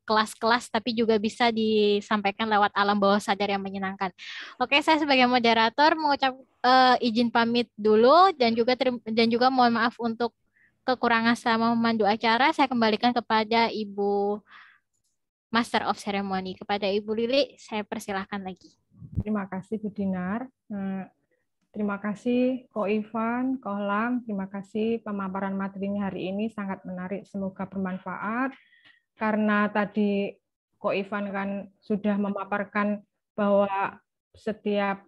kelas-kelas, tapi juga bisa disampaikan lewat alam bawah sadar yang menyenangkan. Oke, saya sebagai moderator mengucap izin pamit dulu dan juga mohon maaf untuk kekurangan selama memandu acara. Saya kembalikan kepada Ibu Master of Ceremony. Kepada Ibu Lili, saya persilahkan lagi. Terima kasih Bu Dinar. Terima kasih Ko Ivan, Ko Lang. Terima kasih pemaparan materinya hari ini sangat menarik. Semoga bermanfaat. Karena tadi Ko Ivan kan sudah memaparkan bahwa setiap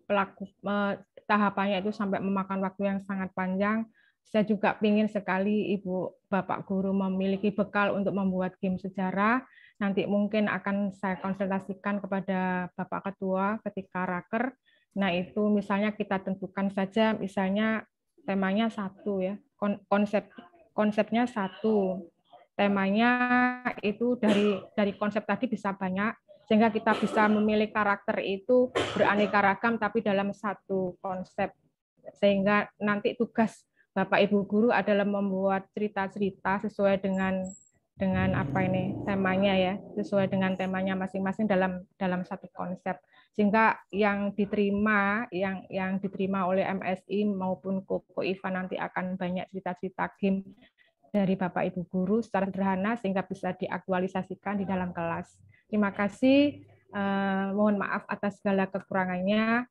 tahapannya itu sampai memakan waktu yang sangat panjang. Saya juga ingin sekali Ibu Bapak Guru memiliki bekal untuk membuat game sejarah. Nanti mungkin akan saya konsultasikan kepada Bapak Ketua ketika raker. Nah itu misalnya kita tentukan saja, misalnya temanya satu ya, konsepnya satu. Temanya itu dari konsep tadi bisa banyak, sehingga kita bisa memilih karakter itu beraneka ragam tapi dalam satu konsep. Sehingga nanti tugas Bapak Ibu Guru adalah membuat cerita-cerita sesuai dengan temanya ya, sesuai dengan temanya masing-masing dalam satu konsep. Sehingga yang diterima oleh MSI maupun Ko Ivan nanti akan banyak cerita-cerita game dari Bapak Ibu Guru secara sederhana sehingga bisa diaktualisasikan di dalam kelas. Terima kasih. Mohon maaf atas segala kekurangannya.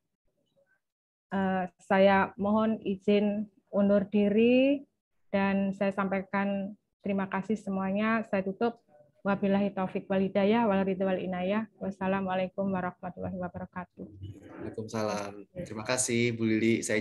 Saya mohon izin undur diri dan saya sampaikan terima kasih semuanya. Saya tutup. Wabillahi taufik wal hidayah wal ridho wal inayah. Wassalamualaikum warahmatullahi wabarakatuh. Waalaikumsalam. Terima kasih Bu Lili. Saya